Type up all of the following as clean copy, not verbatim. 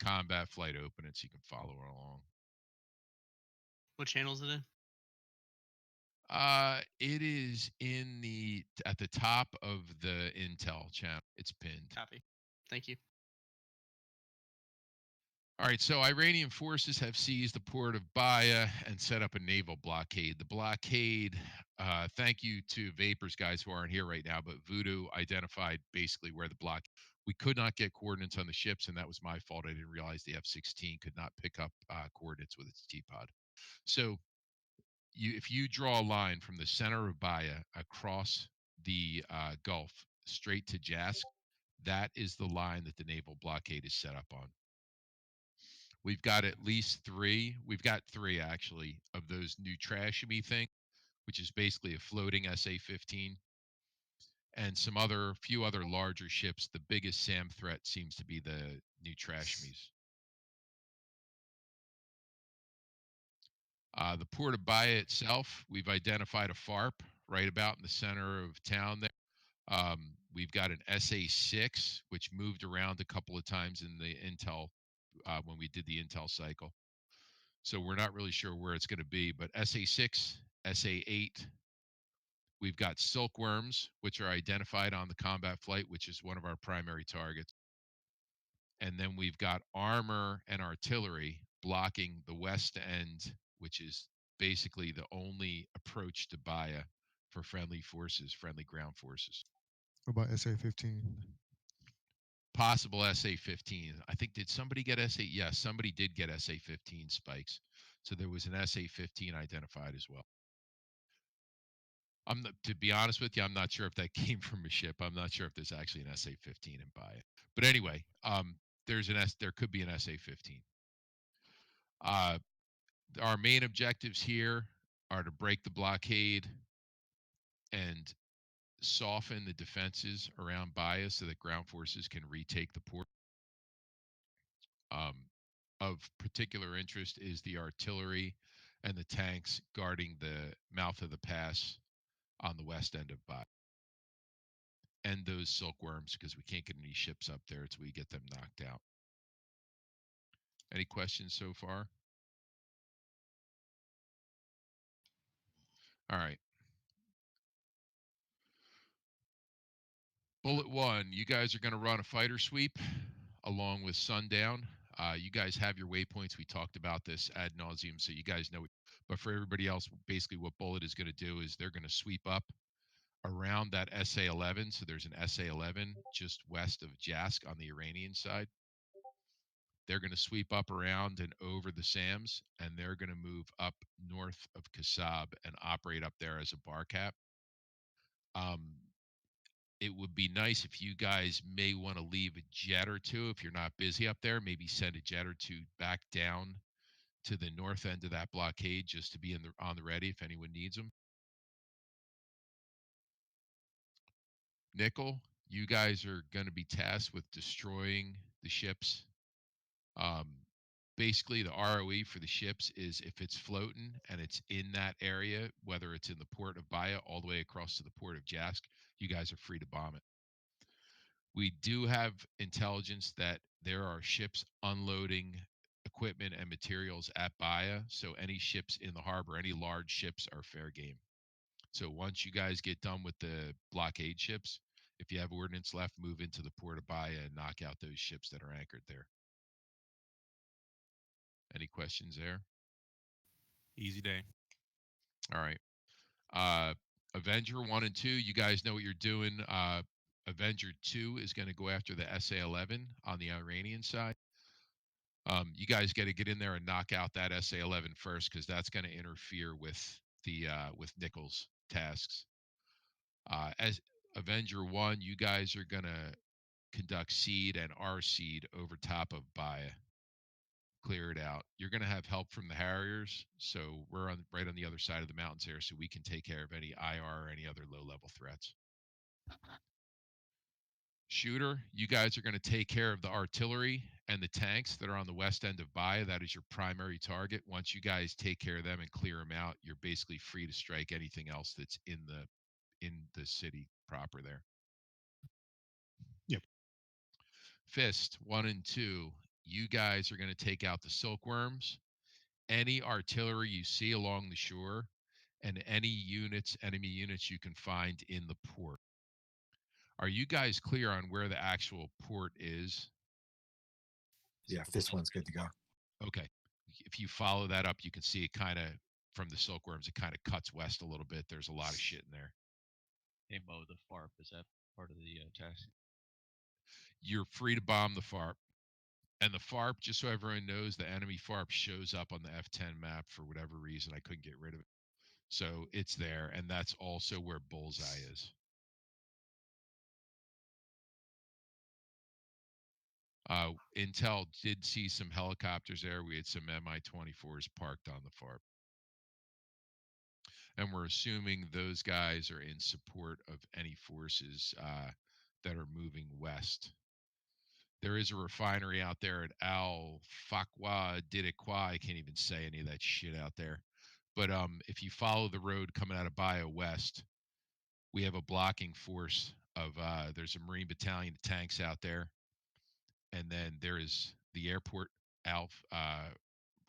combat flight open it so you can follow along. What channel is it in? It is at the top of the Intel channel. It's pinned. Copy. Thank you. All right, so Iranian forces have seized the port of Baya and set up a naval blockade. The blockade, thank you to Vapors guys who aren't here right now, but Voodoo identified basically where the block. We could not get coordinates on the ships, and that was my fault. I didn't realize the F-16 could not pick up coordinates with its T-pod. So if you draw a line from the center of Baya across the Gulf straight to Jask, that is the line that the naval blockade is set up on. We've got at least three. We've got three, actually, of those new trashemy things, which is basically a floating SA-15, and few other larger ships. The biggest SAM threat seems to be the new trashemies. The port of Baya itself, we've identified a FARP right about in the center of town there. We've got an SA-6, which moved around a couple of times in the Intel when we did the Intel cycle. So we're not really sure where it's going to be, but SA-6, SA-8, we've got silkworms, which are identified on the combat flight, which is one of our primary targets. And then we've got armor and artillery blocking the west end, which is basically the only approach to Baya for friendly forces, friendly ground forces. What about SA-15? Possible SA-15. I think, did somebody get SA? Yes, somebody did get SA-15 spikes. So there was an SA-15 identified as well. To be honest with you, I'm not sure if that came from a ship. I'm not sure if there's actually an SA-15 in Baya. But anyway, there could be an SA-15. Our main objectives here are to break the blockade and soften the defenses around Baya so that ground forces can retake the port. Of particular interest is the artillery and the tanks guarding the mouth of the pass on the west end of Baya. And those silkworms, because we can't get any ships up there until we get them knocked out. Any questions so far? All right. Bullet 1, you guys are going to run a fighter sweep along with Sundown. You guys have your waypoints. We talked about this ad nauseum, so you guys know it. But for everybody else, basically what Bullet is going to do is they're going to sweep up around that SA-11. So there's an SA-11 just west of Jask on the Iranian side. They're going to sweep up around and over the SAMs, and they're going to move up north of Kasab and operate up there as a bar cap. It would be nice if you guys may want to leave a jet or two if you're not busy up there. Maybe send a jet or two back down to the north end of that blockade just to be on the ready if anyone needs them. Nickel, you guys are going to be tasked with destroying the ships. Basically, the ROE for the ships is if it's floating and it's in that area, whether it's in the port of Baya all the way across to the port of Jask, you guys are free to bomb it. We do have intelligence that there are ships unloading equipment and materials at Baya, so any ships in the harbor, any large ships are fair game. So once you guys get done with the blockade ships, if you have ordnance left, move into the port of Baya and knock out those ships that are anchored there. Any questions there? Easy day. All right. Avenger 1 and 2, you guys know what you're doing. Avenger 2 is going to go after the SA-11 on the Iranian side. You guys got to get in there and knock out that SA-11 first, because that's going to interfere with with Nickel's tasks. As Avenger 1, you guys are going to conduct seed and R-seed over top of Baya. Clear it out. You're going to have help from the Harriers, so we're right on the other side of the mountains here, so we can take care of any IR or any other low-level threats. Shooter, you guys are going to take care of the artillery and the tanks that are on the west end of Baya. That is your primary target. Once you guys take care of them and clear them out, you're basically free to strike anything else that's in the city proper there. Yep. Fist 1 and 2. you guys are going to take out the silkworms, any artillery you see along the shore, and any units, enemy units you can find in the port. Are you guys clear on where the actual port is? Yeah, this one's good to go. Okay. If you follow that up, you can see it kind of, from the silkworms, it kind of cuts west a little bit. There's a lot of shit in there. Hey Mo, the FARP, is that part of the task? You're free to bomb the FARP. And the FARP, just so everyone knows, the enemy FARP shows up on the F10 map for whatever reason. I couldn't get rid of it. So it's there, and that's also where Bullseye is. Intel did see some helicopters there. We had some Mi-24s parked on the FARP. And we're assuming those guys are in support of any forces that are moving west. There is a refinery out there at Al Fakwa Didikwa. I can't even say any of that shit out there. But if you follow the road coming out of Bio West, we have a blocking force of, there's a Marine battalion of tanks out there. And then there is the airport,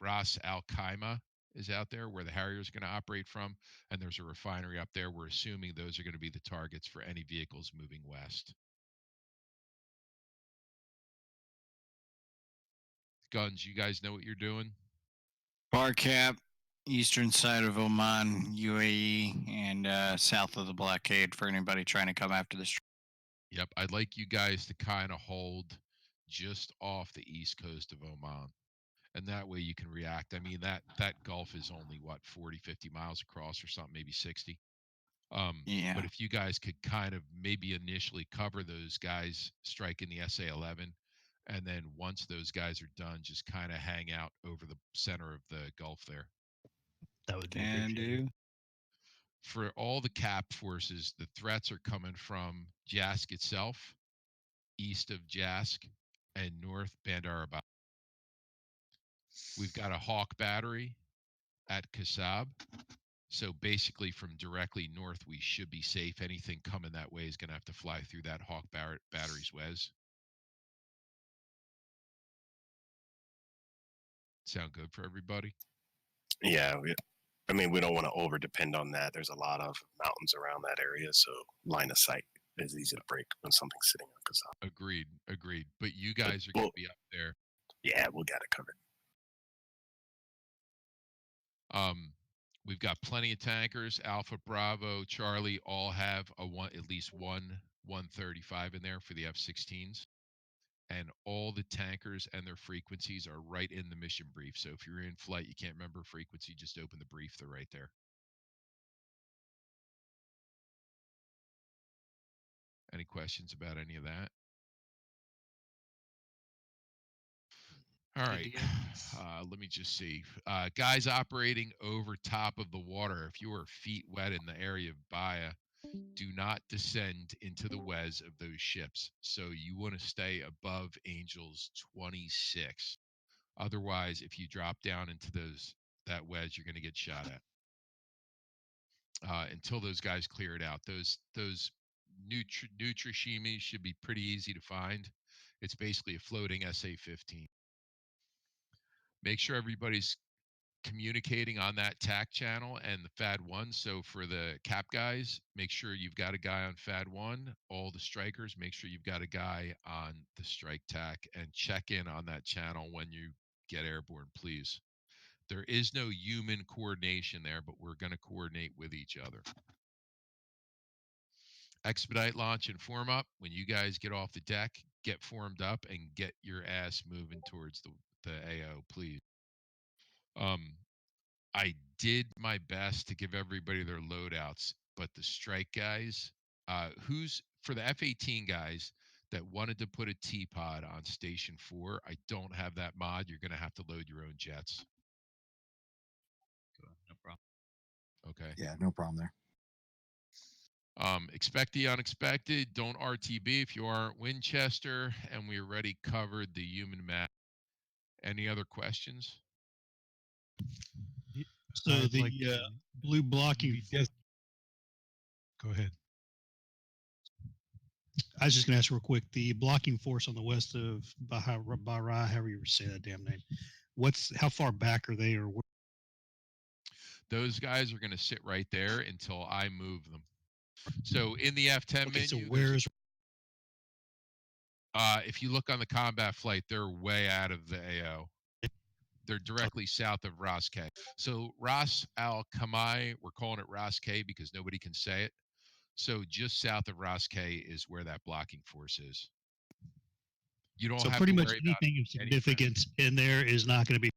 Ras Al Khaimah is out there where the Harrier is going to operate from. And there's a refinery up there. We're assuming those are going to be the targets for any vehicles moving west. Guns, you guys know what you're doing? Bar cap, eastern side of Oman, UAE, and south of the blockade for anybody trying to come after this. Yep, I'd like you guys to kind of hold just off the east coast of Oman. And that way you can react. I mean, that Gulf is only, what, 40, 50 miles across or something, maybe 60. Yeah. But if you guys could kind of maybe initially cover those guys striking the SA-11, and then once those guys are done, just kind of hang out over the center of the Gulf there. That would be Can do. For all the cap forces, the threats are coming from Jask itself, east of Jask, and north Bandar Abbas. We've got a Hawk battery at Kasab. So basically from directly north, we should be safe. Anything coming that way is going to have to fly through that Hawk battery's WES. Sound good for everybody? Yeah, I mean, we don't want to over depend on that. There's a lot of mountains around that area, so line of sight is easy to break when something's sitting on Kasab. Agreed. But you guys are going to be up there. Yeah, we'll get it covered. We've got plenty of tankers. Alpha, Bravo, Charlie all have at least one 135 in there for the F-16s. And all the tankers and their frequencies are right in the mission brief. So if you're in flight, you can't remember frequency, just open the brief. They're right there. Any questions about any of that? All right. Let me just see. Guys operating over top of the water. If you are feet wet in the area of Baia, do not descend into the WES of those ships. So you want to stay above Angels 26. Otherwise, if you drop down into that WES, you're going to get shot at. Until those guys clear it out. Those Nutrashimis should be pretty easy to find. It's basically a floating SA-15. Make sure everybody's communicating on that TAC channel and the FAD1. So for the cap guys, make sure you've got a guy on FAD1. All the strikers, make sure you've got a guy on the strike TAC, and check in on that channel when you get airborne, please. There is no human coordination there, but we're going to coordinate with each other. Expedite launch and form up. When you guys get off the deck, get formed up and get your ass moving towards the AO, please. I did my best to give everybody their loadouts, but the strike guys, who's for the F-18 guys that wanted to put a T-pod on Station 4, I don't have that mod. You're going to have to load your own jets. Cool. No problem. Okay. Yeah, no problem there. Expect the unexpected. Don't RTB if you aren't Winchester, and we already covered the human map. Any other questions? So I'd the like to blue blocking. Go ahead. I was just going to ask real quick, the blocking force on the west of Bahra, however you say that damn name, how far back are they, or what? Those guys are going to sit right there until I move them. So in the F10 Okay, so menu, where is if you look on the combat flight, they're way out of the AO. They're directly south of Ras K. So Ras Al Khamai, we're calling it Ras K because nobody can say it. So just south of Ras K is where that blocking force is. You don't so have pretty to much worry about anything of any significance in there is not going to be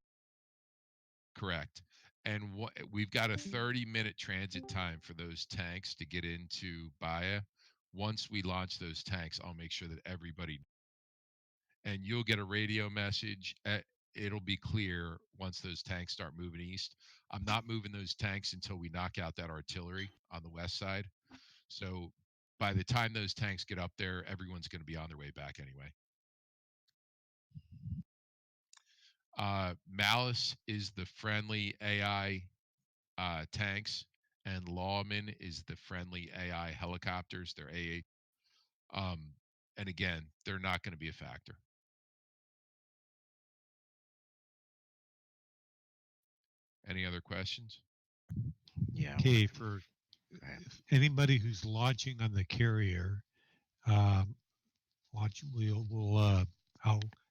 correct. And we've got a 30-minute transit time for those tanks to get into Baia. Once we launch those tanks, I'll make sure that everybody, and you'll get a radio message. It'll be clear once those tanks start moving east. I'm not moving those tanks until we knock out that artillery on the west side. So by the time those tanks get up there, everyone's going to be on their way back anyway. Malice is the friendly AI tanks, and Lawman is the friendly AI helicopters. They're AA. And again, they're not going to be a factor. Any other questions? Yeah. Okay, for anybody who's launching on the carrier, I'll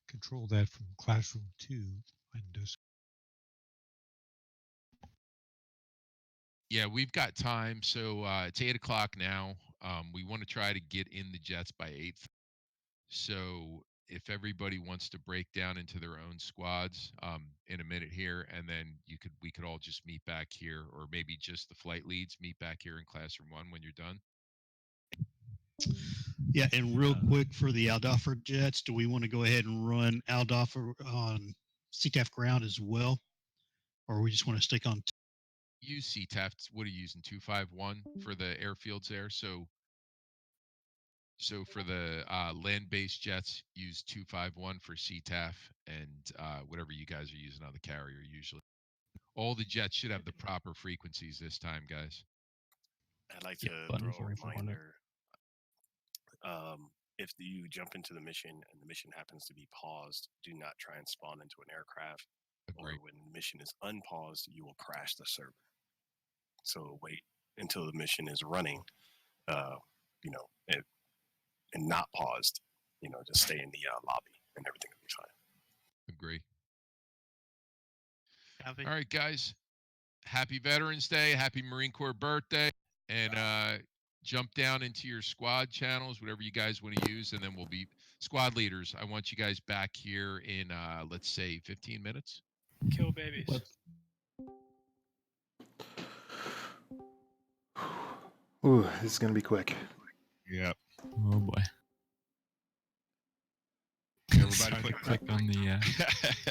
control that from classroom 2 and just Yeah, we've got time. So it's 8 o'clock now. We want to try to get in the jets by 8. So if everybody wants to break down into their own squads in a minute here, and then we could all just meet back here, or maybe just the flight leads meet back here in classroom 1 when you're done. Yeah, and real quick for the Aldoffer jets, do we want to go ahead and run Aldoffer on CTAF ground as well, or we just want to stick on? Use CTAF. What are you using? 251 for the airfields there. So for the land-based jets, use 251 for CTAF, and whatever you guys are using on the carrier usually. All the jets should have the proper frequencies this time, guys. I'd like Yeah, to button throw a 4400. reminder. If you jump into the mission and the mission happens to be paused, do not try and spawn into an aircraft. Agreed. Or when the mission is unpaused, you will crash the server. So wait until the mission is running, and not paused. Just stay in the lobby and everything will be fine. Agree. Copy. All right, guys. Happy Veterans Day. Happy Marine Corps birthday. And jump down into your squad channels, whatever you guys want to use, and then we'll be squad leaders. I want you guys back here in, let's say, 15 minutes. Kill babies. Ooh, this is gonna be quick. Yep. Oh boy. Everybody Click on the.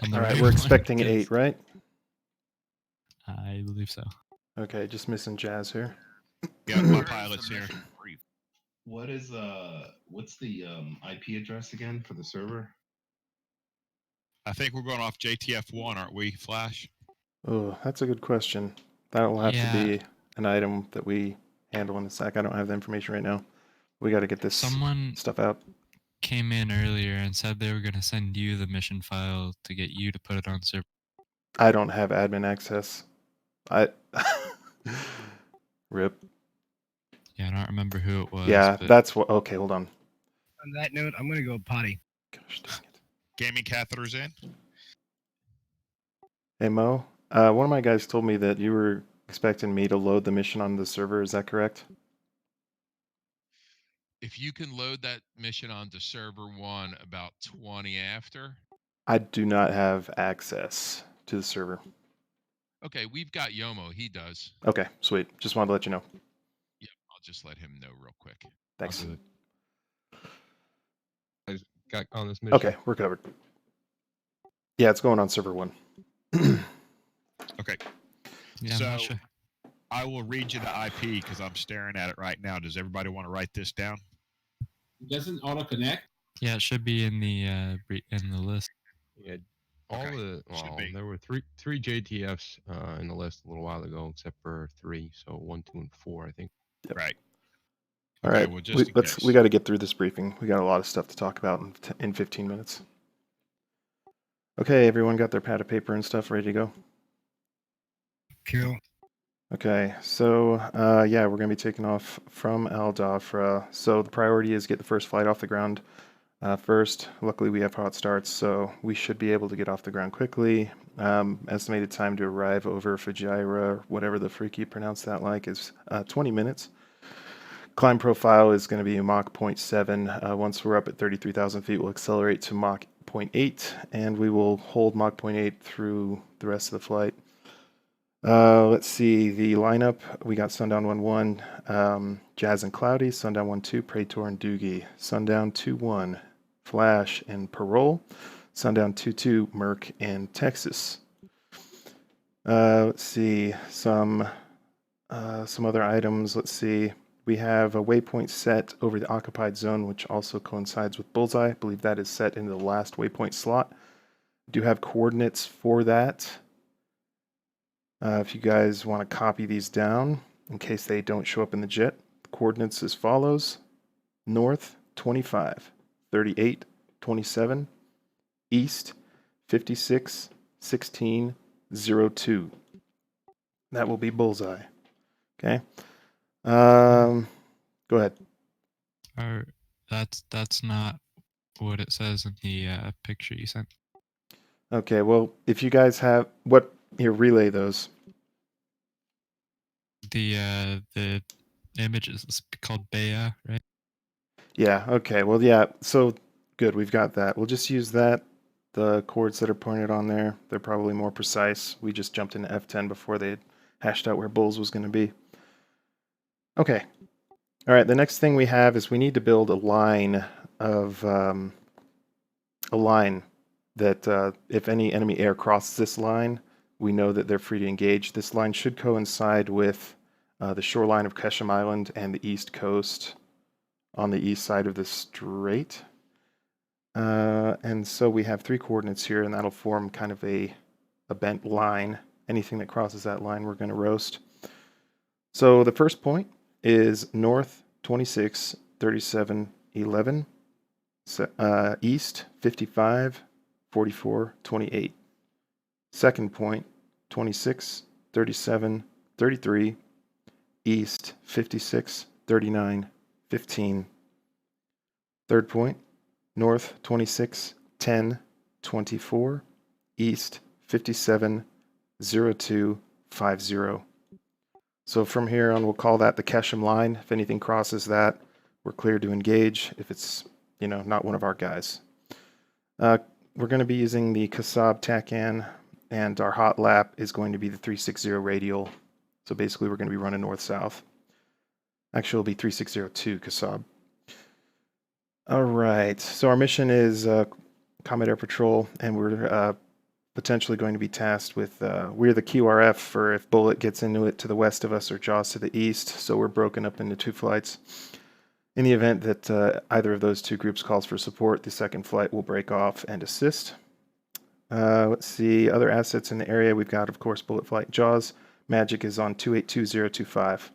On the All right, right we're one, expecting please. 8, right? I believe so. Okay, just missing Jazz here. Yeah, my pilot's here. What's the IP address again for the server? I think we're going off JTF1, aren't we, Flash? Oh, that's a good question. That will have to be an item that we handle in a sec. I don't have the information right now. We got to get this stuff out. Came in earlier and said they were going to send you the mission file to get you to put it on server. I don't have admin access. Rip. Yeah, I don't remember who it was. Yeah, but that's what. Okay, hold on. On that note, I'm gonna go potty. Gosh dang it. Gaming catheters in? Hey Mo, one of my guys told me that you were expecting me to load the mission on the server. Is that correct? If you can load that mission onto server 1 about 20 after. I do not have access to the server. Okay, we've got Yomo. He does. Okay, sweet. Just wanted to let you know. Yeah, I'll just let him know real quick. Thanks. I just got on this mission. Okay, we're covered. Yeah, it's going on server 1. Okay. Yeah, so I'm not sure. I will read you the IP because I'm staring at it right now. Does everybody want to write this down? Doesn't auto connect? Yeah, it should be in the list. Yeah, there were three JTFs in the list a little while ago, except for 3. So 1, 2, and 4, I think. Yep. Right. All Okay, right, well, just in we case. got to get through this briefing. We got a lot of stuff to talk about in 15 minutes. Okay, everyone got their pad of paper and stuff ready to go? Cool. Okay, so yeah, we're going to be taking off from Al Dhafra. So the priority is get the first flight off the ground first. Luckily, we have hot starts, so we should be able to get off the ground quickly. Estimated time to arrive over Fujairah, whatever the freak you pronounce that like, is 20 minutes. Climb profile is going to be Mach 0.7. Once we're up at 33,000 feet, we'll accelerate to Mach 0.8, and we will hold Mach 0.8 through the rest of the flight. Let's see the lineup. We got Sundown 1-1, Jazz and Cloudy, Sundown 1-2, Praetor and Doogie, Sundown 2-1, Flash and Parole, Sundown 2-2, Merc and Texas. Let's see some other items. Let's see. We have a waypoint set over the occupied zone, which also coincides with Bullseye. I believe that is set into the last waypoint slot. Do have coordinates for that. If you guys want to copy these down in case they don't show up in the jet, the coordinates as follows: north 25, 38, 27, east 56, 16, 02. That will be Bullseye. Okay. Go ahead. That's not what it says in the picture you sent. Okay, well, if you guys have what here, relay those. The image is called Bea, right? Yeah, okay. Well, yeah, so good, we've got that. We'll just use that. The chords that are pointed on there, they're probably more precise. We just jumped into F10 before they hashed out where Bulls was going to be. Okay. All right, the next thing we have is we need to build a line of that if any enemy air crosses this line, we know that they're free to engage. This line should coincide with the shoreline of Kesham Island and the east coast on the east side of the strait. And so we have 3 coordinates here, and that'll form kind of a bent line. Anything that crosses that line, we're going to roast. So the first point is north 26, 37, 11, east 55, 44, 28. Second point, 26, 37, 33, east 56, 39, 15. Third point, north 26, 10, 24, east 57, 02, 50. So from here on, we'll call that the Kesham line. If anything crosses that, we're clear to engage if it's, not one of our guys. We're going to be using the Kasab TACAN, and our hot lap is going to be the 360 radial. So basically, we're going to be running north-south. Actually, it'll be 3602 Kasab. All right, so our mission is Combat Air Patrol, and we're potentially going to be tasked with, we're the QRF for if Bullet gets into it to the west of us or Jaws to the east, so we're broken up into 2 flights. In the event that either of those 2 groups calls for support, the second flight will break off and assist. Let's see, other assets in the area, we've got, of course, Bullet Flight Jaws. Magic is on 282025.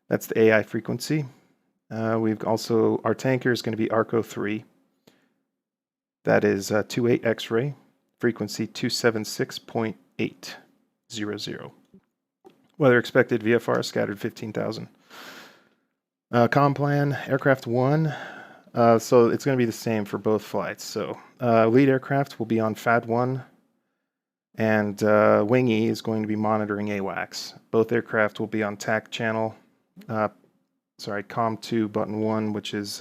That's the AI frequency. We've also, our tanker is going to be Arco 3. That is 28 X-ray, frequency 276.800. Weather expected VFR scattered 15,000. Comm plan, aircraft 1. So it's going to be the same for both flights. So lead aircraft will be on FAD 1, and Wing E is going to be monitoring AWACS. Both aircraft will be on TAC channel. COM 2 button 1, which is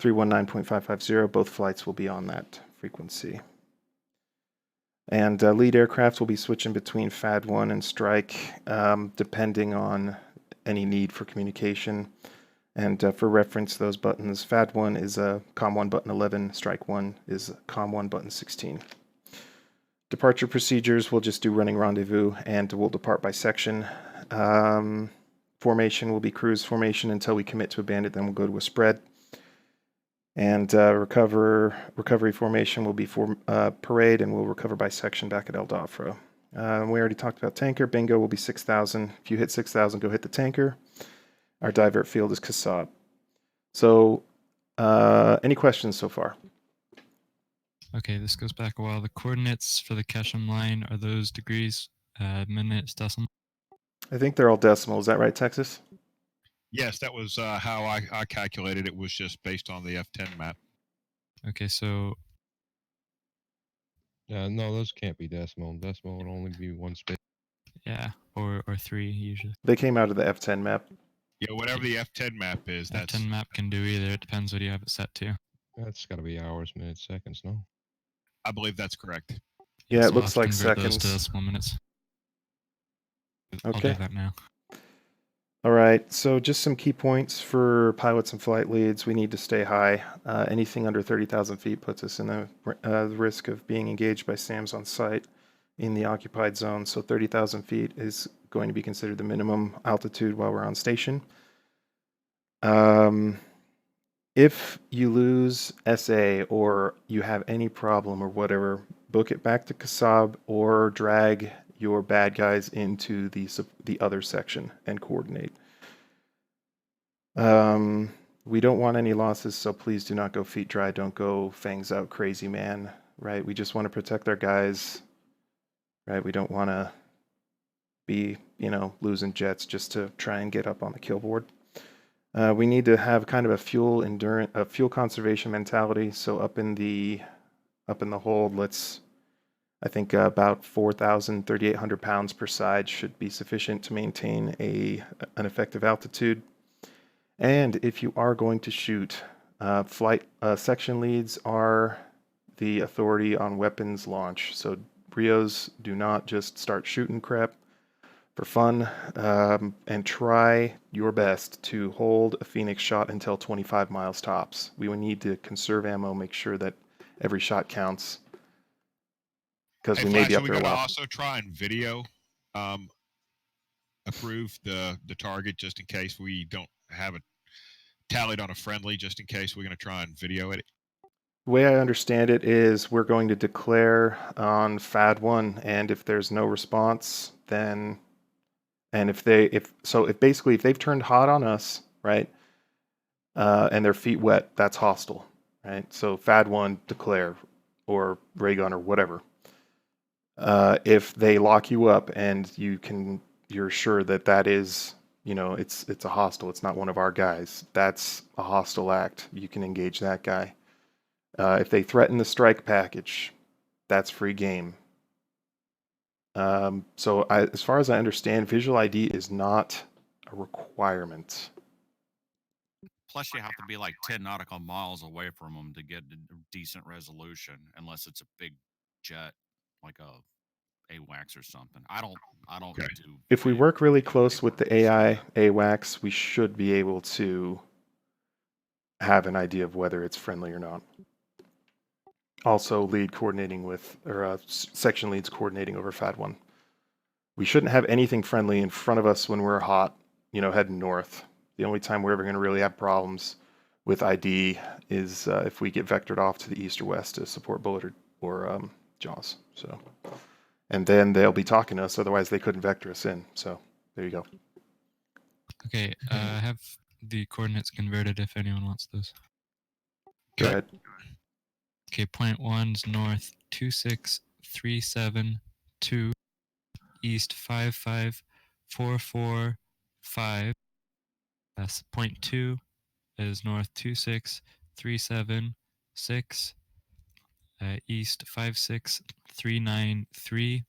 319.550. Both flights will be on that frequency. And lead aircraft will be switching between FAD 1 and Strike, depending on any need for communication. And for reference, those buttons, FAD 1 is COM 1 button 11, Strike 1 is COM 1 button 16. Departure procedures, we'll just do running rendezvous, and we'll depart by section. Formation will be cruise formation until we commit to a bandit, then we'll go to a spread. And recovery formation will be for parade, and we'll recover by section back at El Dhafra. We already talked about tanker. Bingo will be 6,000. If you hit 6,000, go hit the tanker. Our divert field is Kasab. So, any questions so far? Okay, this goes back a while. The coordinates for the Keshem line are those degrees, minutes, decimal? I think they're all decimal. Is that right, Texas? Yes, that was how I calculated it. Was just based on the F10 map. Okay, so no, those can't be decimal. Decimal would only be one space. yeah, or 3 usually. They came out of the F10 map. Yeah, whatever the F10 map is, that's F10 map can do either. It depends what you have it set to. That's got to be hours, minutes, seconds, no? I believe that's correct. Yeah, so it we'll looks have to like convert those seconds. to decimal minutes. I'll Okay. do that now. All right, so just some key points for pilots and flight leads. We need to stay high. Anything under 30,000 feet puts us in the risk of being engaged by SAMs on site in the occupied zone. So 30,000 feet is going to be considered the minimum altitude while we're on station. If you lose SA or you have any problem or whatever, book it back to Kasab or drag your bad guys into the other section and coordinate. We don't want any losses, so please do not go feet dry. Don't go fangs out crazy, man. Right? We just want to protect our guys. Right? We don't want to be, losing jets just to try and get up on the kill board. We need to have kind of a fuel conservation mentality. So up in the hold, I think about 4,000, 3,800 pounds per side should be sufficient to maintain an effective altitude. And if you are going to shoot, flight section leads are the authority on weapons launch. So Brios, do not just start shooting crap for fun, and try your best to hold a Phoenix shot until 25 miles tops. We will need to conserve ammo, make sure that every shot counts. Because we may be up there a while. We gotta also try and video approve the target just in case we don't have it tallied on a friendly, just in case we're going to try and video it. The way I understand it is we're going to declare on FAD1, and if there's no response, then, and if they've turned hot on us, right, and their feet wet, that's hostile, right? So FAD1, declare, or ray gun or whatever. If they lock you up and you're sure that is, it's a hostile, it's not one of our guys, that's a hostile act. You can engage that guy. If they threaten the strike package, that's free game. So as far as I understand, visual ID is not a requirement. Plus, you have to be like 10 nautical miles away from them to get a decent resolution, unless it's a big jet like a AWACS or something. I don't do. If we work really close with the AI AWACS, we should be able to have an idea of whether it's friendly or not. Also, lead coordinating with, or section leads coordinating over FAD1. We shouldn't have anything friendly in front of us when we're hot, heading north. The only time we're ever going to really have problems with ID is if we get vectored off to the east or west to support bullet or JAWS. So, and then they'll be talking to us. Otherwise, they couldn't vector us in. So there you go. Okay, I have the coordinates converted if anyone wants those. Go ahead. Okay, point 1's north 26372, east 55445. That's point 2 is north 26376, east 56393.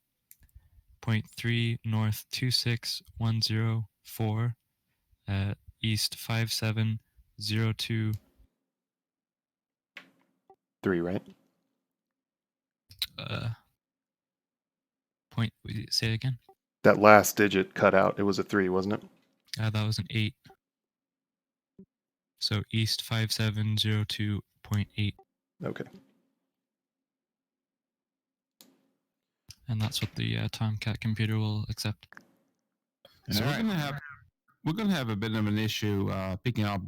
Point 3 north 26104, east 5702. 3, right? Point. Say it again. That last digit cut out. It was a 3, wasn't it? That was an 8. So east 5702.8. Okay. And that's what the Tomcat computer will accept. So we're gonna have a bit of an issue picking up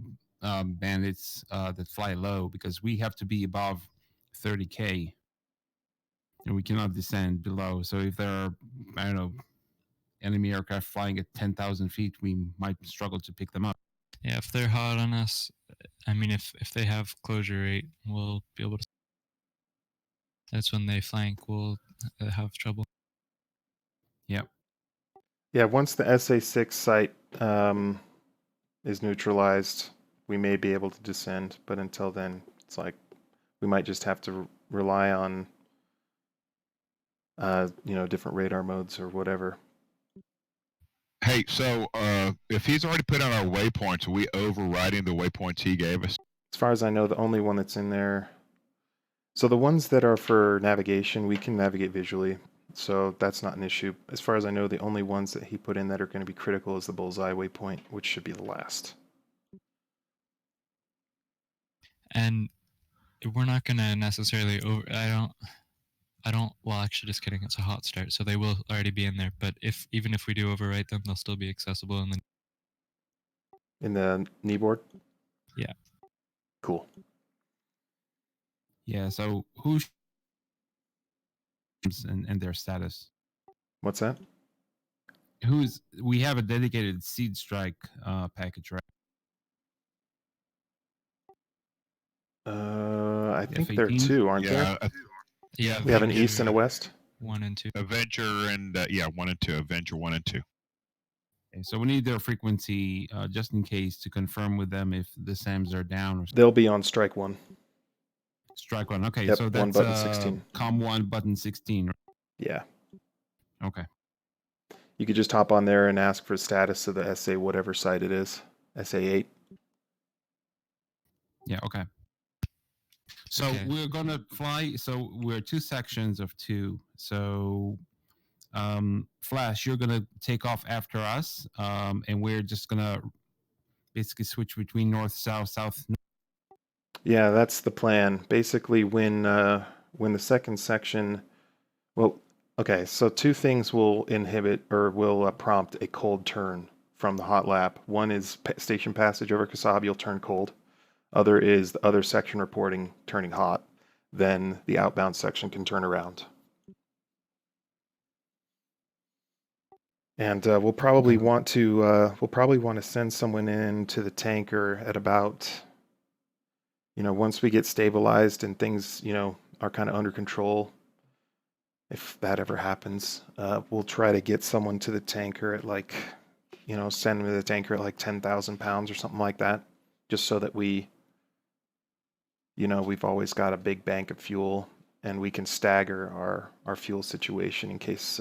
bandits that fly low, because we have to be above 30K and we cannot descend below. So if there are, enemy aircraft flying at 10,000 feet, we might struggle to pick them up. Yeah, if they're hot on us, I mean, if they have closure rate, we'll be able to. That's when they flank, we'll have trouble. Yep. Yeah, once the SA6 site is neutralized, we may be able to descend, but until then, it's like we might just have to rely on, different radar modes or whatever. Hey, so if he's already put on our waypoints, are we overriding the waypoints he gave us? As far as I know, the only one that's in there. So the ones that are for navigation, we can navigate visually. So that's not an issue. As far as I know, the only ones that he put in that are going to be critical is the bullseye waypoint, which should be the last. And we're not going to necessarily well, actually, just kidding. It's a hot start, so they will already be in there. But even if we do overwrite them, they'll still be accessible In the kneeboard? Yeah. Cool. Yeah. So and their status? What's that? We have a dedicated seed strike package, right? I think there are two, aren't there? Yeah. We have an east and a west. 1 and 2. Avenger and 1 and 2. Avenger 1 and 2. Okay, so we need their frequency just in case to confirm with them if the SAMs are down. Or They'll be on strike 1. Strike 1. Okay, Yep, so that's 1 button 16. COM 1 button 16. Yeah. Okay. You could just hop on there and ask for status of the SA whatever site it is. SA8. Yeah, okay. So we're going to fly. So we're 2 sections of 2. So Flash, you're going to take off after us. And we're just going to basically switch between north, south, south. Yeah, that's the plan. Basically, when the second section, well, okay, so 2 things will inhibit or will prompt a cold turn from the hot lap. One is station passage over Kasabi will turn cold. Other is the other section reporting turning hot. Then the outbound section can turn around. And we'll probably want to send someone in to the tanker at about, once we get stabilized and things, are kind of under control. If that ever happens, we'll try to get someone to the tanker at like, send them to the tanker at like 10,000 pounds or something like that, just so that we've always got a big bank of fuel and we can stagger our fuel situation in case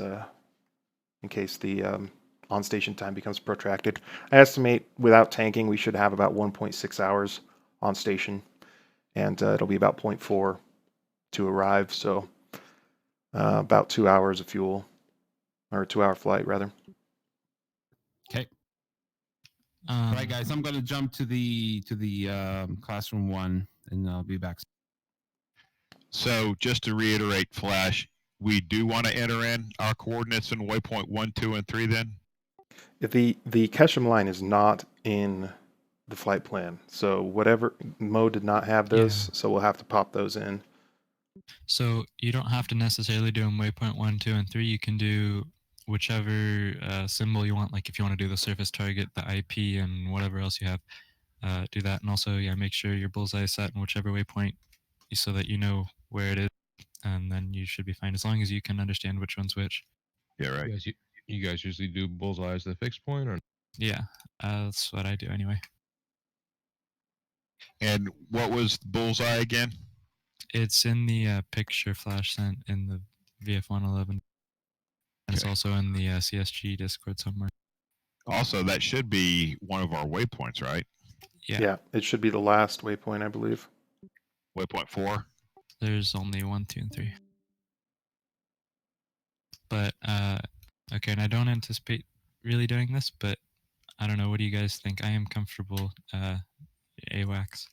the on-station time becomes protracted. I estimate without tanking, we should have about 1.6 hours on station, and it'll be about 0.4 to arrive, so about 2 hours of fuel, or 2-hour flight, rather. Okay. All right, guys, I'm going to jump to the classroom 1, and I'll be back. So just to reiterate, Flash, we do want to enter in our coordinates in waypoint 1, 2, and 3 then? The Keshem line is not in the flight plan, so whatever mode did not have those, so we'll have to pop those in. So you don't have to necessarily do them waypoint 1, 2, and 3. You can do whichever symbol you want. Like if you want to do the surface target, the IP, and whatever else you have, do that. And also, make sure your bullseye is set in whichever waypoint, so that you know where it is, and then you should be fine as long as you can understand which one's which. Yeah, right. You guys usually do bullseye as the fixed point, or? Yeah, that's what I do anyway. And what was bullseye again? It's in the picture Flash sent in the VF111. And it's also in the CSG Discord somewhere. Also, that should be one of our waypoints, right? Yeah, it should be the last waypoint, I believe. Waypoint 4? There's only 1, 2, and 3. But, okay, and I don't anticipate really doing this, but I don't know. What do you guys think? I am comfortable AWACS.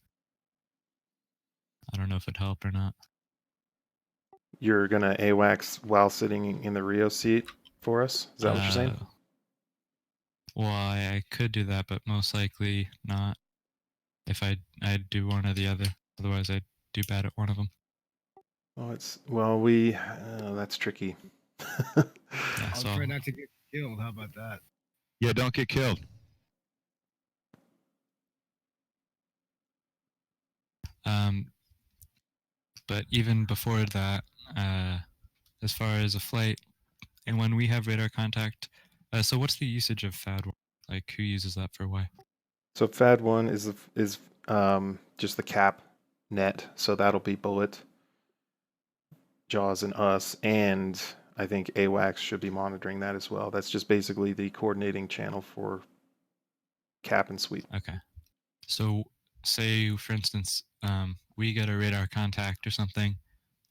I don't know if it'd help or not. You're going to AWACS while sitting in the Rio seat for us? Is that what you're saying? Well, I could do that, but most likely not. If I'd do one or the other. Otherwise, I'd do bad at one of them. Oh, that's tricky. I'll try not to get killed. How about that? Yeah, don't get killed. But even before that, as far as a flight, and when we have radar contact, so what's the usage of FAD1? Like, who uses that for why? So FAD1 is just the cap net, so that'll be Bullet, Jaws, and us, and I think AWACS should be monitoring that as well. That's just basically the coordinating channel for cap and sweep. Okay. So say, for instance, we get a radar contact or something,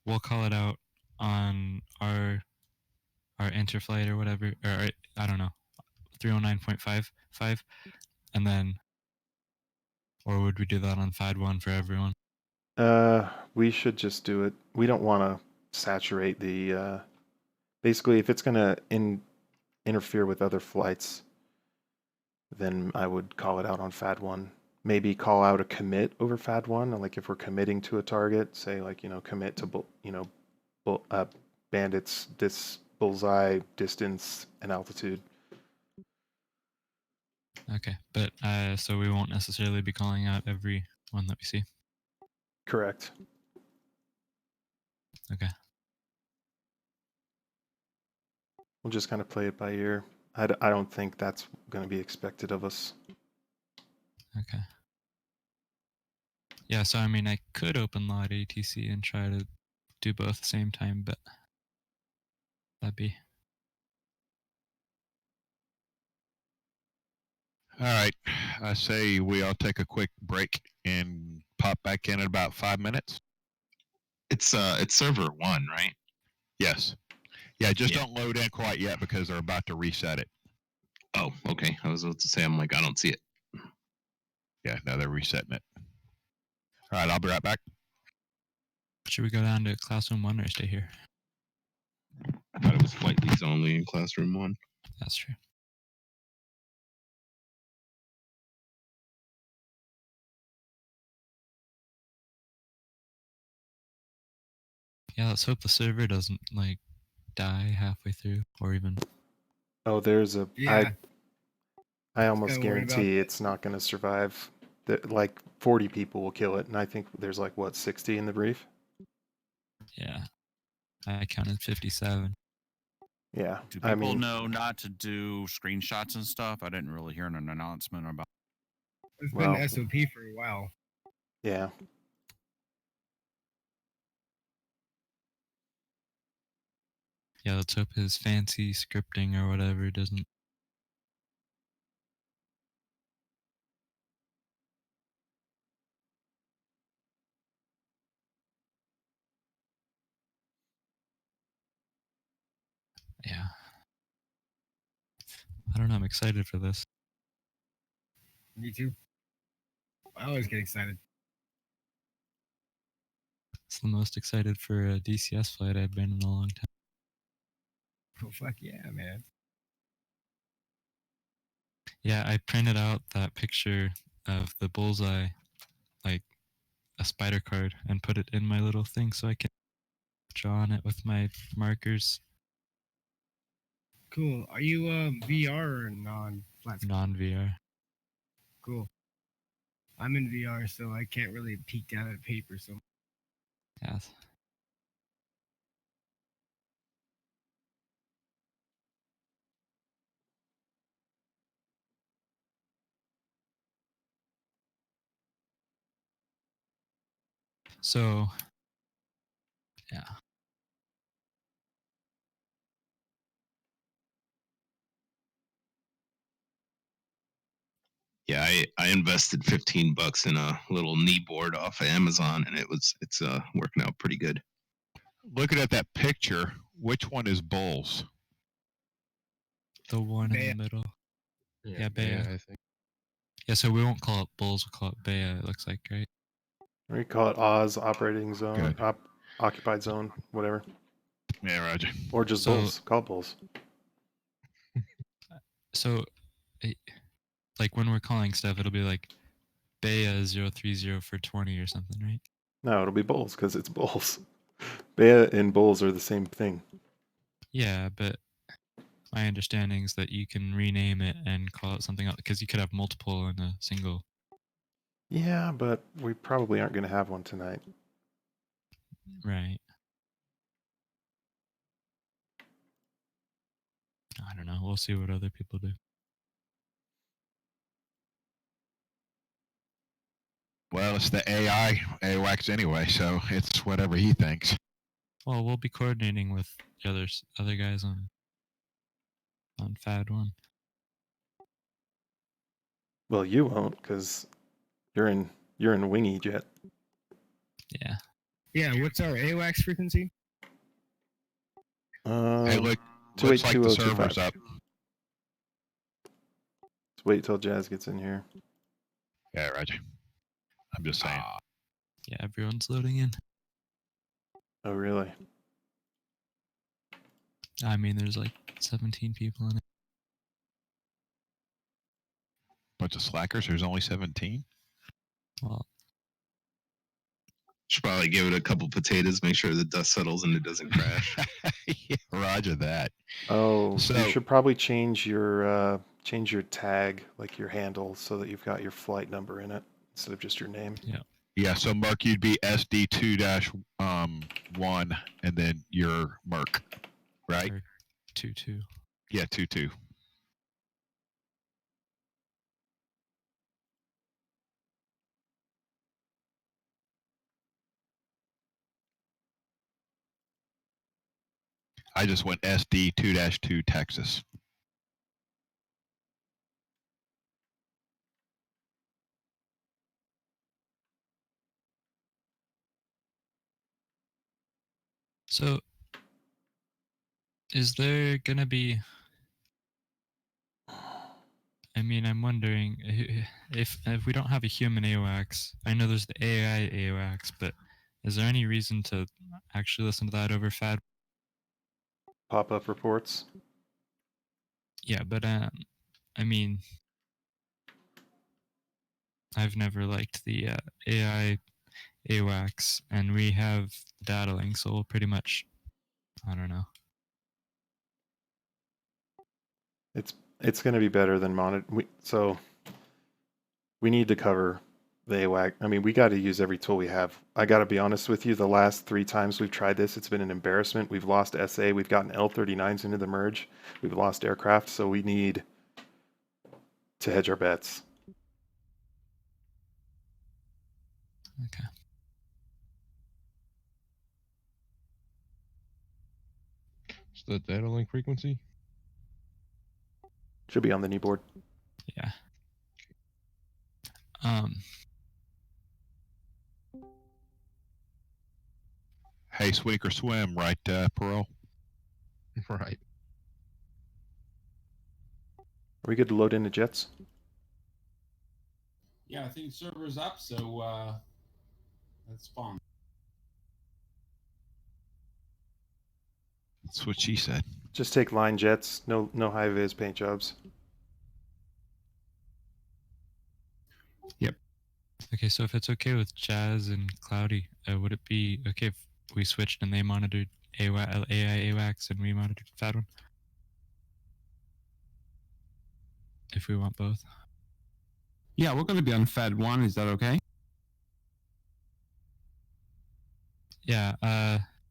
we'll call it out on our interflight or whatever, or I don't know, 309.55, and then, or would we do that on FAD1 for everyone? We should just do it. We don't want to saturate the. Basically, if it's going to interfere with other flights, then I would call it out on FAD1. Maybe call out a commit over FAD1, like if we're committing to a target, say like, commit to, bandits, this bullseye, distance, and altitude. Okay, but so we won't necessarily be calling out every one that we see? Correct. Okay. We'll just kind of play it by ear. I don't think that's going to be expected of us. Okay. Yeah, so I mean, I could open lot ATC and try to do both at the same time, but that'd be... All right. I say we all take a quick break and pop back in about 5 minutes. It's server 1, right? Yes. Yeah, just don't load in quite yet because they're about to reset it. Oh, okay. I was about to say, I'm like, I don't see it. Yeah, no, they're resetting it. All right, I'll be right back. Should we go down to classroom 1 or stay here? I thought it was flight leads only in classroom 1. That's true. Yeah, let's hope the server doesn't like die halfway through or even... Oh, there's a... Yeah. I almost Kinda worried about guarantee that. it's not going to survive. Like 40 people will kill it, and I think there's like, what, 60 in the brief? Yeah. I counted 57. Yeah. Do I people mean, know not to do screenshots and stuff? I didn't really hear an announcement about. It's well, been SOP for a while. yeah. Yeah, let's hope his fancy scripting or whatever doesn't... Yeah. I don't know, I'm excited for this. Me too. I always get excited. It's the most excited for a DCS flight I've been in a long time. Oh, fuck yeah, man. Yeah, I printed out that picture of the bullseye, like a spider card, and put it in my little thing so I can draw on it with my markers. Cool. Are you VR or non-flat screen? Non-VR. Cool. I'm in VR, so I can't really peek down at paper. So Yes. So, yeah. Yeah, I invested $15 in a little knee board off of Amazon, and it's working out pretty good. Looking at that picture, which one is Bulls? The one in Bea. the middle. Yeah, Bea. Yeah, I think. Yeah, so we won't call it Bulls, we'll call it Bea, it looks like, right? We call it Oz, operating zone, Good. occupied zone, whatever. Yeah, Roger. Or just So- bulls. Call it bulls. So, like when we're calling stuff, it'll be like Bea 030 for 20 or something, right? No, it'll be bulls because it's bulls. Bea and bulls are the same thing. Yeah, but my understanding is that you can rename it and call it something else because you could have multiple in a single. Yeah, but we probably aren't going to have one tonight. Right. I don't know. We'll see what other people do. Well, it's the AI AWACS anyway, so it's whatever he thinks. Well, we'll be coordinating with the other guys on FAD 1. Well, you won't, because you're in Wingy Jet. Yeah. Yeah, what's our AWACS frequency? Hey, look, looks like the server's up. Let's wait till Jazz gets in here. Yeah, Roger. I'm just saying. Yeah, everyone's loading in. Oh, really? I mean, there's like 17 people in it. Bunch of slackers. There's only 17. Well, should probably give it a couple potatoes, make sure the dust settles and it doesn't crash. Yeah, Roger that. Oh, So you should probably change your tag, like your handle, so that you've got your flight number in it instead of just your name. Yeah. Yeah, so Mark, you'd be SD2-1 and then your Merc, right? 2-2. Yeah, 2-2. I just went SD2-2 Texas. So, is there gonna be? I mean, I'm wondering if we don't have a human AWACS. I know there's the AI AWACS, but is there any reason to actually listen to that over FAD? Pop-up reports. Yeah, but I mean, I've never liked the AI AWACS, and we have data link, so we'll pretty much, I don't know. It's going to be better than monitor. So we need to cover the AWAC. I mean, we got to use every tool we have. I got to be honest with you. The last 3 times we've tried this, it's been an embarrassment. We've lost SA. We've gotten L39s into the merge. We've lost aircraft. So we need to hedge our bets. Okay. Is the data link frequency? Should be on the knee board. Yeah. Hey, swink or swim, right, Perot? Right. Are we good to load into jets? Yeah, I think server's up, so that's fun. That's what she said. Just take line jets. No high vis paint jobs. Yep. Okay, so if it's okay with Jazz and Cloudy, would it be okay if we switched and they monitored AI AWACS and we monitored FAD 1? If we want both. Yeah, we're going to be on FAD 1. Is that okay? Yeah.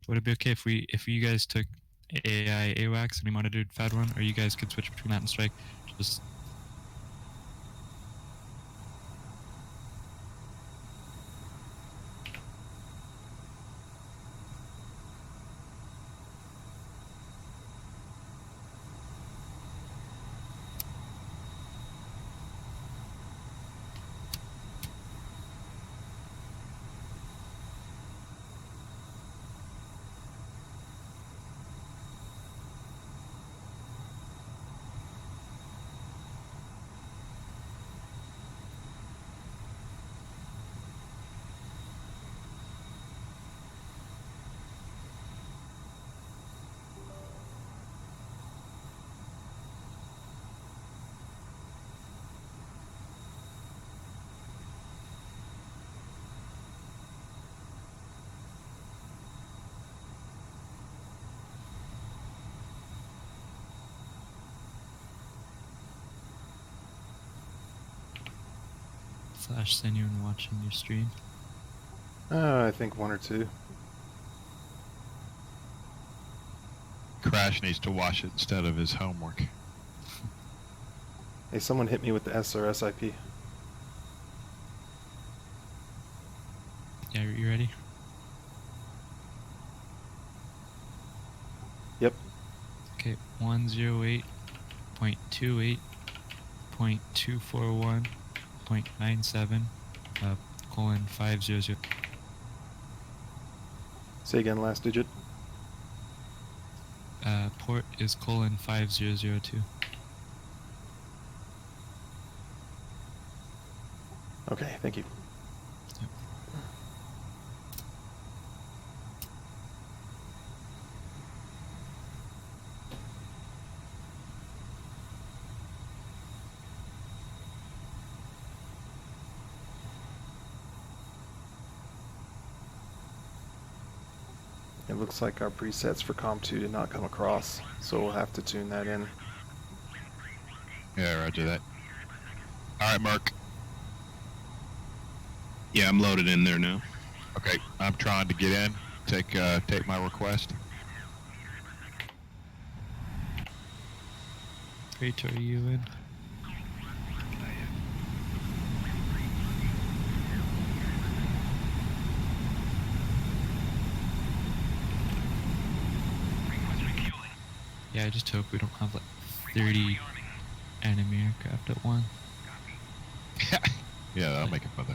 Would it be okay if you guys took AI AWACS and we monitored FAD 1, or you guys could switch between that and Strike? Just Flash send you and watching your stream? I think 1 or 2. Crash needs to watch it instead of his homework. Hey, someone hit me with the SRS IP. Yeah, you ready? Yep. Okay, 108.28.241.97 colon 500. Say again, last digit. Port is colon 5002. Okay, thank you. Yep. It looks like our presets for COM2 did not come across, so we'll have to tune that in. Yeah, roger that. All right, Mark. Yeah, I'm loaded in there now. Okay, I'm trying to get in. Take my request. Great, are you in? Yeah, I just hope we don't have like 30 enemy aircraft at one. Yeah, that'll make it better.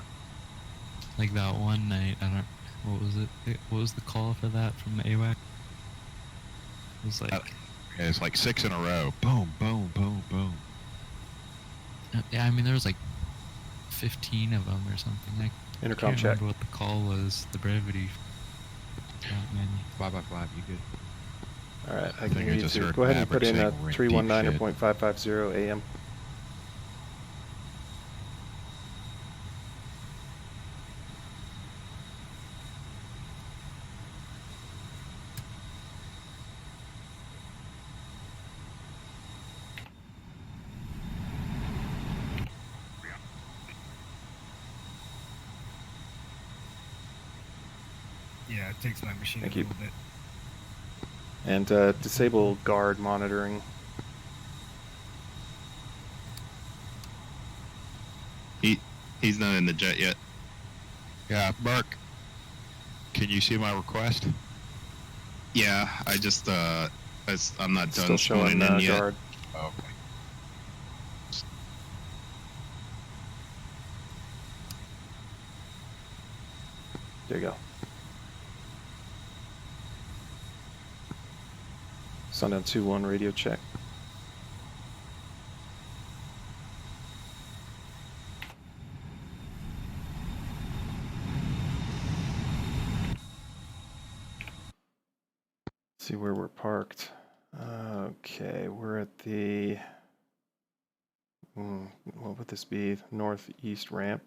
Like that one night, I don't. What was it? What was the call for that from the AWAC? It was like. Yeah, it's like 6 in a row. Boom, boom, boom, boom. Yeah, I mean there was like 15 of them or something. I Intercom can't check. remember what the call was. The brevity. Fly by 5, you good? All right, I think can I hear you just too. heard Go ahead and Maverick put in saying we're in 319 deep or shit. .550 AM. Yeah, it takes my machine Thank a you. little bit. And disable guard monitoring. He's not in the jet yet. Yeah, Mark. Can you see my request? Yeah, I just I'm not Still done showing spawning in yet. guard. Okay. There you go. Sundown 2-1 radio check. See where we're parked. Okay, we're at the. What would this be? Northeast ramp.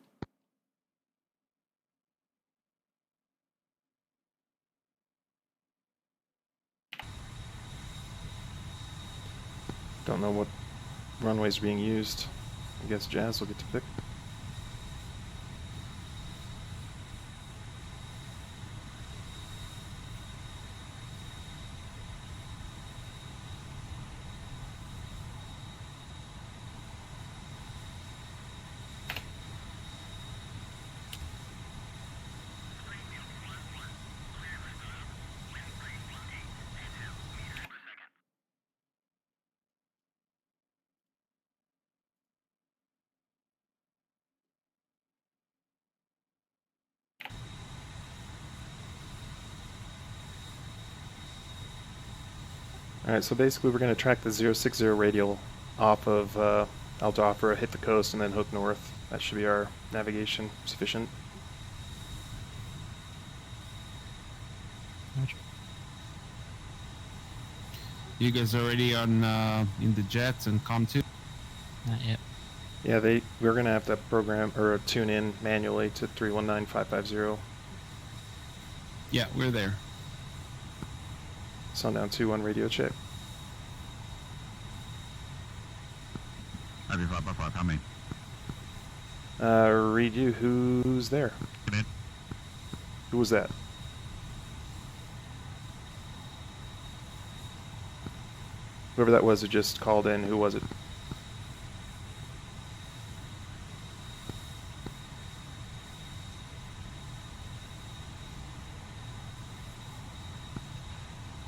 Don't know what runways are being used. I guess Jazz will get to pick. Alright, so basically we're going to track the 060 radial off of Aldofra, hit the coast, and then hook north. That should be our navigation sufficient. Roger. You guys already on in the jets and COM2? Not yet. Yeah, we're going to have to program or tune in manually to 319550. Yeah, we're there. Sundown 2-1 radio check. Heavy 5x5, how many? Read you. Who's there? Come in. Who was that? Whoever that was who just called in, who was it?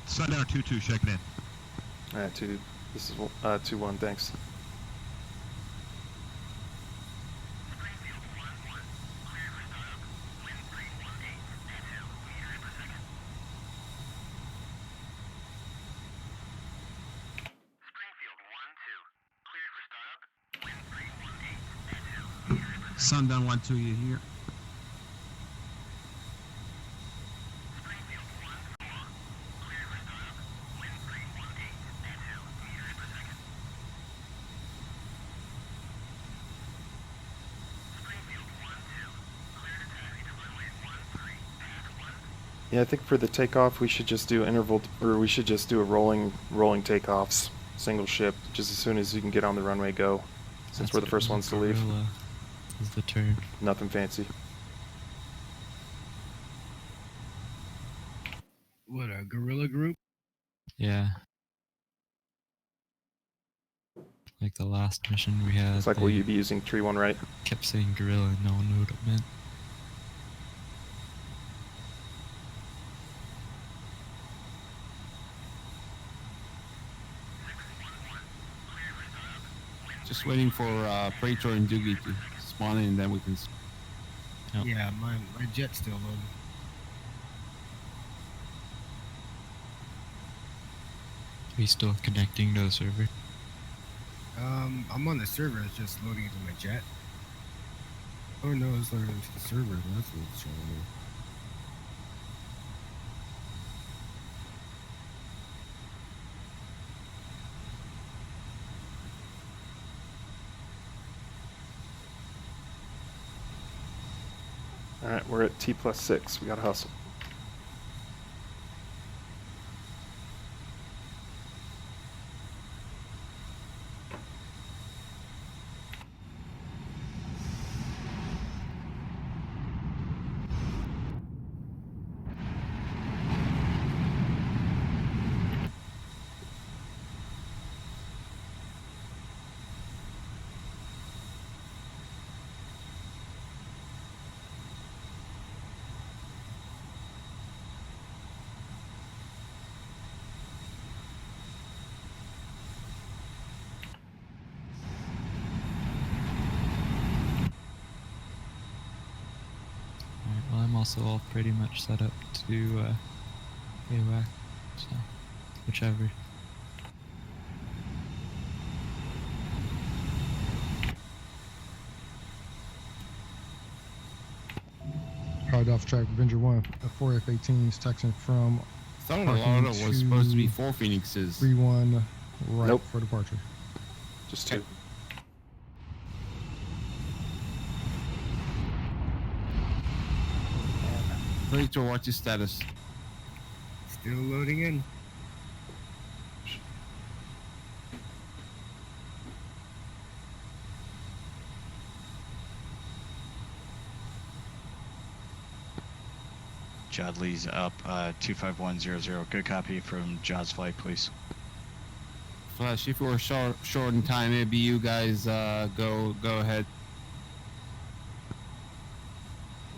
Sundown 2-2 checking in. Alright, this is 2-1, thanks. Sundown 1-2, you here? Yeah, I think for the takeoff we should just do interval, or we should just do a rolling takeoffs, single ship, just as soon as you can get on the runway, go. Since we're the first ones to leave. Gorilla is the term. Nothing fancy. What, a guerrilla group? Yeah. Like the last mission we had. It's like, will you be using 3-1 right? Kept saying gorilla and no one knew what it meant. Just waiting for Praetor and Doogie to spawn in, and then we can. Yep. Yeah, my jet's still loading. Are you still connecting to the server? I'm on the server, it's just loading into my jet. Oh no, it's loading into the server, that's what it's showing me. Alright, we're at T+6. We gotta hustle. Well, I'm also all pretty much set up to AWAC, so whichever. Hard off track, Avenger 1, 4 F-18s, taxiing from. Thought the order was supposed to be 4 Phoenixes. 3-1 right Nope. for departure. Just 2. Praetor, what's your status? Still loading in. Jodley's up 25100. Good copy from Jod's flight, please. Flash, if we're short in time, maybe you guys go ahead.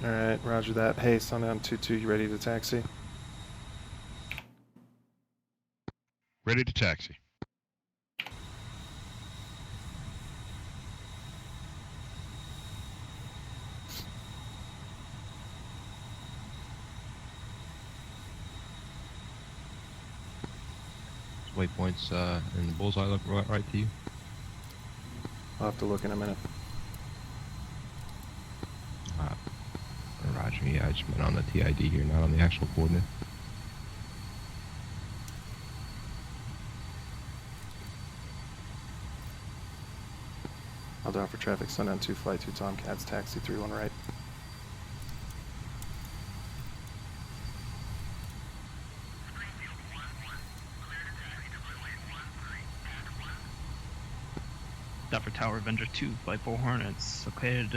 Alright, roger that. Hey, Sundown 2-2, you ready to taxi? Ready to taxi. Waypoints in the bullseye look right to you. I'll have to look in a minute. Roger, yeah, I just meant on the TID here, not on the actual coordinate. I'll down for traffic, Sundown 2, flight 2 Tomcats, taxi 3-1 right. Duffer Tower, Avenger 2, Flight 4 Hornets, located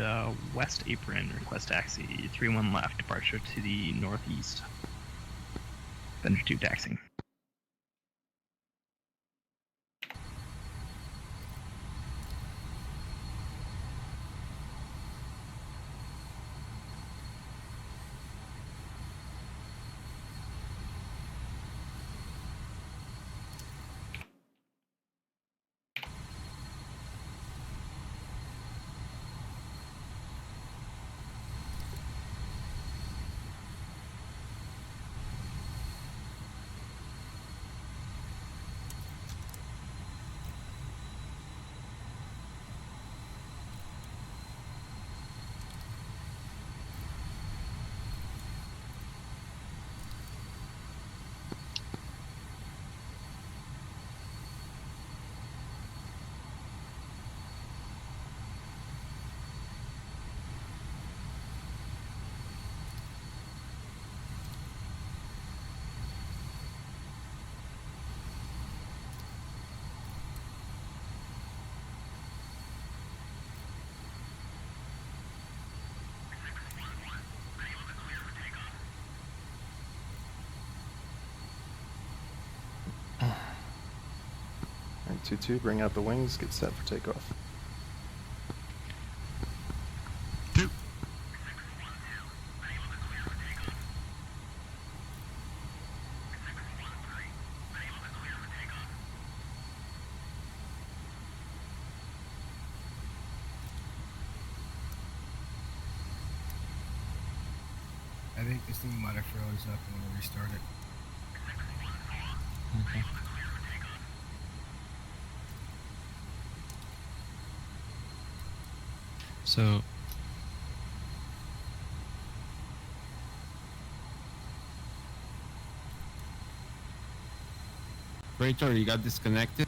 west apron, request taxi, 3-1 left, departure to the northeast. Avenger 2 taxiing. Alright, 2-2, bring out the wings, get set for takeoff. I think this thing might have froze up when we restart it. Okay. So Praetor, you got disconnected?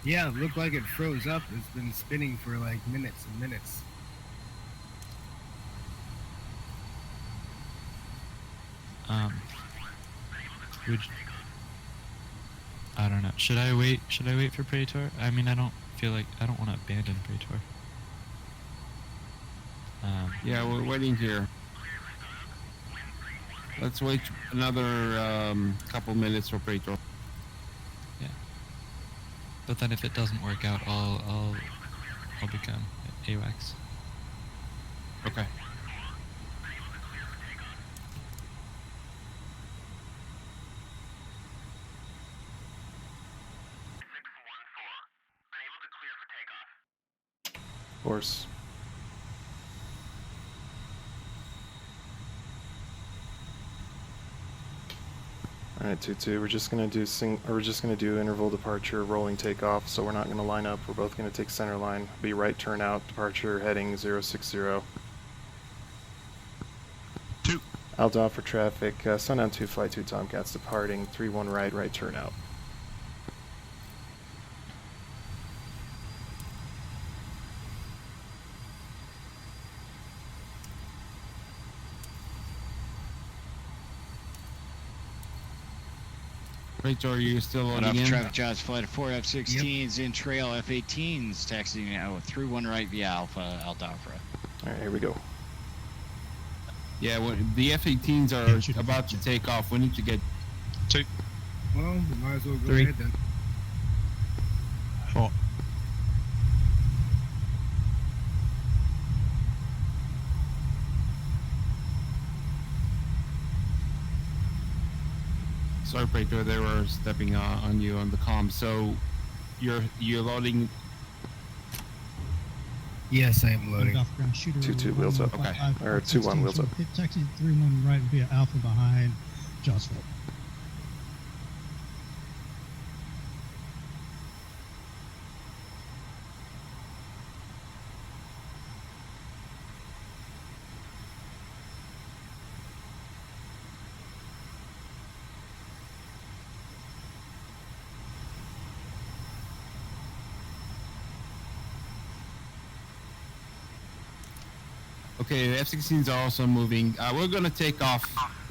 Yeah, it looked like it froze up. It's been spinning for like minutes and minutes. I don't know. Should I wait? Should I wait for Praetor? I mean, I don't feel like I don't want to abandon Praetor. Yeah, we're waiting here. Let's wait another couple minutes for Praetor. Yeah. But then if it doesn't work out, I'll become AWACS. Okay. Horse. Alright, 2-2, we're just gonna do interval departure, rolling takeoff, so we're not gonna line up, we're both gonna take center line, be right turn out, departure heading 060. Aldo for traffic, Sundown 2, Flight 2 Tomcats departing, 3-1 right turn out. Praetor, you still Got loading off in? traffic jobs, flight of 4 F-16s, in trail F-18s, taxiing out 3-1 right via Alpha Aldafra. Alright, here we go. Yeah, the F-18s are about to take off. We need to get 2. Well, we might as well go 3. ahead then. 4. Sorry, Praetor, they were stepping on you on the comm. So you're loading. Yes, I am loading. 2-2 wheels up. Okay. Or 2-1 wheels up. Taxi 3-1 right via Alpha behind Josville. Okay, the F-16s are also moving. We're gonna take off,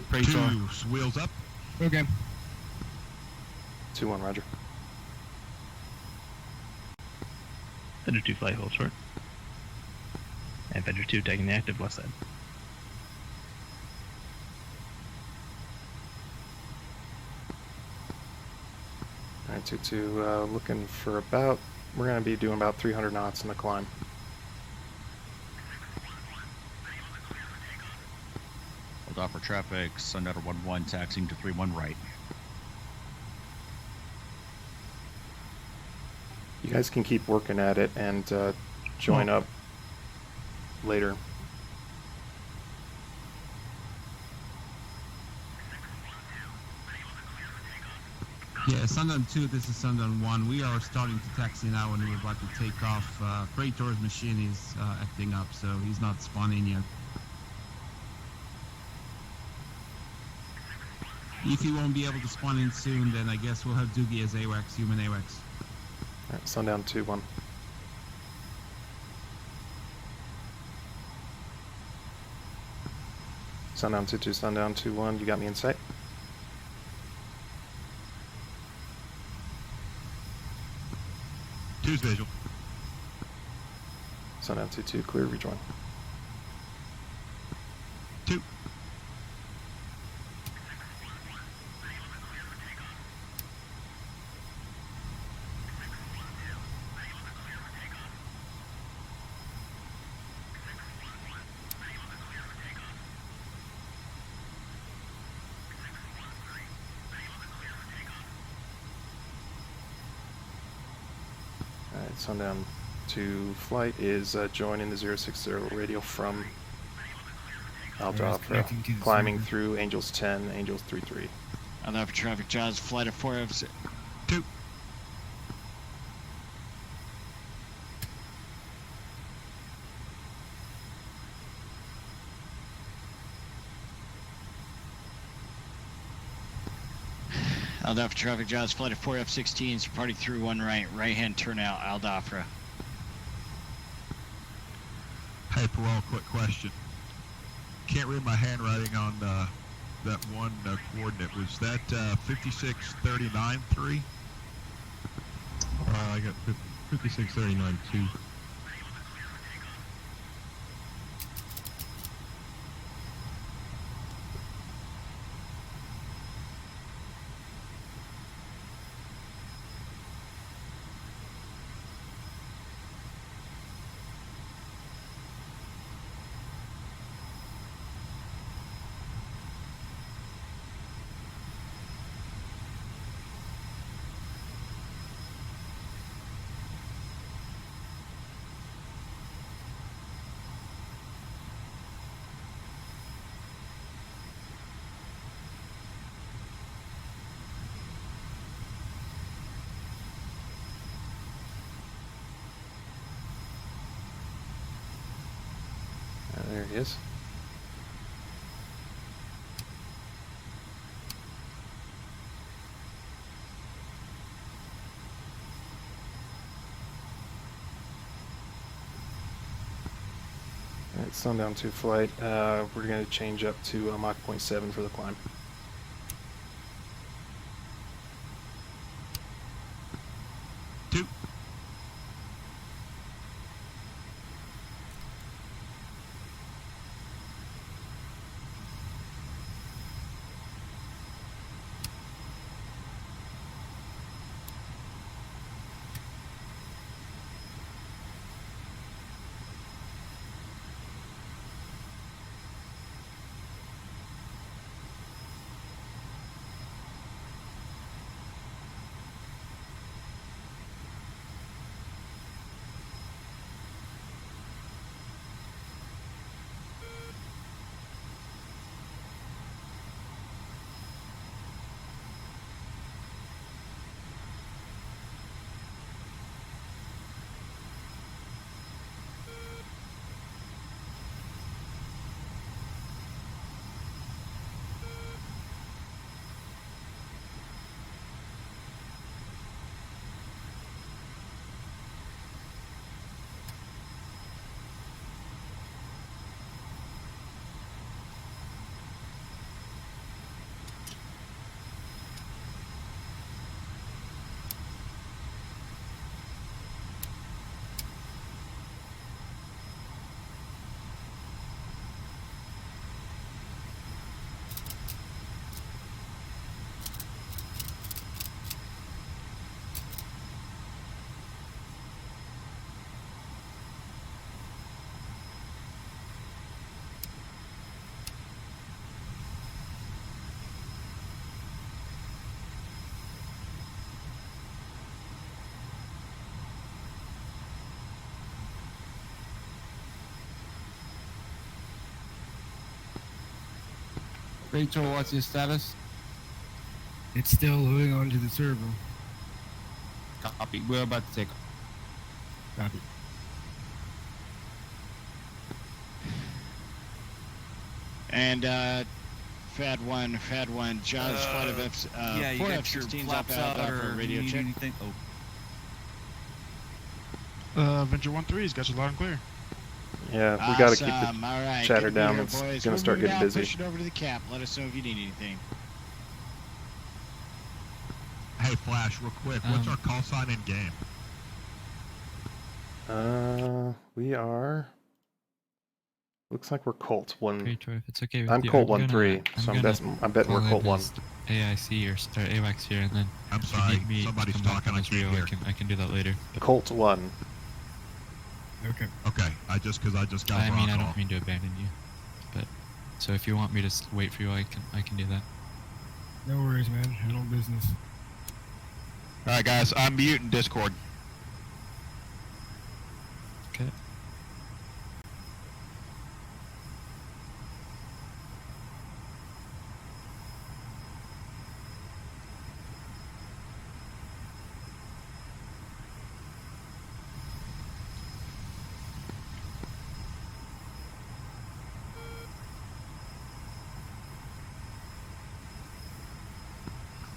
Praetor. 2, wheels up. Okay. 2-1, roger. Vendor 2 flight hold short. And Vendor 2 taking the active west side. All right, 2-2, looking for about, we're going to be doing about 300 knots in the climb. Hold off for traffic, SUNDOWN 1-1, taxiing to 3-1 right. You guys can keep working at it and join up later. Yeah, SUNDOWN 2, this is SUNDOWN 1. We are starting to taxi now and we're about to take off. Freightor's machine is acting up, so he's not spawning yet. If he won't be able to spawn in soon, then I guess we'll have Doogie as AWACS, human AWACS. All right, SUNDOWN 2-1. SUNDOWN 2-2, SUNDOWN 2-1, you got me in sight? Two's visual. SUNDOWN 2-2, clear, rejoin. 2. Alright, SUNDOWN 2 flight is joining the 060 radial from Alpha, climbing through Angels 10, Angels 3-3. Alpha for traffic, Jaws, flight of 4F. 2. Aldafra traffic, Jaws, flight of 4F-16s, departing through 1 right, right-hand turnout, Aldafra. Hey, Perel, quick question. Can't read my handwriting on that one coordinate. Was that 5639.3? I got 5639.2. There he is. Alright, SUNDOWN 2 flight. We're going to change up to Mach 0.7 for the climb. Rachel, what's your status? It's still loading onto the server. Copy. We're about to take. Copy. And Fad one, Jaws flight of F, yeah, you 4 got your F-16s flaps up out for or radio need check. anything? Oh. Venture 1-3's got you loud and clear. Yeah, we got to keep the All right, chatter good to be down. here, It's boys. going We're to start moving getting out, busy. Push it over to the cap. Let us know if you need anything. Hey, Flash, real quick. What's our call sign in game? We are. Looks like we're Colt 1. Rachel, if it's okay with I'm you, Colt I'm 1-3, so I'm betting we're call Colt in 1. as AIC or AWACS here, and then I'm if you sorry, need me somebody's to come back talking, on I this can't reel, hear. I can do that later. Colt 1. Okay. Okay, I just got I mean, I call. don't mean to abandon you, but so if you want me to wait for you, I can do that. No worries, man. Handle business. All right, guys, I'm muting Discord. Okay.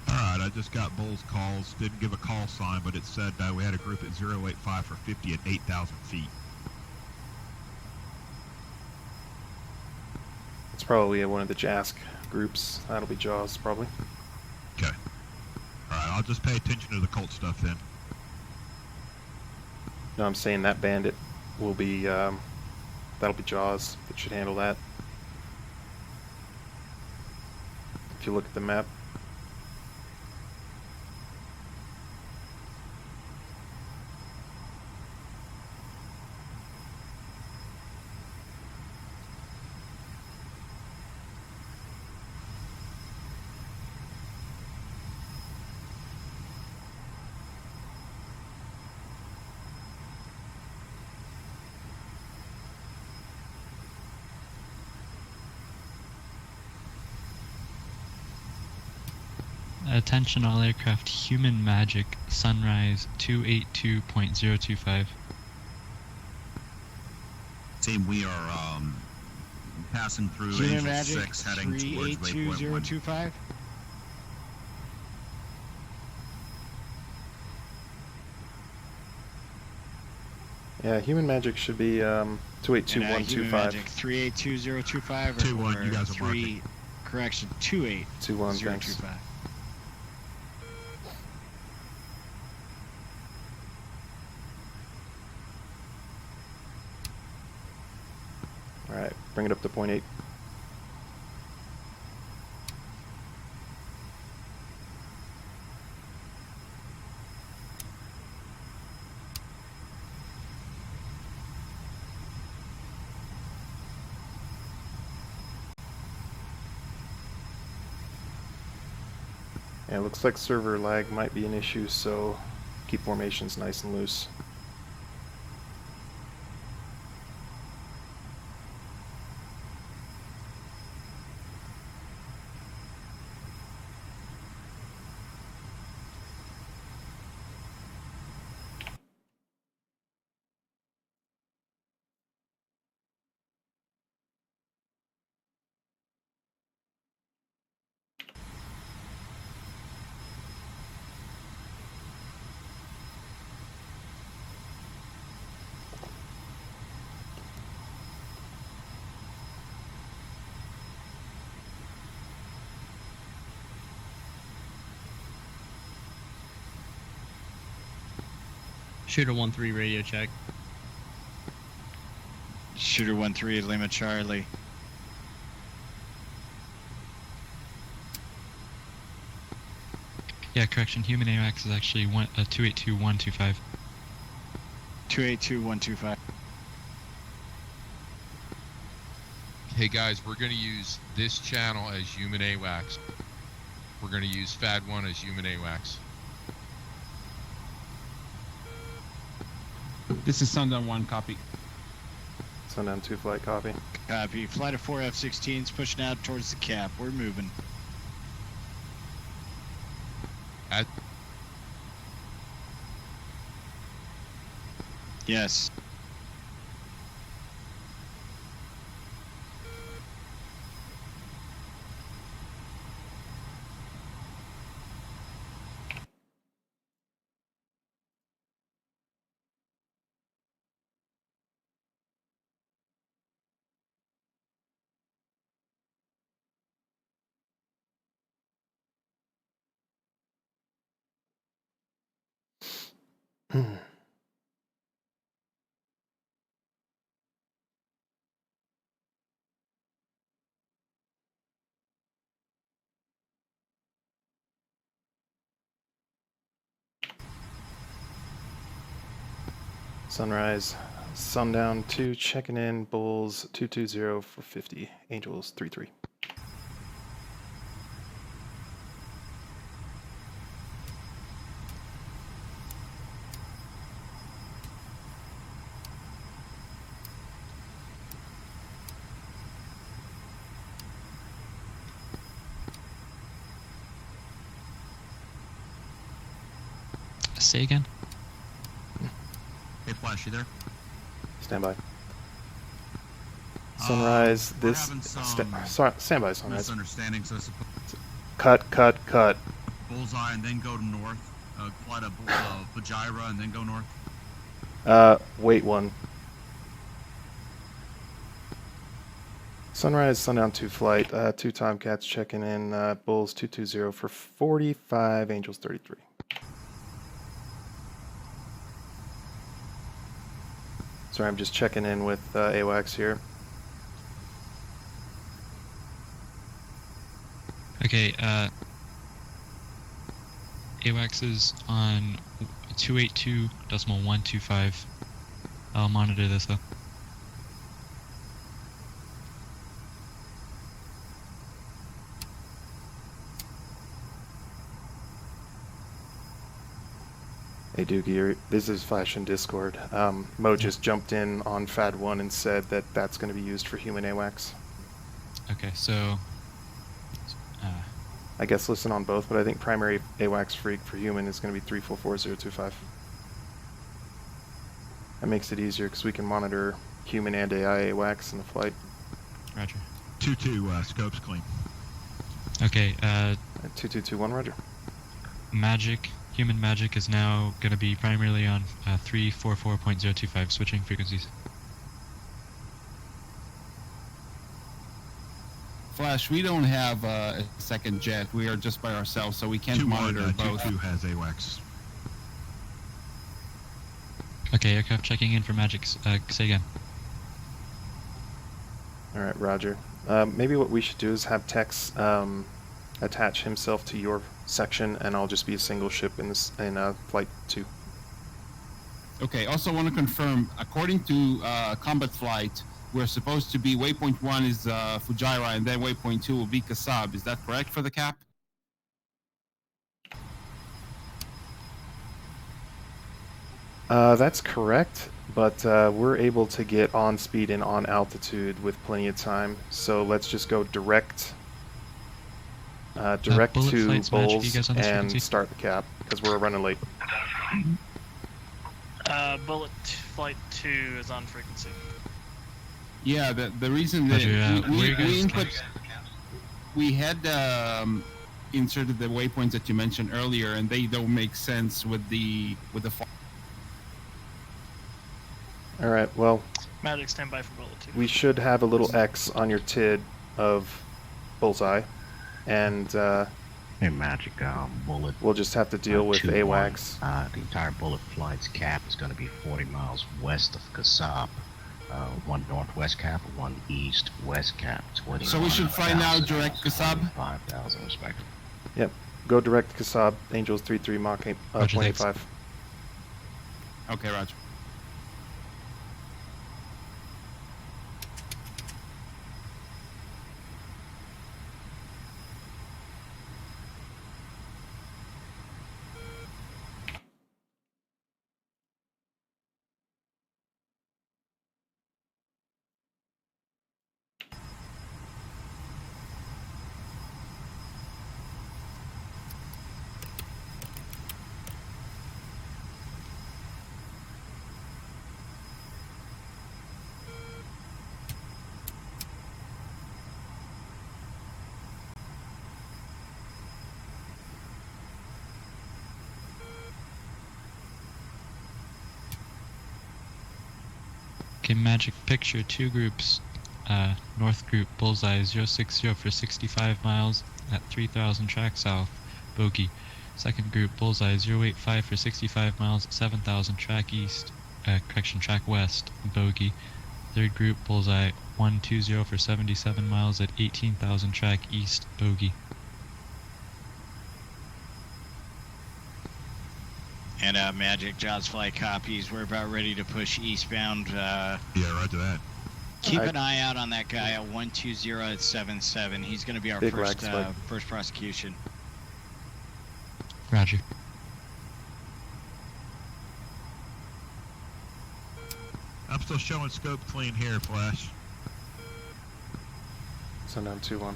Alright, I just got Bull's calls. Didn't give a call sign, but it said we had a group at 085 for 50 at 8,000 feet. It's probably one of the JASC groups. That'll be Jaws, probably. Okay. Alright, I'll just pay attention to the Colt stuff then. No, I'm saying that bandit will be, that'll be Jaws. That should handle that. If you look at the map. Attention all aircraft, human magic, sunrise 282.025. Team, we are passing through Human Angel Magic 6 heading towards waypoint 1. 382025. Yeah, human magic should be 282125. Human Magic 382025 or 21, you guys are 3 marking. correction 21, thanks. 28025. Alright, bring it up to 0.8. Yeah, it looks like server lag might be an issue, so keep formations nice and loose. Shooter 1-3 radio check. Shooter 1-3 Lima Charlie. Yeah, correction, human AWACS is actually 282125. 282125. Hey guys, we're going to use this channel as human AWACS. We're going to use FAD1 as human AWACS. This is SUNDOWN 1, copy. Sundown 2 flight, copy. Copy. Flight of 4 F-16s pushing out towards the cap. We're moving. Yes. Sunrise, Sundown 2 checking in, Bulls 220 for 50, Angels 33. Say again? Hey, Flash, you there? Stand by. Sunrise, We're this... having stand by, Sunrise. misunderstandings, I suppose. Cut. Bullseye and then go to north. Fly to Vajira and then go north. Wait one. Sunrise, Sundown 2 flight, 2 Tomcats checking in, Bulls 220 for 45, Angels 33. Sorry, I'm just checking in with AWACS here. Okay, AWACS is on 282.125. I'll monitor this though. Hey Doogie, this is Flash in Discord. Mo just jumped in on FAD 1 and said that that's going to be used for human AWACS. Okay, so... I guess listen on both, but I think primary AWACS freak for human is going to be 344025. That makes it easier because we can monitor human and AI AWACS in the flight. Roger. 2-2, scopes clean. Okay, 2221, roger. Human magic is now going to be primarily on 344.025, switching frequencies. Flash, we don't have a second jet. We are just by ourselves, so we can't monitor both. 2-2 has AWACS. Okay, aircraft checking in for magic. Say again. Alright, roger. Maybe what we should do is have Tex attach himself to your section, and I'll just be a single ship in flight 2. Okay, also want to confirm, according to combat flight, we're supposed to be waypoint 1 is Fujairah, and then waypoint 2 will be Kasab. Is that correct for the cap? That's correct, but we're able to get on speed and on altitude with plenty of time, so let's just go direct to Bulls and start the cap, because we're running late. Bullet flight 2 is on frequency. Yeah, the reason that we had inserted the waypoints that you mentioned earlier, and they don't make sense with the All right, well, Magic standby for bullet 2. we should have a little X on your TID of Bullseye, and Hey, Magic, bullet. we'll just have to deal with 2-1. AWACS. The entire bullet flight's cap is going to be 40 miles west of Kasab. One northwest cap, one east-west cap. So we should fly now direct Kasab? 5,000 respectively. Yep, go direct Kasab, Angels 33 Mach 0.85. Okay, roger. Okay, Magic Picture, 2 groups. North group, Bullseye 060 for 65 miles at 3000 track south, bogey. Second group, Bullseye 085 for 65 miles at 7000 track east, track west, bogey. Third group, Bullseye 120 for 77 miles at 18,000 track east, bogey. And Magic Jaws flight copies. We're about ready to push eastbound. Yeah, roger that. Keep an eye out on that guy at 120 at 77. He's going to be our Big first lag spike. first prosecution. Roger. I'm still showing scope clean here, Flash. Sundown 2-1.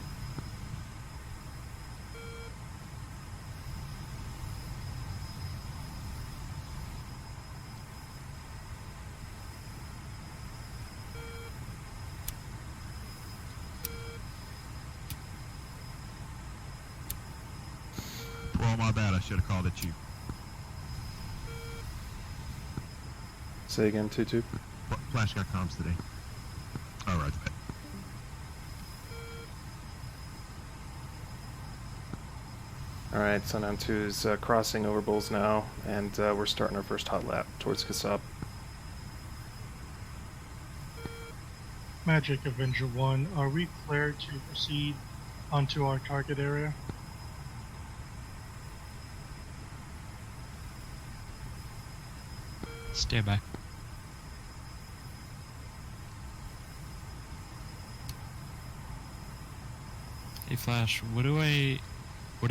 Well, my bad. I should have called it you. Say again, 2-2. Flash got comms today. All right. All right, Sundown 2 is crossing over Bulls now, and we're starting our first hot lap towards Kasab. Magic Avenger 1, are we cleared to proceed onto our target area? Stay back. Hey Flash, what are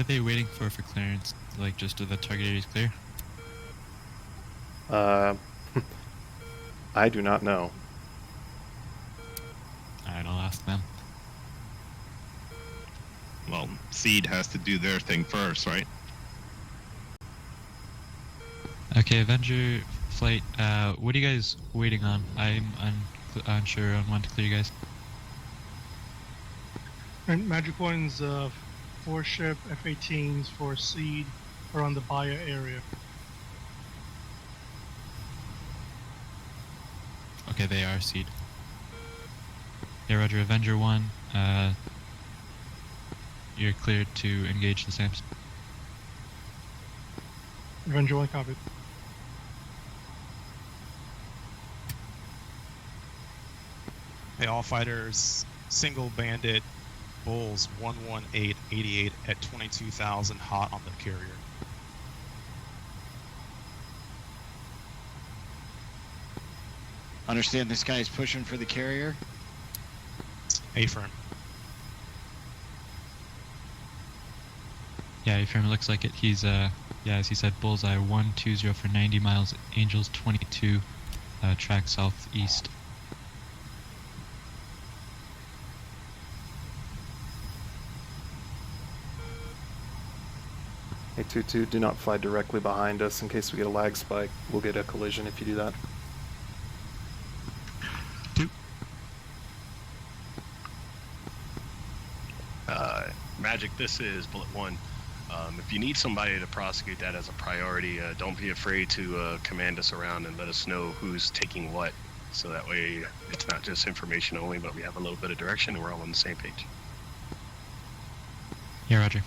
they waiting for clearance? Like just do the target area is clear? I do not know. Alright, I'll ask them. Well, Seed has to do their thing first, right? Okay, Avenger flight, what are you guys waiting on? I'm unsure on when to clear you guys. And Magic 1's 4-ship F-18s for Seed are on the Baja area. Okay, they are Seed. Yeah, roger, Avenger 1, you're cleared to engage the SAMs. Avenger 1 copied. Hey, all fighters, single bandit, Bulls 11888 at 22,000 hot on the carrier. Understand this guy is pushing for the carrier? A-firm. Yeah, A-firm, it looks like it. He's, yeah, as he said, Bullseye 120 for 90 miles, Angels 22, track southeast. Hey, 2-2, do not fly directly behind us in case we get a lag spike. We'll get a collision if you do that. Magic, this is Bullet 1. If you need somebody to prosecute that as a priority, don't be afraid to command us around and let us know who's taking what. So that way it's not just information only, but we have a little bit of direction and we're all on the same page. Yeah, roger.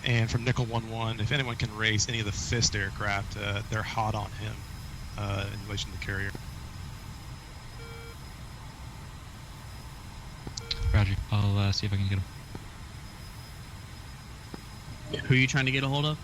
And from Nickel 1-1, if anyone can raise any of the Fist aircraft, they're hot on him in relation to the carrier. Roger, I'll see if I can get him. Who are you trying to get a hold of?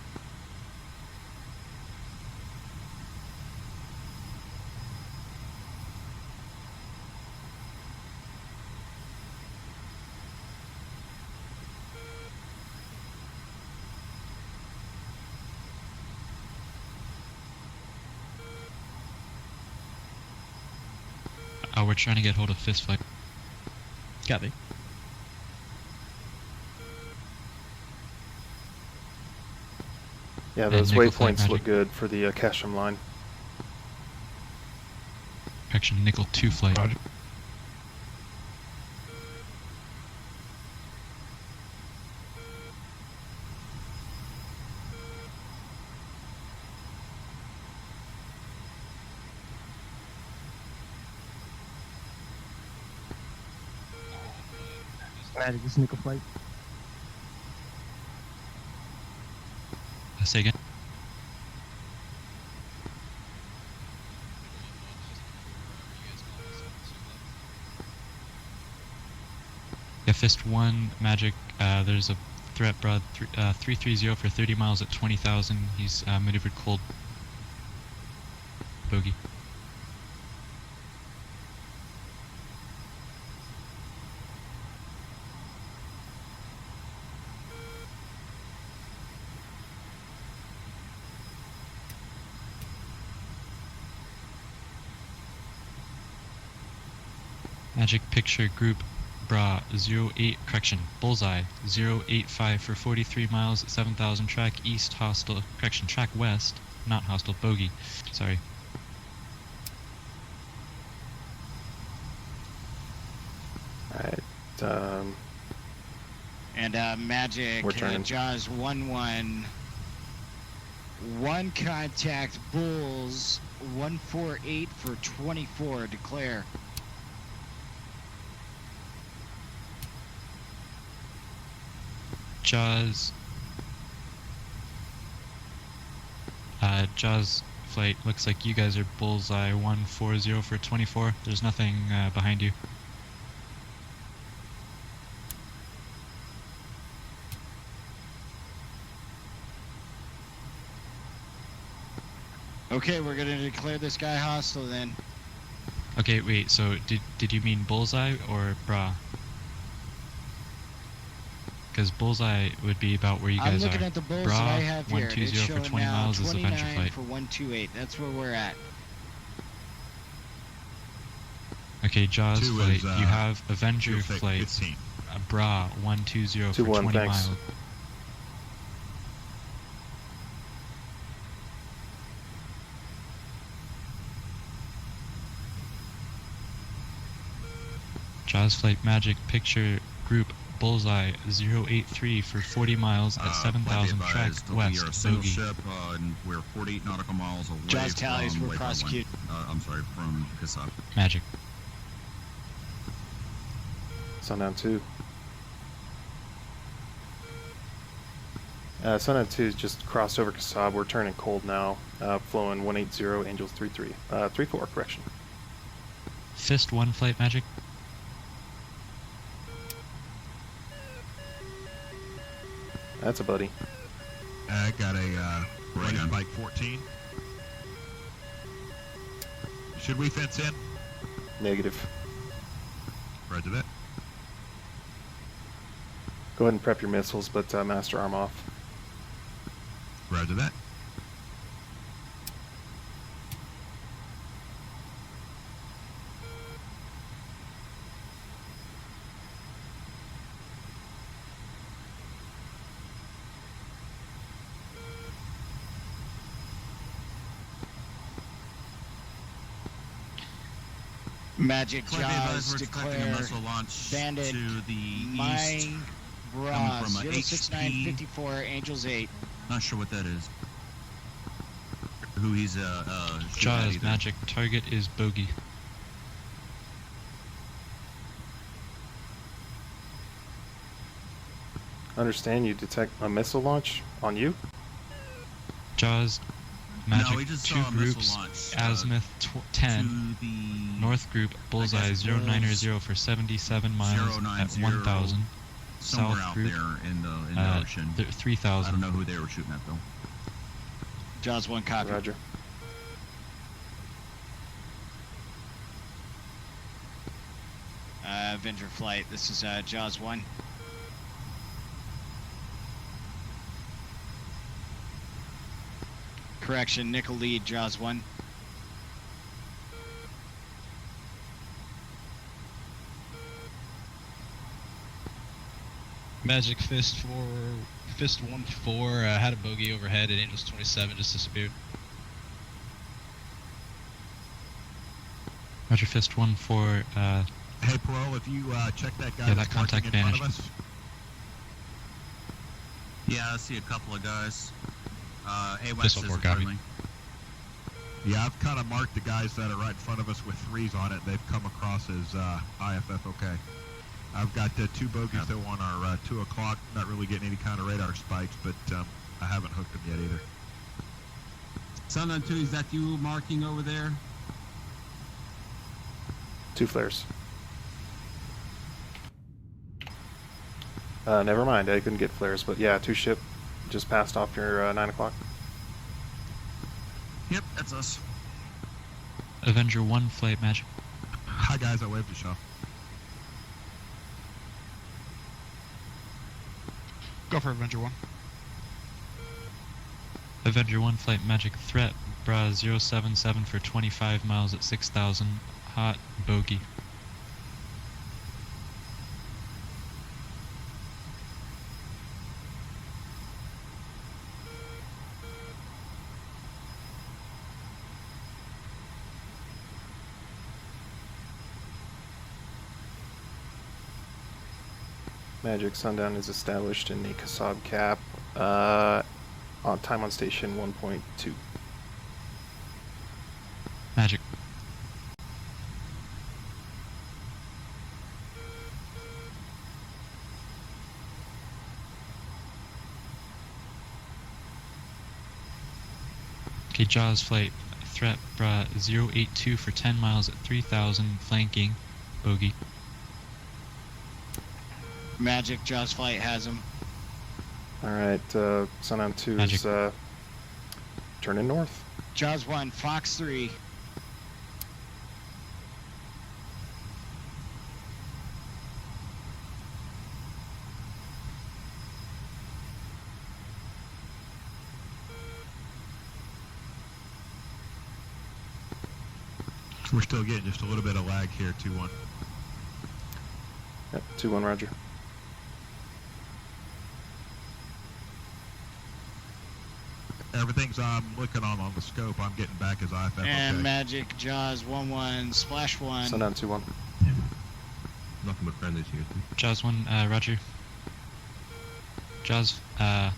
We're trying to get hold of Fist Flight. Copy. Yeah, those Nickel Flight, waypoints look Magic. good for the Keshem line. Correction, Nickel 2 Flight. Roger. Magic, this is Nickel Flight. Say again. Yeah, Fist 1, Magic, there's a threat broad 330 for 30 miles at 20,000. He's maneuvered cold. Bogey. Magic Picture Group Bra 08, correction, Bullseye 085 for 43 miles at 7,000, track east, hostile, correction, track west, not hostile, bogey, sorry. Alright, And Magic, We're turning. Jaws 1-1. One contact, Bulls 148 for 24, declare. Jaws Flight, looks like you guys are Bullseye 140 for 24. There's nothing behind you. Okay, we're gonna declare this guy hostile then. Okay, wait, so did you mean Bullseye or Bra? Because Bullseye would be about where you guys are. I'm looking at the bulls Bra, that I have here. and 120 It's for showing 20 now miles is Avenger 29 Flight. for 128. That's where we're at. Okay, Jaws 2 Flight, is, you have Avenger Fuel Flight Flight, 15. Bra 120 for 2-1, 20 thanks. miles. Jaws Flight Magic Picture Group Bullseye 083 for 40 miles at 7,000, track west, We are a single bogey. ship, and we're 48 nautical miles away Jaws tallies from were Waypoint prosecuted. 1. I'm sorry, from Kasab. Magic. Sundown 2. Sundown 2 is just crossed over Kasab. We're turning cold now. Flowing 180, Angels 33. 34, correction. Fist 1 Flight Magic. That's a buddy. I got a running bike 14. Should we fence in? Negative. Roger that. Go ahead and prep your missiles, but master arm off. Roger that. Magic Flight Jaws advisor expecting a declare missile launch Bandit to the my east. Bra coming from a 06954 Angels 8. Not sure what that is. Who he's shooting at Jaws either. Magic target is bogey. Understand you detect a missile launch on you? Jaws No, Magic we just 2 saw a missile groups, launch, Azimuth 10, to the North Group Bullseye guess it was 090 for 77 miles at 090, 1,000, somewhere South out Group there in the ocean. 3,000. I don't know who they were shooting at though. Jaws 1 copy. Roger. Avenger Flight, this is Jaws 1. Correction, Nickel lead, Jaws 1. Magic Fist 1-4 had a bogey overhead at Angels 27, just disappeared. Roger Fist 1-4, Hey, Parole, if you check that guy yeah, that's that contact marching in front vanished. of us. Yeah, I see a couple of guys. AWACS Pistol is four copy. friendly. Yeah, I've kind of marked the guys that are right in front of us with 3s on it. They've come across as IFF okay. I've got 2 bogies though on our 2 o'clock. Not really getting any kind of radar spikes, but I haven't hooked them yet either. Sundown 2, is that you marking over there? 2 flares. Never mind, I couldn't get flares, but yeah, 2 ship just passed off your 9 o'clock. Yep, that's us. Avenger 1 flight magic. Hi guys, I waved at y'all. Go for Avenger 1. Avenger 1 flight magic threat. Bra 077 for 25 miles at 6,000. Hot bogey. Magic Sundown is established in the Kasab cap. On time on station 1.2. Magic. Okay, Jaws flight threat bra 082 for 10 miles at 3,000 flanking bogey. Magic Jaws flight has him. Alright, Sundown 2 Magic. is turning north. Jaws 1, Fox 3. We're still getting just a little bit of lag here, 2-1. Yep, 2-1, roger. Everything's I'm looking on the scope. I'm getting back as IFF. And okay. Magic Jaws 1-1, Splash 1. Sundown 2-1. Nothing but friendlies here. Jaws 1, roger. Jaws, okay,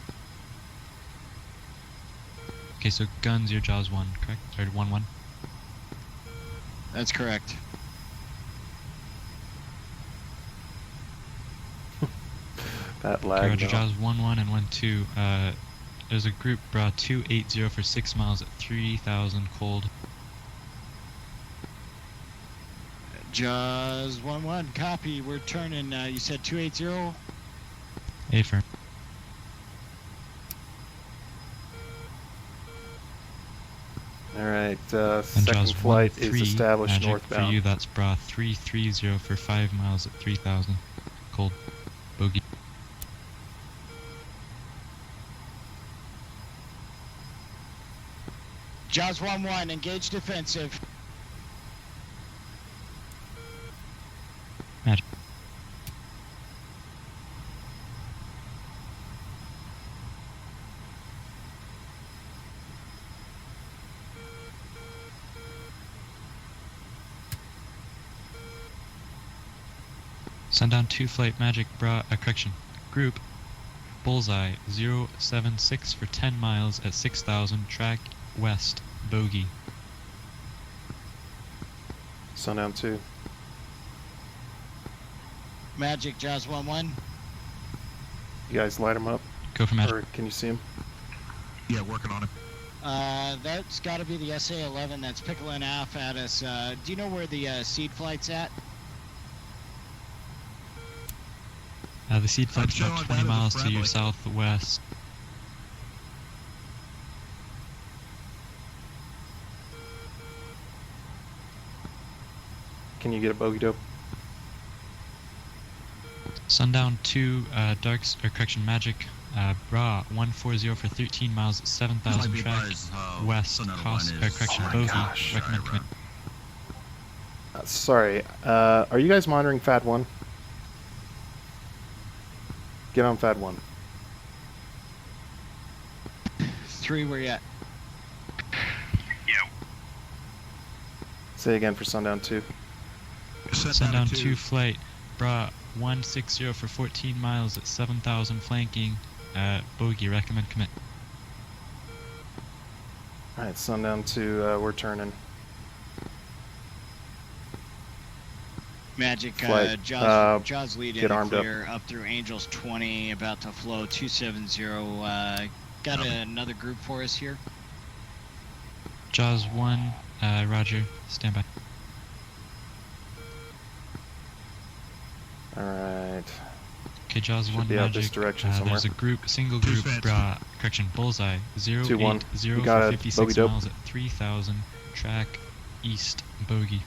so guns, you're Jaws 1, correct? Or 1-1? That's correct. That lag. Okay, roger, though. Jaws 1-1 and 1-2. There's a group bra 280 for 6 miles at 3,000 cold. Jaws 1-1, copy. We're turning, you said 280? A firm. Alright, And second Jaws flight 1-3 is established magic northbound. for you, that's bra 330 for 5 miles at 3,000 cold. Bogey. Jaws 1-1, engage defensive. Magic. Sundown 2 flight magic bra correction. Group Bullseye 076 for 10 miles at 6,000 track west bogey. Sundown 2. Magic Jaws 1-1. You guys light them up? Go for magic. Or can you see them? Yeah, working on it. That's got to be the SA-11 that's pickling off at us. Do you know where the seed flight's at? The seed flight's showing about that 20 as a miles to friendly. your southwest. Can you get a bogey dope? Sundown 2 darks or correction magic bra 140 for 13 miles at 7,000 Might be track advised, west Sundown cost line or is- correction oh my bogey. gosh. Recommend commit. Sorry, are you guys monitoring FAD 1? Get on FAD 1. 3, where you at? Say again for Sundown 2. Sundown 2 flight bra 160 for 14 miles at 7,000 flanking bogey. Recommend commit. Alright, Sundown 2, we're turning. Magic, Flight, Jaws lead in get the armed up. clear up through Angels 20, about to flow 270. Got another group for us here. Jaws 1, Roger, stand by. Alright. Okay, Jaws Should 1, be out Magic. this direction somewhere. There's a group, single group, correction, bullseye, 080 2-1. You for got it, 56 bogey dope. miles at 3,000, track east, bogey.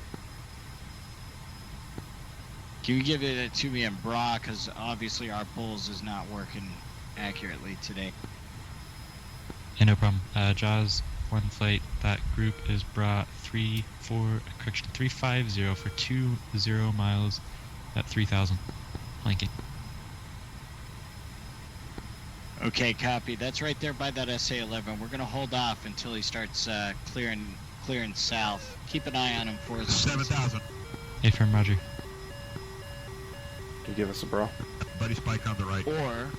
Can you give it to me in bra? Because obviously our bulls is not working accurately today. Yeah, no problem. Jaws 1 flight, that group is bra 350 for 20 miles at 3,000, flanking. Okay, copy. That's right there by that SA-11. We're gonna hold off until he starts clearing south. Keep an eye on him for us. 7,000. Affirm, Roger. Can you give us a bro? Buddy spike on the right. Or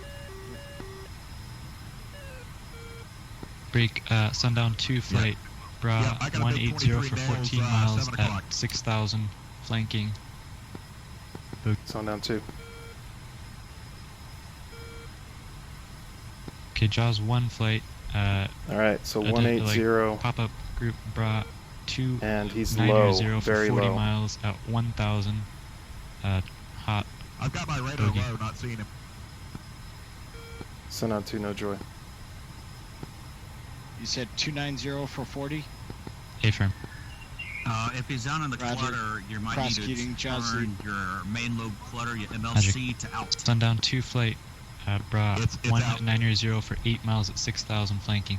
Break Sundown 2 flight, bra 180 for 14 miles at 6,000, flanking. Sundown 2. Okay, Jaws 1 flight. Alright, so 180. Pop up group bra 2. And he's low, for very 40 low. miles at 1,000. Hot. I've got my radar bogey. low, not seeing him. Sundown 2, no joy. you said 290 for 40. Affirm. If he's down in the Roger. clutter, you might need to Prosecuting, Jaws turn your main lobe clutter, your MLC to out. Sundown 2 flight, bra It's 190 for 8 miles at 6,000, flanking.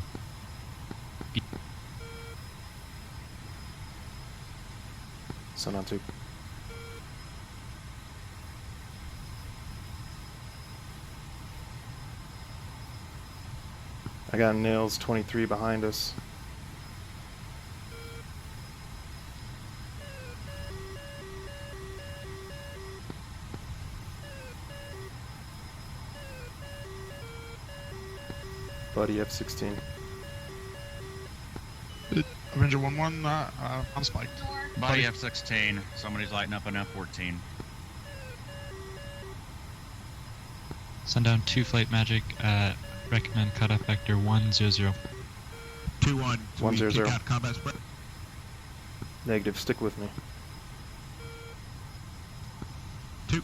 Sundown 2. I got nails 23 behind us. Buddy F-16. Avenger 1-1 on spike. Body F-16. Somebody's lighting up an F-14. Sundown 2 flight, Magic. Recommend cutoff vector 100. 2-1. 100. Out combat spread. Negative, stick with me. 2.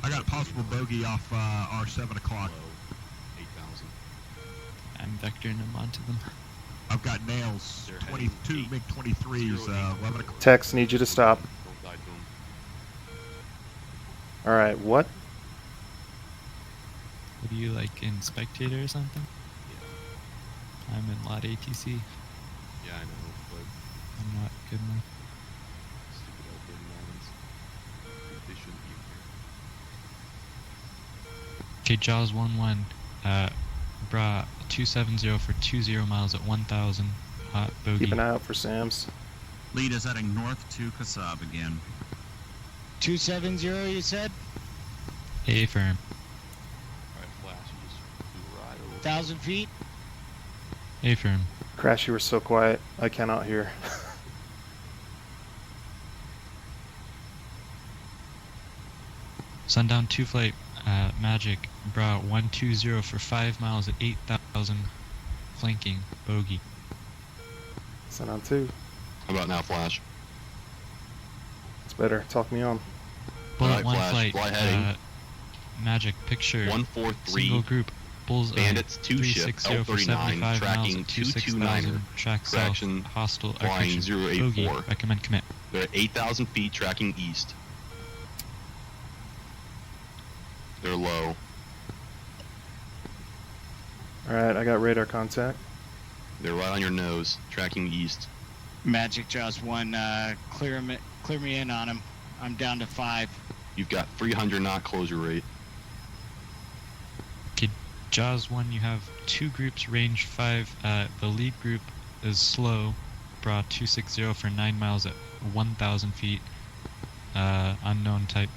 I got a possible bogey off our 7 o'clock. I'm vectoring them onto them. I've got nails 22 MiG-23s. 11 o'clock. Tex, need you to stop. Alright, what? What do you like in spectator or something? Yeah. I'm in lot ATC. Yeah, I know, but I'm not good enough. stupid L39s. They shouldn't be here. Okay, Jaws 1-1. Bra 270 for 20 miles at 1,000. Hot bogey. Keep an eye out for SAMs. Lead is heading north to Kasab again. 270, you said? Affirm. Alright, Flash, you just do a ride or 1,000 feet? Affirm. Crash, you were so quiet. I cannot hear. Sundown 2 flight, Magic. Bra 120 for 5 miles at 8,000. Flanking. Bogey. Sundown 2. How about now, Flash? It's better. Talk me on. Bullet Alright, 1 Flash, flight. fly heading. Magic. Picture. 143. Single group. Bullseye. Bandits 2 ship 360 for L39 75 miles tracking at 229er. Track south. Traction Hostile. flying correction, 084. Bogey. Recommend commit. They're at 8,000 feet tracking east. They're low. Alright, I got radar contact. They're right on your nose, tracking east. Magic Jaws 1, clear me in on him. I'm down to 5. You've got 300 knot closure rate. Okay, Jaws 1, you have 2 groups, range 5. The lead group is slow. Bra 260 for 9 miles at 1,000 feet. Unknown type.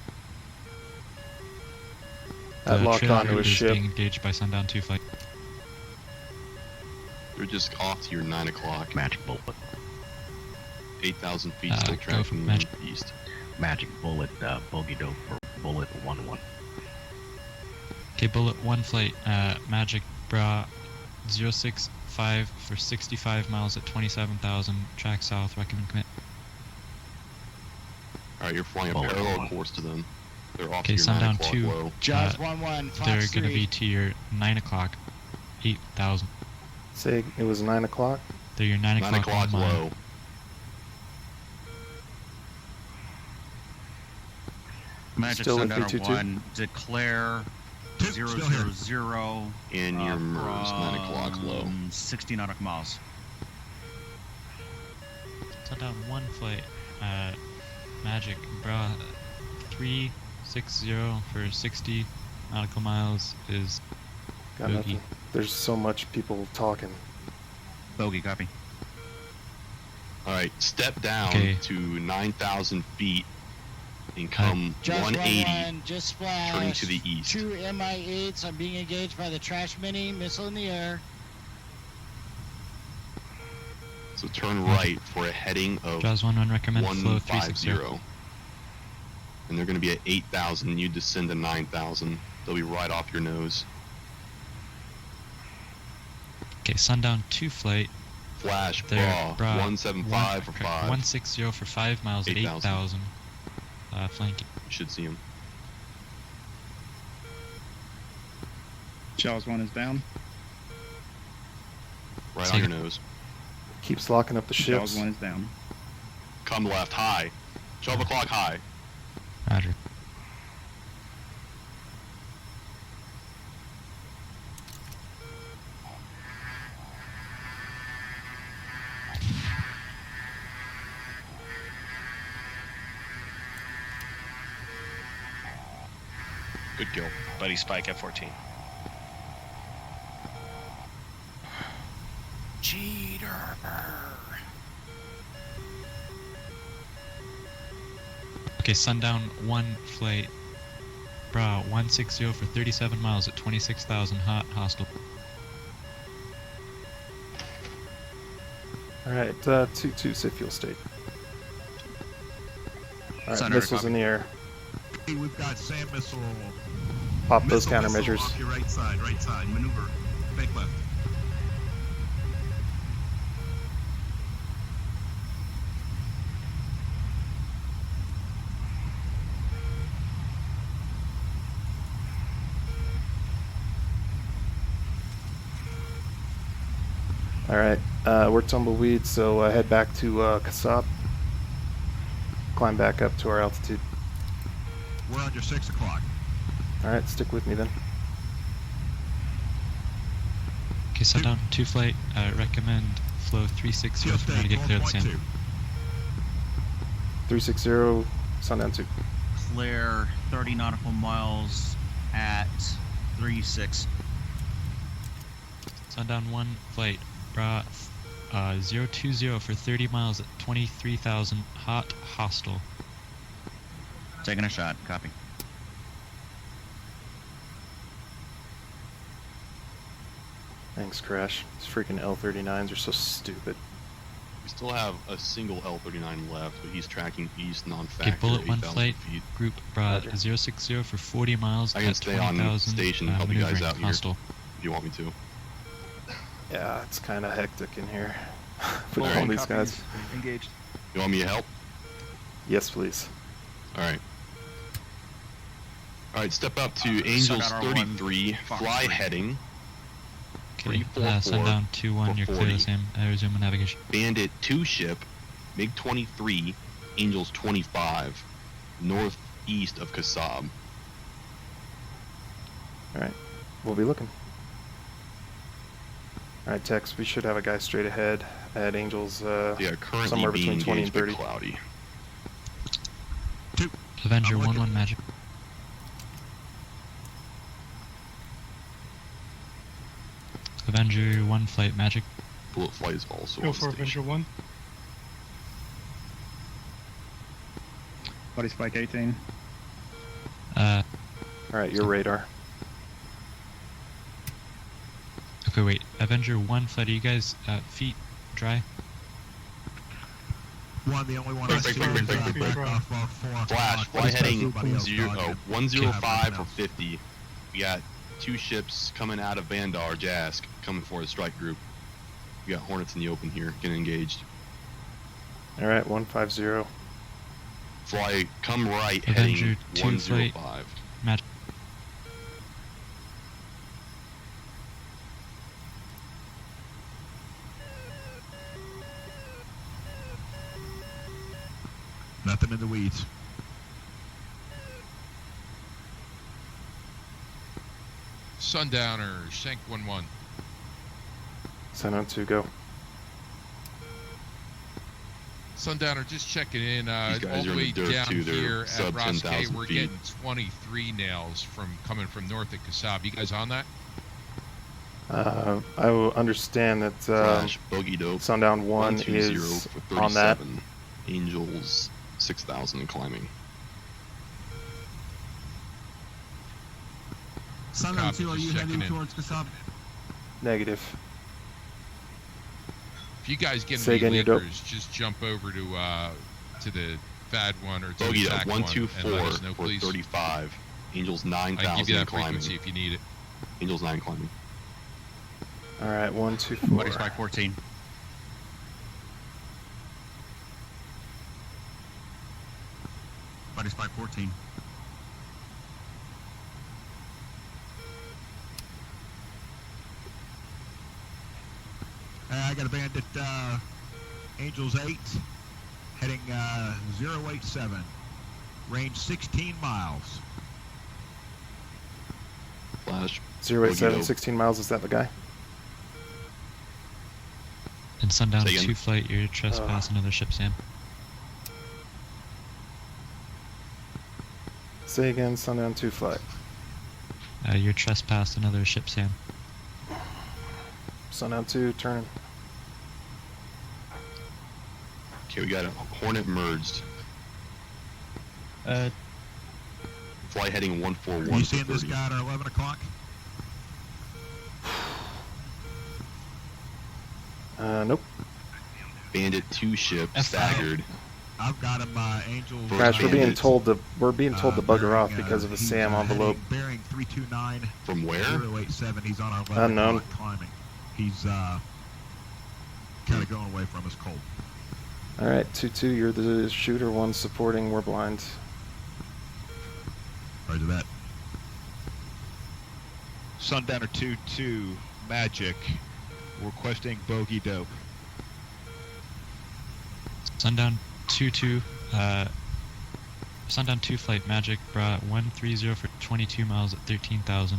Lock trailer onto group his is ship. being engaged by Sundown 2 flight. They're just off to your 9 o'clock. Magic bullet. 8,000 feet, Go still for tracking magic. east. Magic bullet, bogey dope for bullet 1-1. Okay, bullet 1 flight. Magic Bra 065 for 65 miles at 27,000. Track south. Recommend commit. Alright, you're flying a Bullet parallel 1. course to them. They're off Okay, to your 9 Sundown o'clock 2. low. Jaws 1-1, Fox They're 3. gonna be to your 9 o'clock. 8,000. Say it was 9 o'clock. They're your 9 o'clock. 9 o'clock 1 mile. low. Magic Still with Sundown V22? 1, declare 000 In your MERS, 9 o'clock low. 60 nautical miles. Sundown 1 flight. Magic Bra 360 for 60 nautical miles is Got bogey. nothing. There's so much people talking. Bogey, copy. Alright, step down Okay. to 9,000 feet and come Jaws 180, 1-1, just splash. turning to the east. 2 MI8s. I'm being engaged by the trash mini. Missile in the air. So turn right for a heading of Jaws 1-1 recommend flow 150. 360. And they're going to be at 8,000. You descend to 9,000. They'll be right off your nose. Okay, Sundown 2 flight. Flash, They're bra, 175 for 5. 160 for 5 miles at 8,000. 8,000. Flanking. You should see them. Jaws 1 is down. Right Take on your it. nose. Keeps locking up the ships. Jaws 1 is down. Come left, high. 12 o'clock high. Roger. Good kill. Buddy Spike at 14. Cheater. Okay, Sundown 1 flight. Bra 160 for 37 miles at 26,000. Hot, hostile. Alright, 2-2 sit fuel state. Alright, Thunder, missiles copy. in the air. Hey, we've got SAM missile. Pop those missile countermeasures. off your right side, maneuver. Fake left. Alright, we're tumbleweed, so head back to Kasab. Climb back up to our altitude. We're under 6 o'clock. Alright, stick with me then. Okay, Sundown 2 flight. Recommend flow 360 Fuel for now to state, get clear of 4.2. sand. 360, Sundown 2. Clear 30 nautical miles at 3-6. Sundown 1 flight. Bra 020 for 30 miles at 23,000. Hot, hostile. Taking a shot. Copy. Thanks, Crash. These freaking L-39s are so stupid. We still have a single L-39 left, but he's tracking east Okay, non-factor, bullet 1 8,000 flight. feet. Group Bra Roger. 060 for 40 miles I can at stay on 20,000. station and help you guys maneuvering, out here. hostile. If you want me to. Yeah, it's kind of hectic in here. For Alright. all these guys. Engaged. You want me to help? Yes, please. Alright. Alright, step up to Angels Sundown R1, 33, Fox fly 3. heading. Okay, 344 Sundown 2-1, you're for clear 40. of Sam. Resume navigation. Bandit 2 ship, MiG 23, Angels 25, northeast of Kasab. Alright, we'll be looking. Alright, Tex, we should have a guy straight ahead at Angels, Yeah, currently somewhere between being 20 and engaged but 30. cloudy. Avenger I'm 1-1 magic. Avenger 1 flight magic. Bullet flight is also Go on for station. Avenger 1. Buddy spike 18. All right, your radar. Okay, wait. Avenger 1 flight. Are you guys feet dry? One, the only one I see is back off of 4 Flash, o'clock. fly heading Everybody else dogging. 105 for 50. We got 2 ships coming out of Vandar, Jask, coming for the strike group. We got Hornets in the open here, getting engaged. All right, 150. Fly, come right, Avenger heading 2 flight. 105. Match. Nothing in the weeds. Sundowner, Shank 1-1. Sundown 2, go. Sundowner, just checking in. These guys All the are in way the dirt, down too. They're here at sub Ross 10,000 we're feet. getting 23 nails coming from north of Kasab. You guys on that? I will understand that Flash, bogey dope. Sundown 1 120 is for on that. 37. Angels 6,000 climbing. Sundown Copy, 2, are just you checking heading in. towards Kasab? Negative. If you guys get Say any again, you're dope. lickers, just jump over to the FAD one or to Bogey the dope, TAC one and let 124 us know, for please. 35. Angels I can give you 9,000 that climbing. frequency if you need it. Angels 9 climbing. All right, 124. Buddy spike 14. Buddy spike 14. I got a bandit, Angels 8, heading 087, range 16 miles. Flash. 087, 16 miles, is that the guy? And Sundown Say again. 2 flight, you're trespassing another ship, Sam. Say again, Sundown 2 flight. You're trespassed another ship, Sam. Sundown 2, turning. Okay, we got a Hornet merged. Fly heading 141 You for seeing this 30. guy at our 11 o'clock? Nope. Bandit 2 ship staggered. I've got him, Angels. Crash, we're being bandits. told to bugger off because of a he's, SAM envelope. heading Bearing 329. From where? 087. He's on our 11 Unknown. o'clock climbing. He's kind of going away from us cold. All right, 2-2, you're the shooter. 1 supporting. We're blind. Roger that. Sundowner 2-2, Magic, requesting bogey dope. Sundown 2-2, Sundown 2 flight, Magic, brought 130 for 22 miles at 13,000.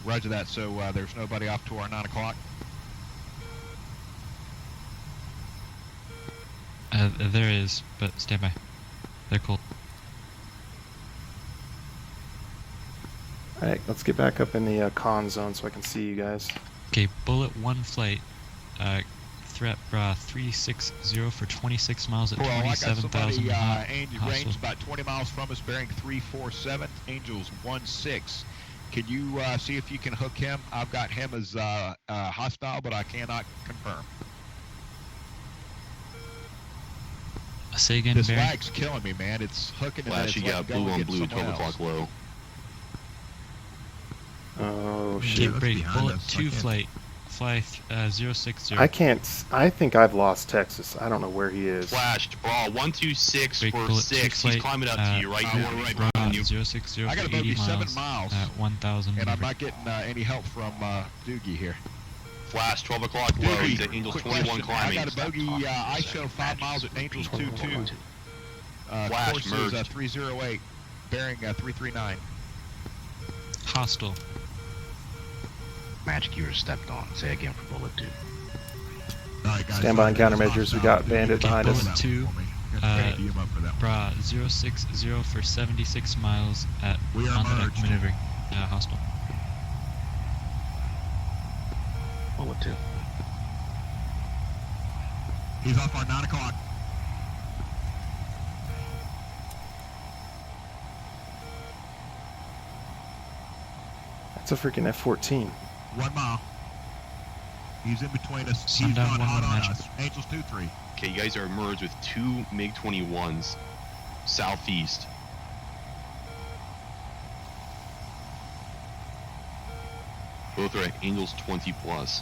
Roger that, so there's nobody off to our 9 o'clock? There is, but stand by. They're cool. All right, let's get back up in the con zone so I can see you guys. Okay, Bullet 1 flight, threat bra 360 for 26 miles at Well, I got 27,000 somebody hot. aimed range about 20 miles from us, bearing 347, Angels 16. Can you see if you can hook him? I've got him as hostile, but I cannot confirm. Say again, This Barry. lag's killing me, man. It's hooking and then Flash, it's you letting got go blue and on getting blue, 12 somewhere o'clock else. low. Oh Okay, shit! break. Bullet 2 flight, fly 060. I can't. I think I've lost Texas. I don't know where he is. Flash, brawl 126 Break for Bullet 6. 2 He's flight, climbing up to you right now. Right bra behind you. 060 I got for a 80 bogey 7 miles miles, at 1,000. and I'm not getting any help from Doogie here. Flash 12 o'clock low. He's at Angels Quick 21 question. climbing. I got a bogey ISO 5 miles at Angels 22. Flash Course is merged. 308, bearing 339. Hostile. Magic, you were stepped on. Say again for Bullet 2. All right, guys. Stand by on countermeasures. We got Bandit behind us. Bullet 2, bra 060 for 76 miles at We are on the merged. maneuvering. Hostile. Bullet 2. He's off our 9 o'clock. That's a freaking F-14. 1 mile. He's in between us. He's Sundown gone 1 hot on Magic. us. Angels 2-3. Okay, you guys are merged with 2 MiG-21s southeast. Both are at Angels 20 plus.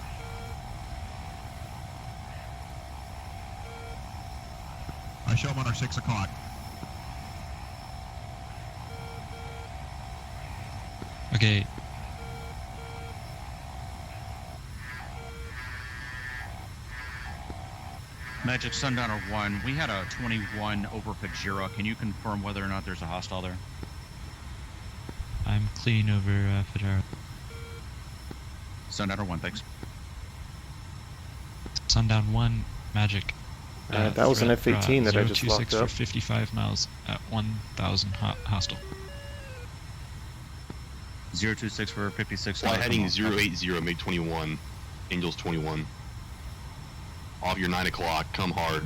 I show him on our 6 o'clock. Okay. Magic Sundowner 1, we had a 21 over Pajira. Can you confirm whether or not there's a hostile there? I'm clean over Fajara. Sundowner 1, thanks. Sundown 1, Magic. Alright, that was an threat, F-18 that I just 026 locked for up. 55 miles at 1,000 hostile. 026 for 56. Fly heading 080, MiG-21, Angels 21. Off your 9 o'clock, come hard.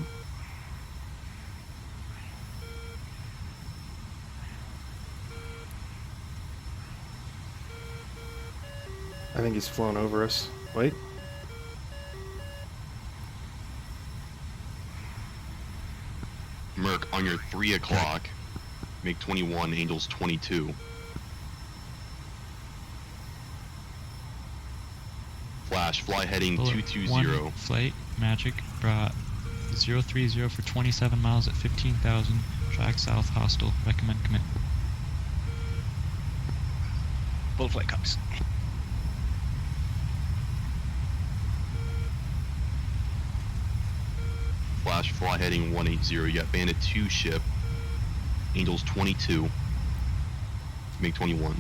I think he's flown over us. Wait. Merc, on your 3 o'clock, MiG-21, Angels 22. Flash, fly heading Bullet 220. 1 flight, Magic, brought 030 for 27 miles at 15,000, track south, hostile, recommend commit. Bullet flight comes. Flash, fly heading 180. You got Bandit 2 ship, Angels 22, MiG-21.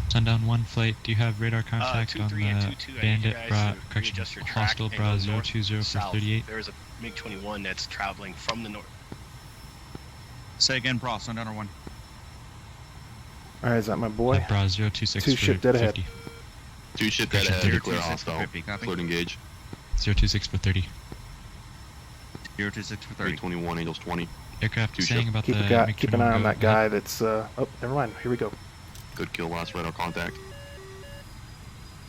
Sundown 1 flight, do you have radar contact on 2-3 and the 2-2. I need you Bandit, guys bra, to correction, readjust your track hostile, and bra go north 020 for south. 38? There's a MiG-21 that's traveling from the north. Say again, Bra, Sundowner 1. Alright, is that my boy? Bra 026 Two for ship dead ahead. 50. 2 ship dead Correction, ahead, 026 clear for hostile. 50, copy. Cleared engage. 026 for 30. 026 for 30. MiG-21, Angels 20. Aircraft 2 saying ship. about Keep, the keep an eye on that Go ahead. guy that's, oh, never mind. Here we go. Good kill, last radar contact.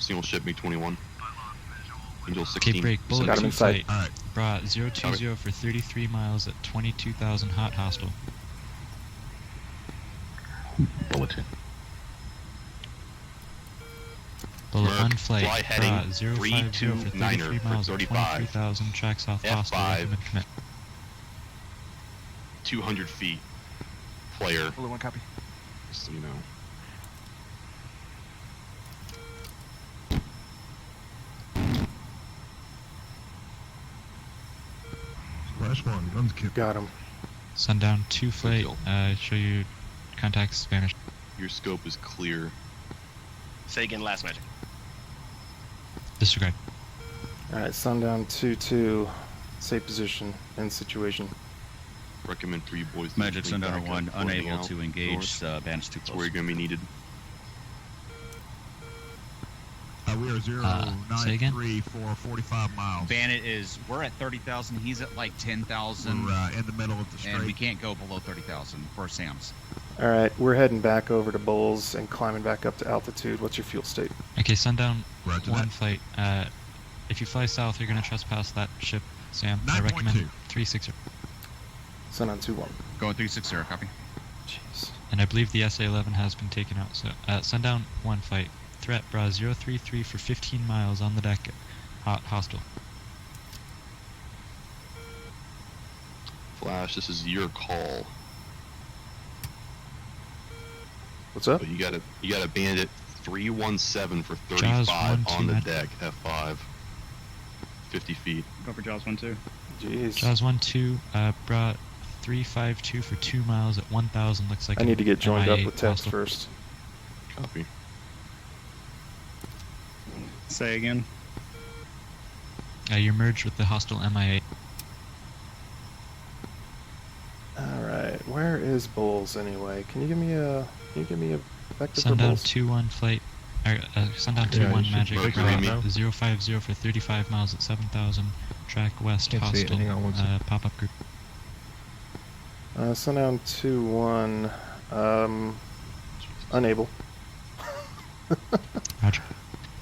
Single ship, MiG-21. Angels 16. Cape Break, Bullet Got him 2 in sight. flight, bra 020 for 33 miles at 22,000 hot, hostile. Bullet 2. Bullet Merc, 1 flight, fly heading bra 050 for 33 329er for miles at 35. 23,000, track south, hostile, F5. recommend commit. 200 feet. Player, Bullet 1 copy. just so you know. Splash 1, guns kick. Got him. Sundown 2 flight, kill. show your contacts Spanish. Your scope is clear. Say again, last magic. Disregard. Alright, Sundown 2-2. Safe position and situation. Recommend 3 boys. to Magic swing Sundowner back 1, up, boarding unable out to engage north. Bandits 2 That's where close. you're going to be needed. We are say again? 093 for 45 miles. Bandit is, we're at 30,000, he's at like 10,000. We're in the middle of the And we strait. can't go below 30,000 for Sam's. Alright, we're heading back over to Bulls and climbing back up to altitude. What's your fuel state? Okay, Sundown Roger 1 that. flight, if you fly south, you're going to trespass that ship, Sam. I 9.2. recommend 360. Sundown 2-1. Going 360, copy. Jeez. And I believe the SA-11 has been taken out. So, Sundown 1 flight, threat, bra 033 for 15 miles on the deck, hostile. Flash, this is your call. What's up? But you got a Bandit 317 for Jaws 35 1, on 2, the Magic. deck, F5. 50 feet. Go for Jaws 1 2. Jeez. Jaws 1-2, bra 352 for 2 miles at 1,000. Looks like I need to get joined up MIA with Tex hostile. first. Copy. Say again. You're merged with the hostile MIA. Alright, where is Bulls anyway? Can you give me a vector for Sundown Bulls? 2-1 flight, Sundown Yeah, 2-1 you should magic. break around now. 050 for 35 miles at 7,000. Track west, Can't see it. hostile. Hang on one second. Pop-up group. Sundown 2-1. Unable. Roger.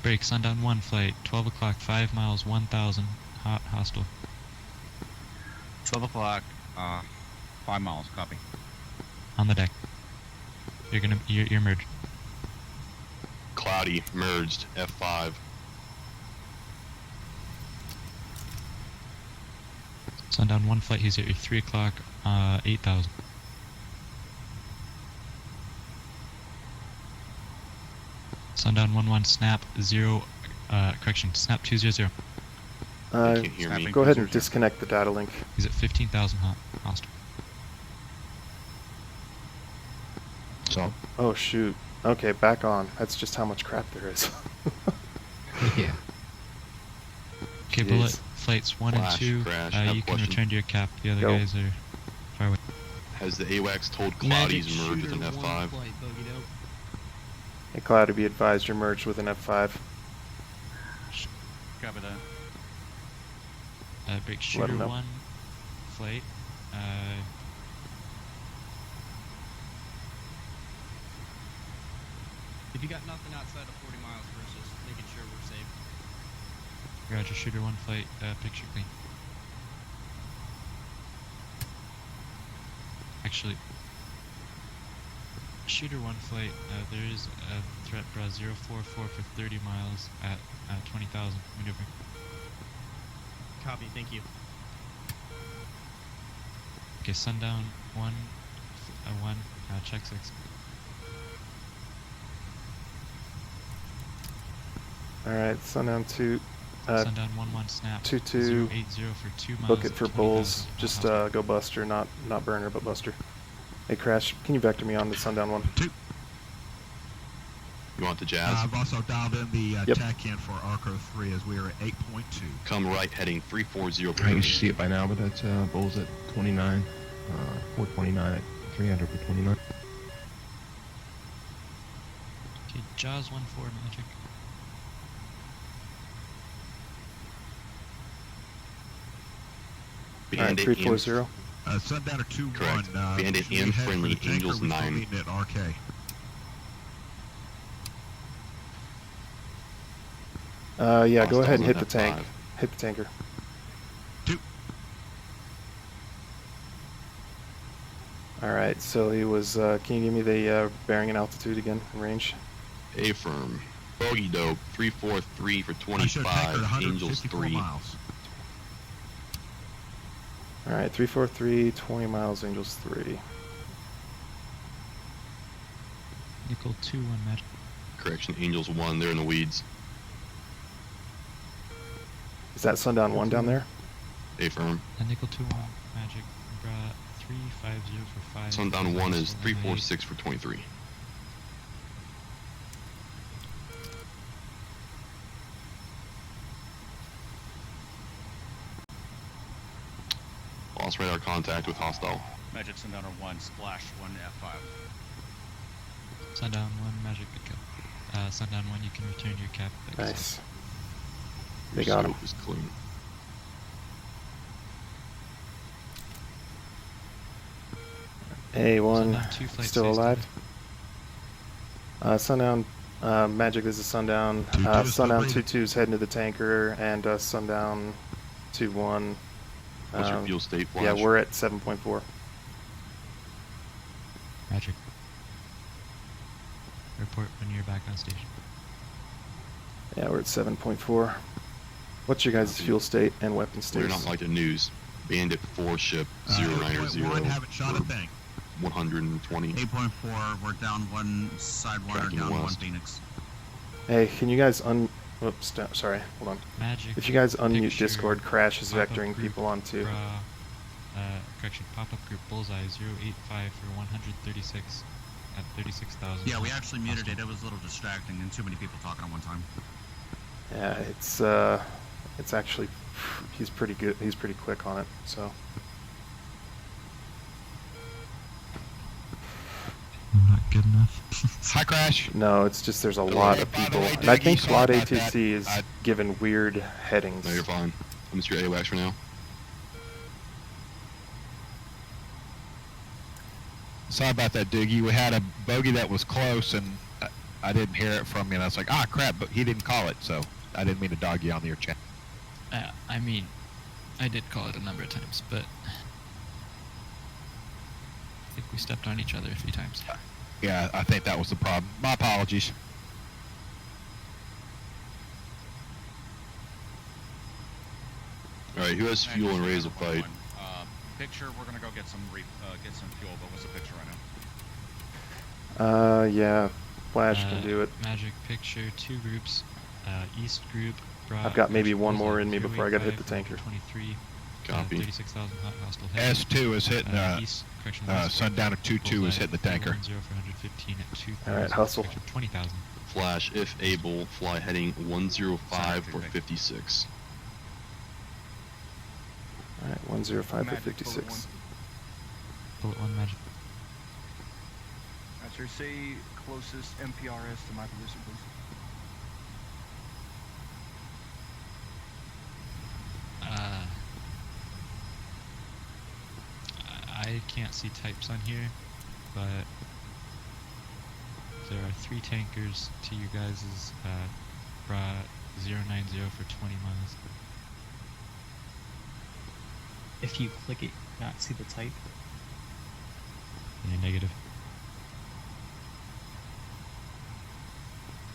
Break. Sundown 1 flight. 12 o'clock. 5 miles. 1,000. Hot. Hostile. 12 o'clock, 5 miles, copy. On the deck. You're merged. Cloudy, merged, F5. Sundown 1 flight. He's at your 3 o'clock. 8,000. Sundown 1-1 snap 0. Correction. Snap 200. Can't hear me. Go ahead and disconnect the data link. He's at 15,000 hostile. So. Oh shoot. Okay, back on. That's just how much crap there is. Yeah. Okay, bullet flights 1 Flash, and 2. crash, have You a can question. return to your cap. The other Go. guys are far away. Has the AWACS told Cloudy he's merged with an F5? Hey, Cloud, to be advised, you're merged with an F5. Copy that. Break Let shooter 'em know. 1 flight. If you got nothing outside of 40 miles versus making sure we're safe. Roger, shooter 1 flight. Picture clean. Actually, shooter 1 flight. There is a threat bra 044 for 30 miles at 20,000. Maneuver. Copy, thank you. Okay, sundown 1. Check 6. Alright, Sundown 2. Sundown 1-1 snap. 2-2. 080 for 2 miles. Book it at for 20,000. bulls. Just go Buster, not Burner, but Buster. Hey, Crash, can you vector me on the Sundown 1? You want the jazz? I've also dialed in the Yep. TAC in for Arco 3 as we are at 8.2. Come right, heading 340. You should see it by now, but that's Bulls at 29. 429 at 300 for 29. Okay, Jaws 1-4 magic. Alright, Bandit 340. Sundowner 2-1. Correct. Bandit should we M head for friendly, the tanker? Angels We're still 9. meeting at RK. Yeah, go ahead and hit Hostiles the on tank. F5. Hit the tanker. 2. Alright, so he was, can you give me the bearing and altitude again, and range? A-firm. Bogey dope, 343 for I should have tankered 25. Angels 154 3. miles. Alright, 343, 20 miles, Angels 3. Nickel 2-1 magic. Correction, Angels 1. They're in the weeds. Is that Sundown 1 down there? A-firm. Nickel 2-1 magic. Bra 350 for 5. Sundown 1 is Hostile 346 for 23. Lost radar contact with hostile. Magic Sundowner 1, Splash 1, F5. Sundown 1 magic pickup. Sundown 1, you can return to your cap. Nice. They got him. Scope is clean. A1, Sundown 2 flight still stays alive. Sundown, Magic, this is Sundown. 2-2 is Sundown still 2-2 is heading to the tanker, and Sundown 2-1. What's your fuel state, Flash? Yeah, we're at 7.4. Magic. Report when you're back on station. Yeah, we're at 7.4. What's your guys' fuel state and weapon We're status? not like the news. Bandit 4 ship 090. 8.1, haven't shot a thing. 120. 8.4, we're down one Sidewinder, Tracking down one west. Phoenix. Hey, can you guys Whoops, sorry, hold on. Magic. If you guys unmute picture, Discord, Crash is pop-up vectoring group, people onto. Correction, pop-up group bullseye 085 for 136 at 36,000. Yeah, we actually muted it. It was a little distracting and too many people talking at one time. Yeah, it's actually, he's pretty good. He's pretty quick on it. So. I'm not good enough. Hi, Crash. No, it's just there's a lot of people. And I think Slot ATC is given weird headings. No, you're fine. I'm just your AWACS for now. Sorry about that, Doogie. We had a bogey that was close, and I didn't hear it from you, and I was like, ah, crap, but he didn't call it, so I didn't mean to dog you on your channel. I mean, I did call it a number of times, but I think we stepped on each other a few times. Yeah, I think that was the problem. My apologies. All right, who has fuel and ready to fight? Picture, we're gonna go get some fuel, but what's the picture right now? Yeah, Flash can do it. Magic picture, 2 groups. East group. I've got maybe one more in me before I gotta hit the tanker. 23. Copy. 36,000 hostile S2 is hitting East, Sundown at 2-2 is hitting the tanker. 0 for 115 at 2,000. All right, hustle. 20,000. Flash, if able, fly heading 105 for 56. All right, 105 for 56. Bullet 1 magic. Sir, say closest MPRS to my position, please. I can't see types on here, but there are 3 tankers to you guys' bra 090 for 20 miles. If you click it, not see the type. Yeah, negative.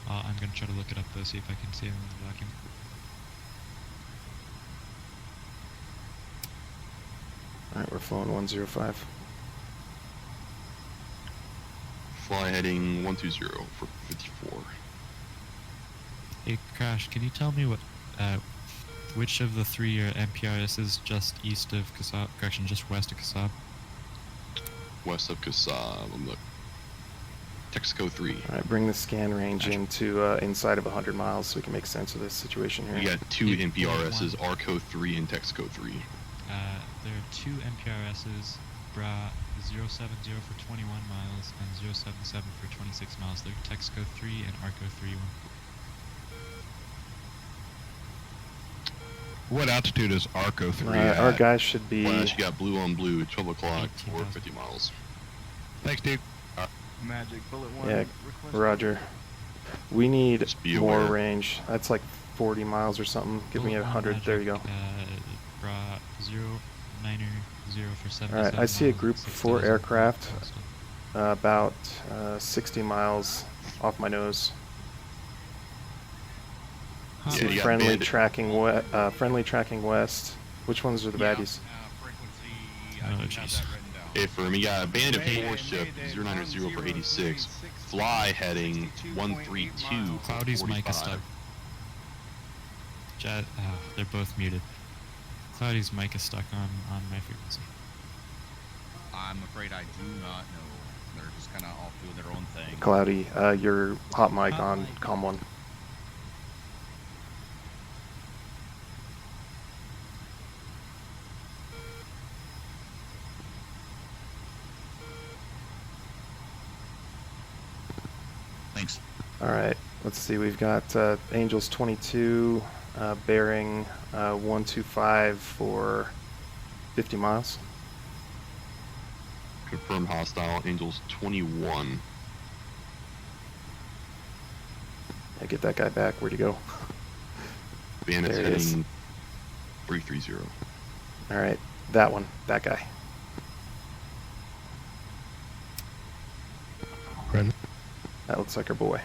I'm gonna try to look it up though, see if I can see it in the document. Alright, we're flowing 105. Fly heading 120 for 54. Hey Crash, can you tell me what which of the 3 are MPRSs just east of Kasab, correction, just west of Kasab? West of Kasab, look. Texaco 3. Alright, bring the scan range into inside of 100 miles so we can make sense of this situation here. We got 2 NPRSs, Arco 3 and Texaco 3. There are 2 MPRSs, bra 070 for 21 miles and 077 for 26 miles. They're Texaco 3 and Arco 3. What altitude is Arco 3 at? Our guys should be... Flash, you got blue on blue, 12 o'clock for 50 miles. Thanks, dude. Magic bullet 1. Yeah, Roger. We need more range. That's like 40 miles or something. Give me 100. Magic, there you go. Bra 090 for 77 Alright, I see a group of 4 aircraft about 60 miles off my nose. See friendly tracking west. Which ones are the baddies? Oh jeez. Hey, for me, got a Bandit 4 ship 090 for 86. Fly heading 132. Cloudy's mic is stuck. Jet, they're both muted. Cloudy's mic is stuck on my frequency. I'm afraid I do not know. They're just kind of all doing their own thing. Cloudy, your hot mic on COM 1. Thanks. Alright, let's see. We've got Angels 22 bearing 125 for 50 miles. Confirmed hostile, Angels 21. Yeah, get that guy back. Where'd he go? Bandit's There he is. heading 330. Alright, that one. That guy. Friendly. That looks like our boy.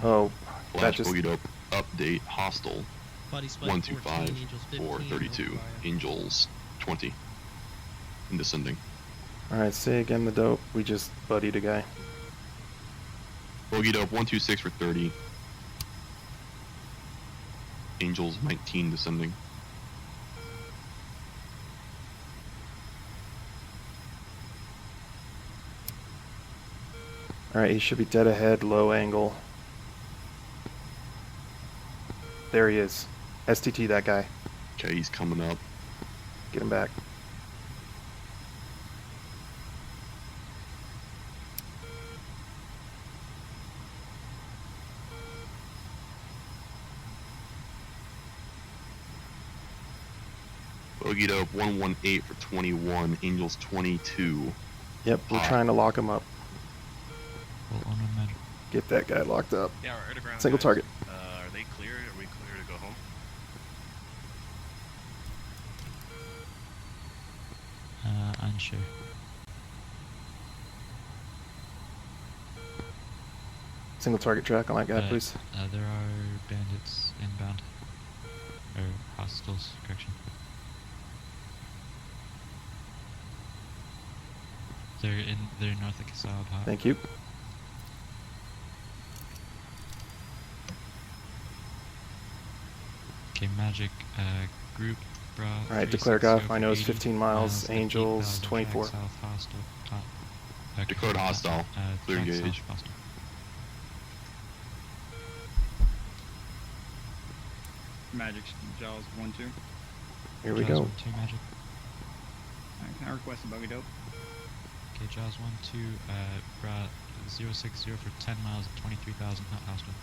Oh, that Flash just... boogied up. Update hostile. Body spike 125 14, Angels 15, 432. Angels 20. And descending. Alright, say again the dope. We just buddied a guy. Bogey dope 126 for 30. Angels 19 descending. Alright, he should be dead ahead, low angle. There he is. STT, that guy. Okay, he's coming up. Get him back. Bogeyed up 118 for 21. Angels 22. Yep, we're Hot. trying to lock him up. Well, on a magic. Get that guy locked up. Yeah, our underground Single guys, target. Are they clear? Are we clear to go home? Unsure. Single target track on that guy, please. There are bandits inbound. Or hostiles, correction. They're north of Kasab. Hot. Thank you. Okay, magic, group, bra. Alright, declare off. I know it's 15 miles. Angels 24. South, hostile, hot. Declared hostile. Clear track gauge. south, hostile. Magic Jaws 1-2. Here we Jaws go. 1-2 magic. Alright, can I request a bogey dope? Okay, Jaws 1-2, bra 060 for 10 miles at 23,000 hot hostile.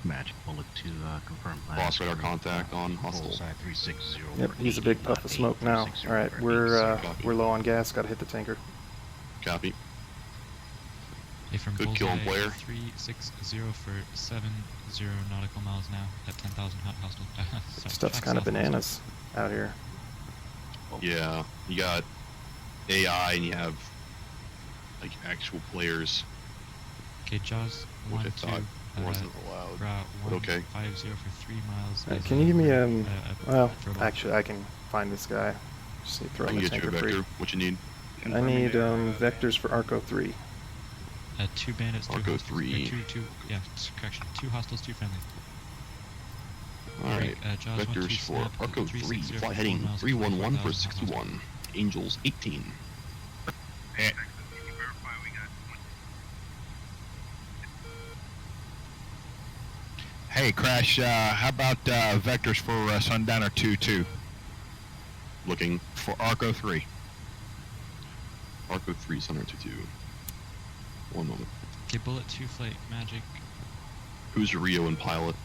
Magic bullet to confirm Lost radar contact on hostile. Bullseye 360. Yep, he's a big puff of smoke now. Alright, we're low on gas. Gotta hit the tanker. Copy. Okay, from Good kill on Bullseye player. 360 for 70 nautical miles now at 10,000 hot hostile. Sorry, Stuff's track kind of south, bananas out here. Yeah, you got AI and you have like actual players. Okay, Jaws Which I 1-2. thought wasn't allowed. Bra But okay. 150 for 3 miles. Alright, is, can you give me well, for about- actually I can find this guy. Just need to throw I him can the get you a tanker free. vector. What you need? I need vectors for Arco 3. 2 bandits, 2 Arco hostiles. 3. Yeah, correction. 2 hostiles, 2 friendly. Alright, Jaws 1-2 vectors for snap, Arco 3, 360 fly for heading 4 miles, 311 for 24,000 hot 61. Angels 18. Hey, Crash, how about vectors for Sundowner 2-2 Looking for Arco 3? Arco 3, Sunner 2-2. One moment. Okay, bullet 2 flight, magic. Who's Rio and pilot?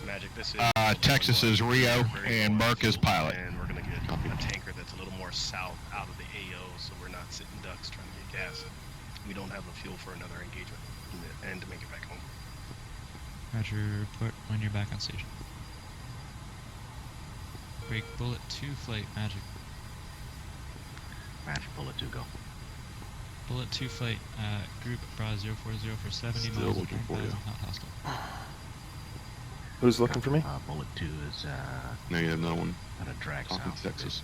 Magic, this is Texas is Rio and Mark is pilot. And we're gonna get a tanker that's a little more south out of the AO, so we're not sitting ducks trying to get gas. We don't have the fuel for another engagement and to make it back home. Roger, report when you're back on station. Break bullet 2 flight, magic. Magic bullet 2 go. Bullet 2 flight, group bra 040 for 70 Still miles looking at for you. 9,000 hot hostile. Who's looking for me? Bullet 2 is No, you have another one. at a drag Talking south. to Texas.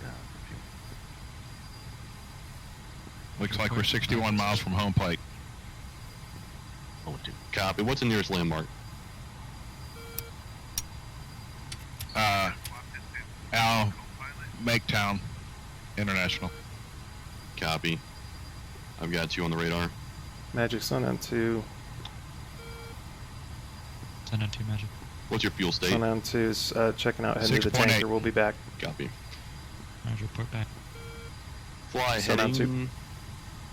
Looks like we're 61 miles from home plate. Bullet 2. Copy. What's the nearest landmark? Al Maketown International. Copy. I've got you on the radar. Magic Sundown 2. Sundown 2 magic. What's your fuel state? Sundown 2 is checking out heading to the 6.8. tanker. We'll be back. Copy. Roger, report back. Fly Sundown heading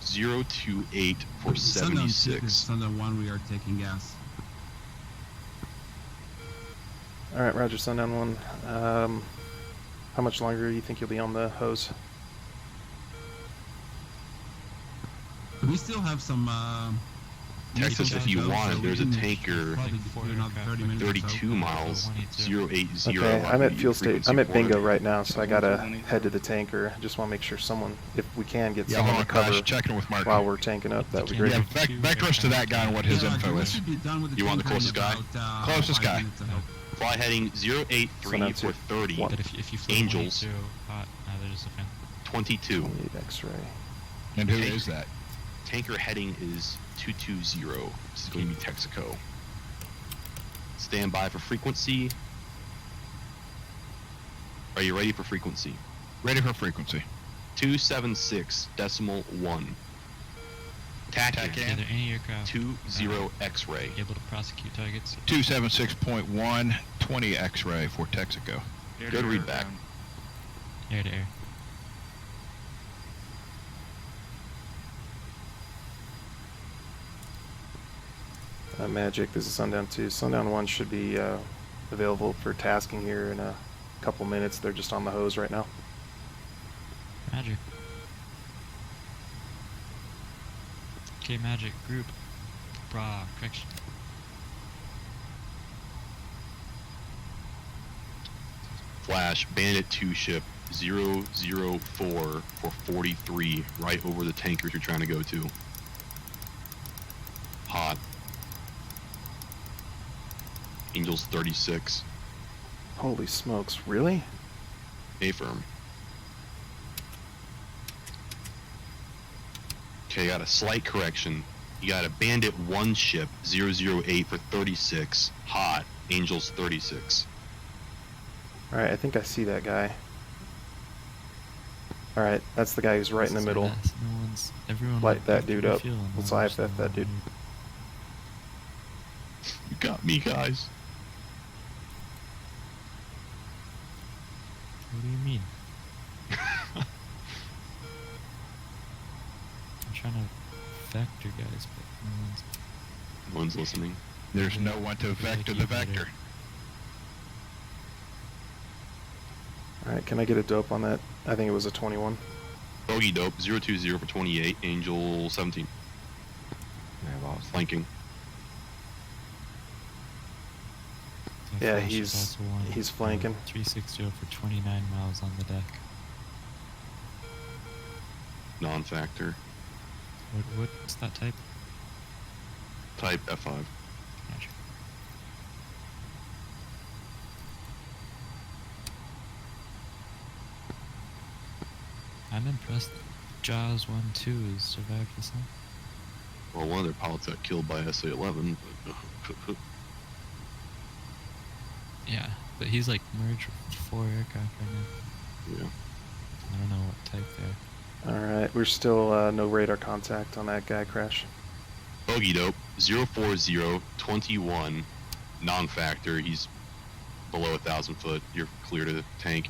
028 for Sundown 76. Sundown 1, we are taking gas. Alright, Roger, Sundown 1. How much longer do you think you'll be on the hose? We still have some. Texas, if you want, there's a tanker Probably do another 30 minutes or so. 32 miles, 080. Okay, I'm at fuel state. I'm at bingo 400. right now, so I gotta head to the tanker. Just want to make sure someone, if we can get Yeah, someone hold to on, Crash. cover Checking with Mark. while we're tanking up, that would be great. Yeah, vector us to that guy and what his Yeah, info we is. should be done with the You want the tanker in closest guy? about, Closest 5 guy. minutes, I hope. Fly heading 083 Sundown for 2. 30. But if you flew Angels 180 hot, there's a fan. 22. Need X-ray. And who Tanker. is that? Tanker heading is 220. This is going to be Texaco. Stand by for frequency. Are you ready for frequency? Ready for frequency. 276.1. Tactile. Are there any aircraft 20 X-ray. able to prosecute targets? 276.1, 20 X-ray for Texaco. Good read back. Air to air. Magic, this is Sundown 2. Sundown 1 should be available for tasking here in a couple minutes. They're just on the hose right now. Magic. Okay, Magic, group. Bra, correction. Flash, Bandit 2 ship 004 for 43, right over the tankers you're trying to go to. Hot. Angels 36. Holy smokes, really? A-firm. Okay, got a slight correction. You got a Bandit 1 ship 008 for 36. Hot. Angels 36. Alright, I think I see that guy. Alright, that's the guy who's right in the middle. Everyone Light that dude up. Let's IFF that dude. You got me, guys. What do you mean? I'm trying to vector guys, but no one's listening. There's no one to vector the vector. Alright, can I get a dope on that? I think it was a 21. Bogey dope 020 for 28. Angel 17. Flanking. Yeah, he's flanking. 360 for 29 miles on the deck. Non-factor. What's that type? Type F5. Gotcha. I'm impressed Jaws 1-2 has survived this long. Well, one of their pilots got killed by SA-11. Yeah, but he's like merged with 4 aircraft right now. Yeah. I don't know what type they're. Alright, we're still no radar contact on that guy crash. Bogey dope 040 21. Non-factor. He's below 1,000 foot. You're clear to the tank.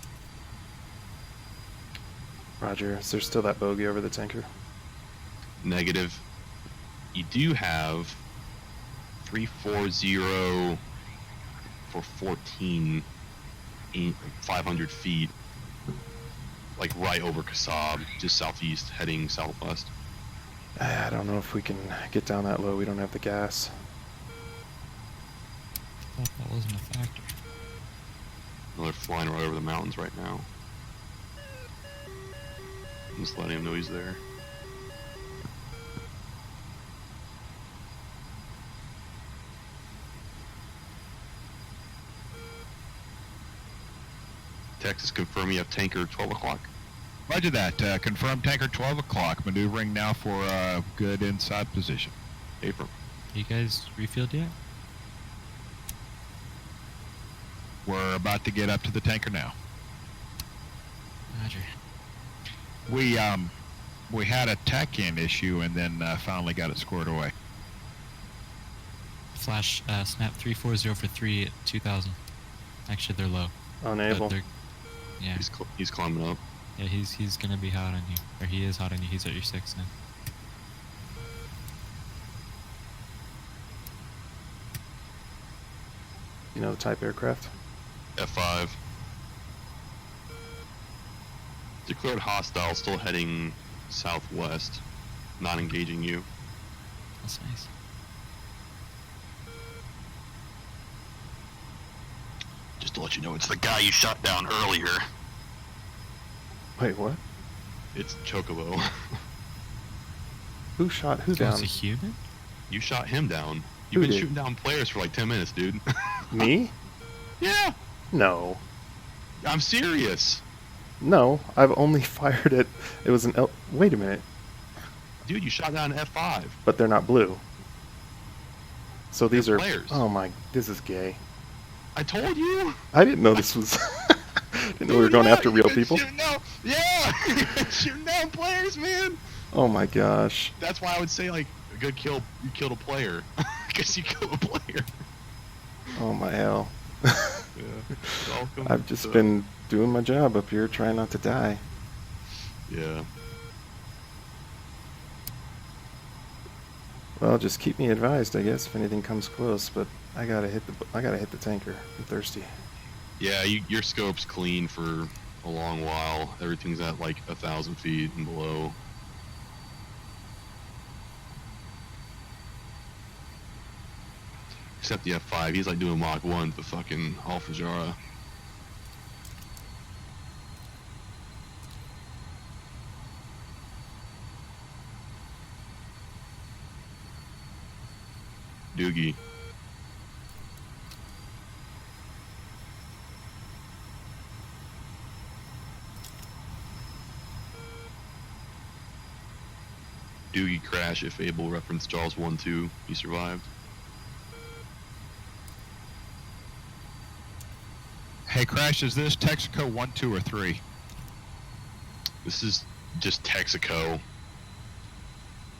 Roger, is there still that bogey over the tanker? Negative. You do have 340 for 14, 500 feet, like right over Kasab, just southeast, heading southwest. I don't know if we can get down that low. We don't have the gas. I thought that wasn't a factor. Well, they're flying right over the mountains right now. I'm just letting him know he's there. Texas, confirm you have tanker 12 o'clock. Roger that. Confirmed tanker 12 o'clock. Maneuvering now for a good inside position. April. You guys refilled yet? We're about to get up to the tanker now. Roger. We had a tech-in issue and then finally got it squared away. Flash, snap 340 for 3 at 2,000. Actually, they're low. Unable. Yeah. He's climbing up. Yeah, he's gonna be hot on you. Or he is hot on you. He's at your 6 now. You know the type aircraft? F5. Declared hostile, still heading southwest. Not engaging you. That's nice. Just to let you know, it's the guy you shot down earlier. Wait, what? It's Chocobo. Who shot who down? It's a human? You shot him down. Who You've been did? shooting down players for like 10 minutes, dude. Me? Yeah. No. I'm serious. No, I've only fired it. It was an L. Wait a minute. Dude, you shot down an F5. But they're not blue. So these They're are players. Oh my, this is gay. I told you. I didn't know this was. Didn't know we were going after real people. Yeah, shooting down players, man. Oh my gosh. That's why I would say like a good kill. You killed a player because you killed a player. Oh my hell. Yeah. Welcome I've just to- been doing my job up here, trying not to die. Yeah. Well, just keep me advised, I guess, if anything comes close. But I gotta hit the tanker. I'm thirsty. Yeah, your scope's clean for a long while. Everything's at like 1,000 feet and below. Except the F5, he's like doing Mach 1 to fucking Alpha Jara. Doogie. Doogie crash if able, reference Jaws 1-2. He survived. Hey, Crash, is this Texaco 1, 2, or 3? This is just Texaco.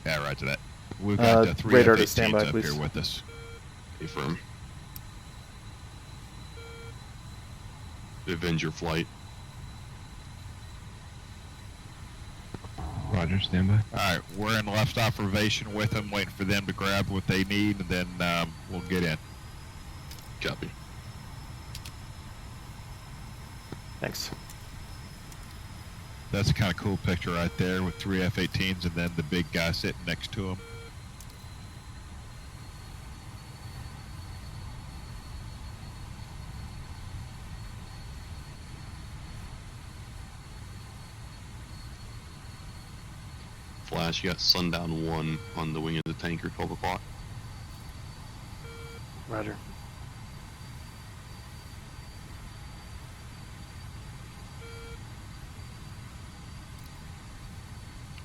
Yeah, roger that. We've got 3 radar to F-18s stand by, up please. here with us. Affirm. Avenger flight. Roger, stand by. Alright, we're in left observation with them, waiting for them to grab what they need, and then we'll get in. Copy. Thanks. That's a kind of cool picture right there with 3 F-18s and then the big guy sitting next to him. Flash, you got Sundown 1 on the wing of the tanker, 12 o'clock. Roger.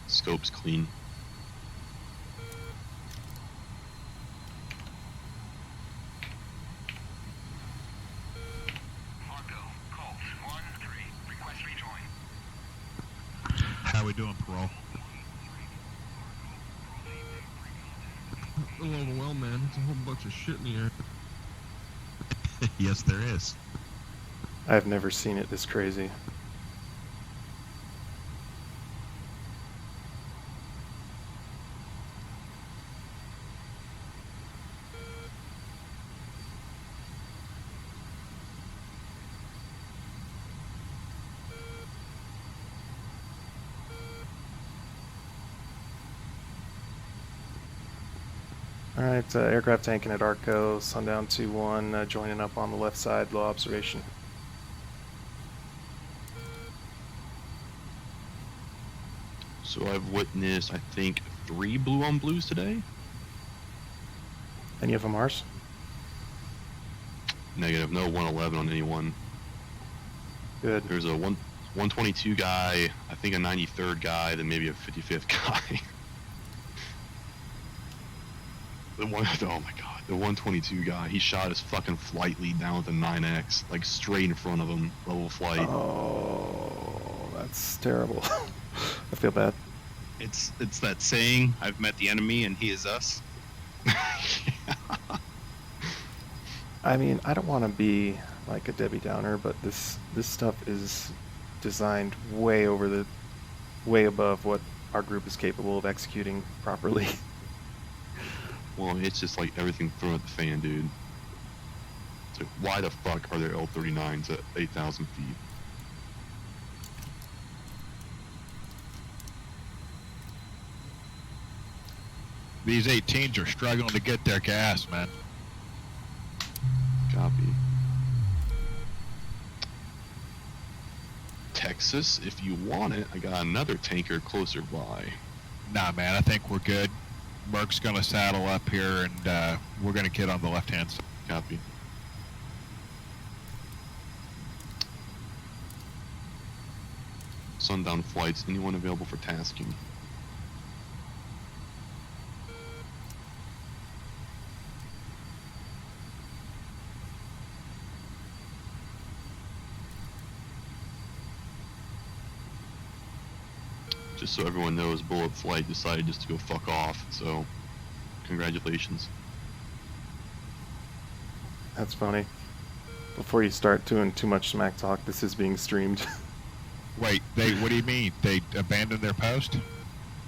Scope's clean. How we doing, parole? A little overwhelmed, man. It's a whole bunch of shit in the air. Yes, there is. I've never seen it this crazy. Alright, aircraft tanking at Arco, Sundown 2-1, joining up on the left side, low observation. So I've witnessed, I think, 3 blue on blues today. Any of them ours? Negative, no 111 on anyone. Good. There's a 122 guy, I think a 93rd guy, then maybe a 55th guy. Oh my god, the 122 guy, he shot his fucking flight lead down with a 9X, like straight in front of him, level flight. Oh, that's terrible. I feel bad. It's that saying, I've met the enemy and he is us. I mean, I don't want to be like a Debbie Downer, but this stuff is designed way above what our group is capable of executing properly. Well, it's just like everything thrown at the fan, dude. So why the fuck are there L-39s at 8,000 feet? These 18s are struggling to get their gas, man. Copy. Texas, if you want it, I got another tanker closer by. Nah, man, I think we're good. Merc's gonna saddle up here, and we're gonna get on the left-hand side. Copy. Sundown flights, anyone available for tasking? Just so everyone knows, Bullet Flight decided just to go fuck off, so congratulations. That's funny. Before you start doing too much smack talk, this is being streamed. Wait, what do you mean? They abandoned their post?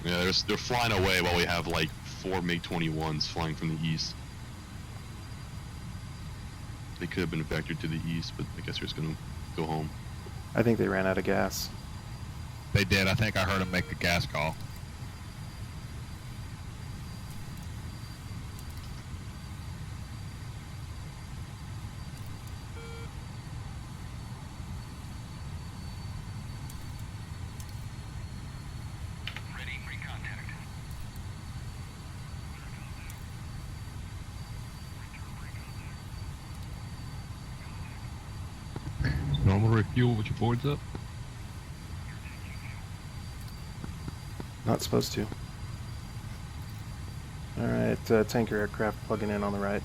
Yeah, they're flying away while we have like 4 MiG-21s flying from the east. They could have been vectored to the east, but I guess they're just going to go home. I think they ran out of gas. They did. I think I heard them make the gas call. Normal refuel with your boards up? Not supposed to. Alright, tanker aircraft plugging in on the right.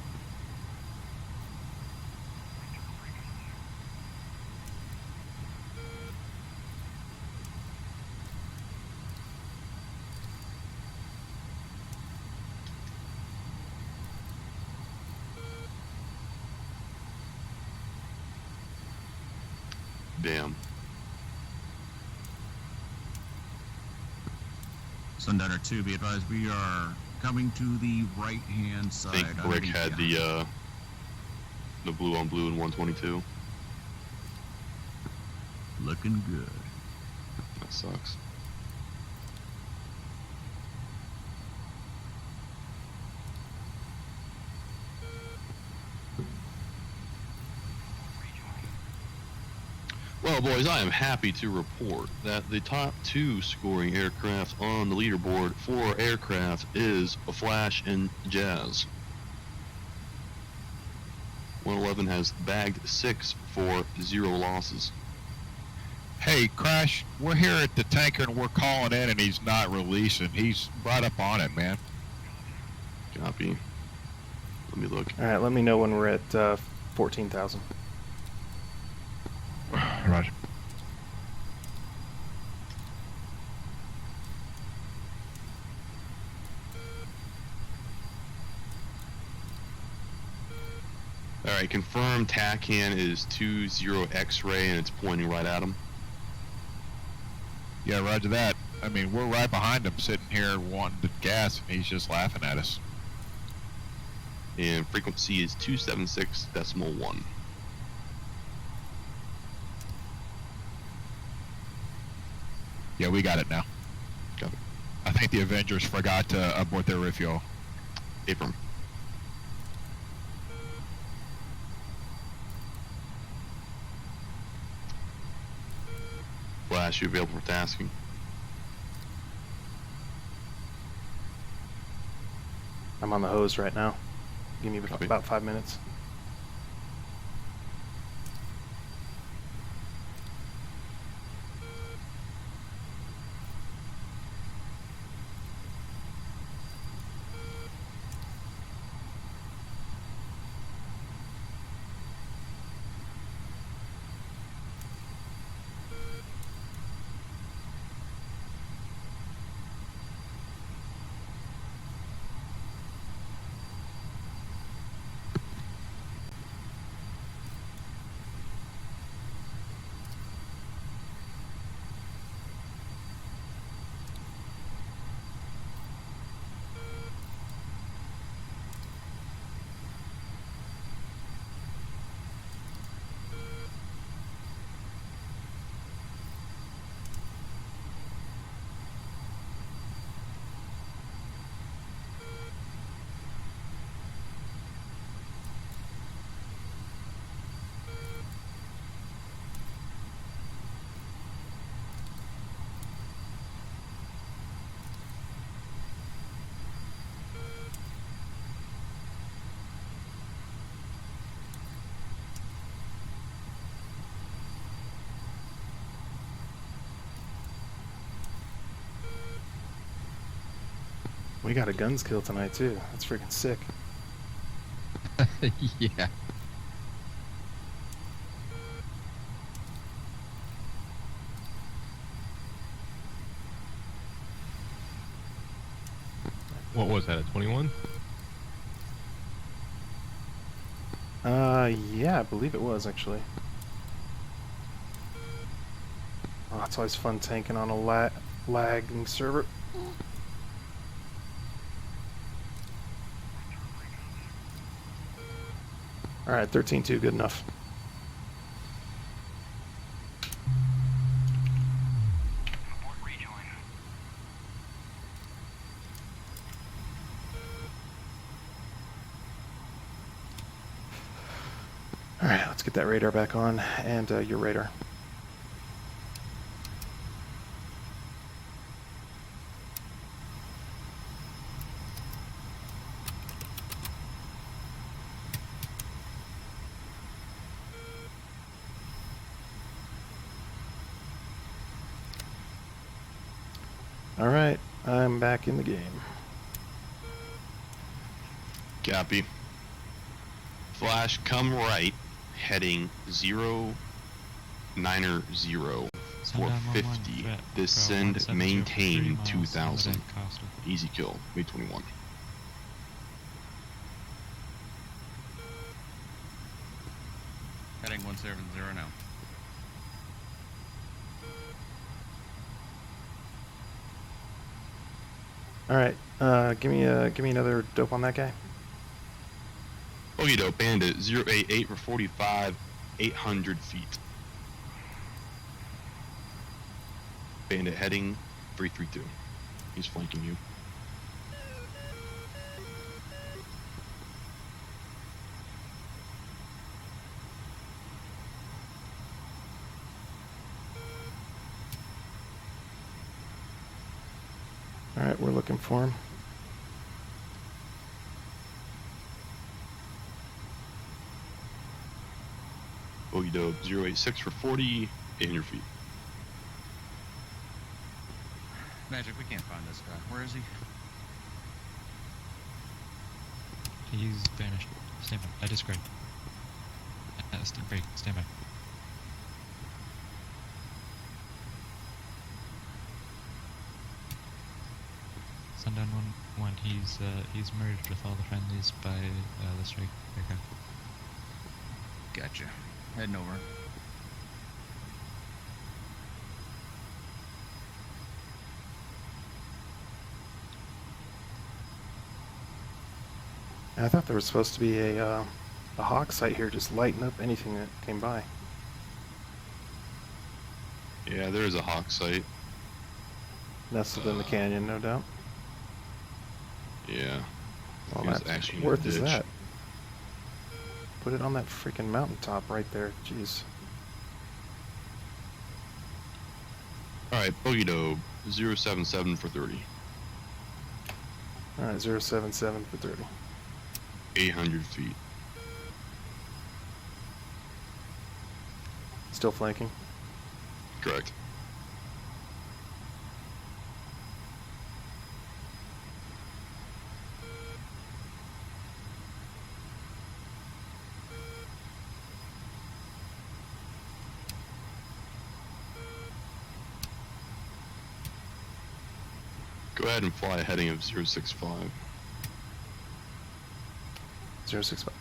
Damn. Sundowner 2, be advised, we are coming to the right-hand side. I think Brick had the blue on blue in 122. Looking good. That sucks. Well, boys, I am happy to report that the top 2 scoring aircraft on the leaderboard for aircraft is a Flash and Jazz. 111 has bagged 6 for 0 losses. Hey, Crash, we're here at the tanker and we're calling in and he's not releasing. He's right up on it, man. Copy. Let me look. Alright, let me know when we're at 14,000. Roger. Alright, confirm TACAN is 20 X-ray and it's pointing right at him. Yeah, roger that. I mean, we're right behind him sitting here wanting to gas and he's just laughing at us. And frequency is 276.1. Yeah, we got it now. Got it. I think the Avengers forgot to abort their refuel. Abram. Flash, you available for tasking? I'm on the hose right now. Give me about 5 minutes. We got a guns kill tonight too. That's freaking sick. Yeah. What was that, a 21? Yeah, I believe it was actually. Oh, it's always fun tanking on a lagging server. All right, 13-2, good enough. All right, let's get that radar back on, and your radar. All right, I'm back in the game. Copy. Flash, come right, heading 090 450. Descend, maintain 2000. Easy kill, May 21. Heading 170 now. All right, give me another dope on that guy. Okie doke, Bandit 088 for 45, 800 feet. Bandit heading 332. He's flanking you. All right, we're looking for him. Okie doke 086 for 40, 800 feet. Magic, we can't find this guy. Where is he? He's vanished. Stand by. I disgrade. Stand by. Sundown 1-1. He's merged with all the friendlies by the strike aircraft. Gotcha. Heading over. I thought there was supposed to be a hawk site here, just lighting up anything that came by. Yeah, there is a hawk site. Nestled in the canyon, no doubt. Yeah. Well, He was that's actually in worth the is ditch. that? Put it on that freaking mountaintop right there. Jeez. Alright, Bogey Dobe 077 for 30. All right, 077 for 30. 800 feet. Still flanking? Correct. Go ahead and fly a heading of 065. 065.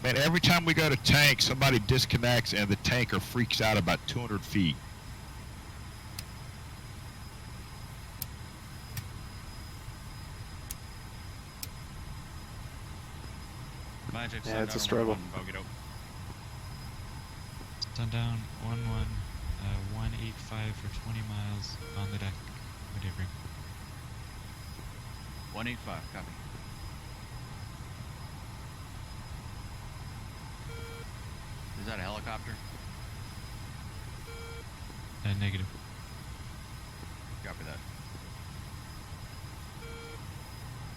Man, every time we go to tank, somebody disconnects and the tanker freaks out about 200 feet. Magic, Yeah, it's a Sundown struggle. 1-1, Bogey Dope. Sundown 1-1. 185 for 20 miles on the deck. Whatever. 185, copy. Is that a helicopter? Negative. Copy that.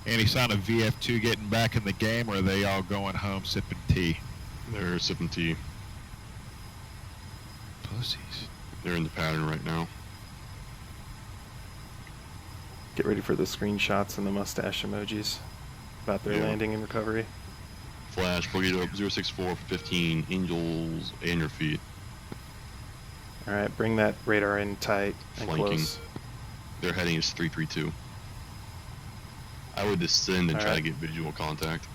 Any sign of VF2 getting back in the game, or are they all going home sipping tea? They're sipping tea. Pussies. They're in the pattern right now. Get ready for the screenshots and the mustache emojis about their Yeah. landing and recovery. Flash, Bogey Dope 064 for 15. Angels, 800 feet. All right, bring that radar in tight and Flanking. close. Their heading is 332. I would descend and All try right. to get visual contact.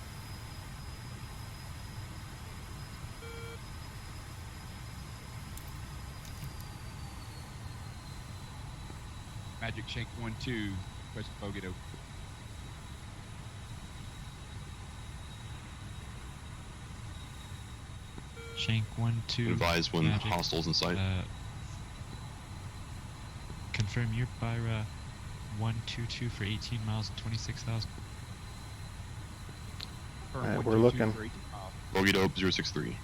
Magic Shank 1-2, West Bogey Dope. Shank 1-2. Advise when Magic. hostiles in sight. Confirm your Byra 122 for 18 miles and 26,000. Alright, we're looking. Bogey dope 063.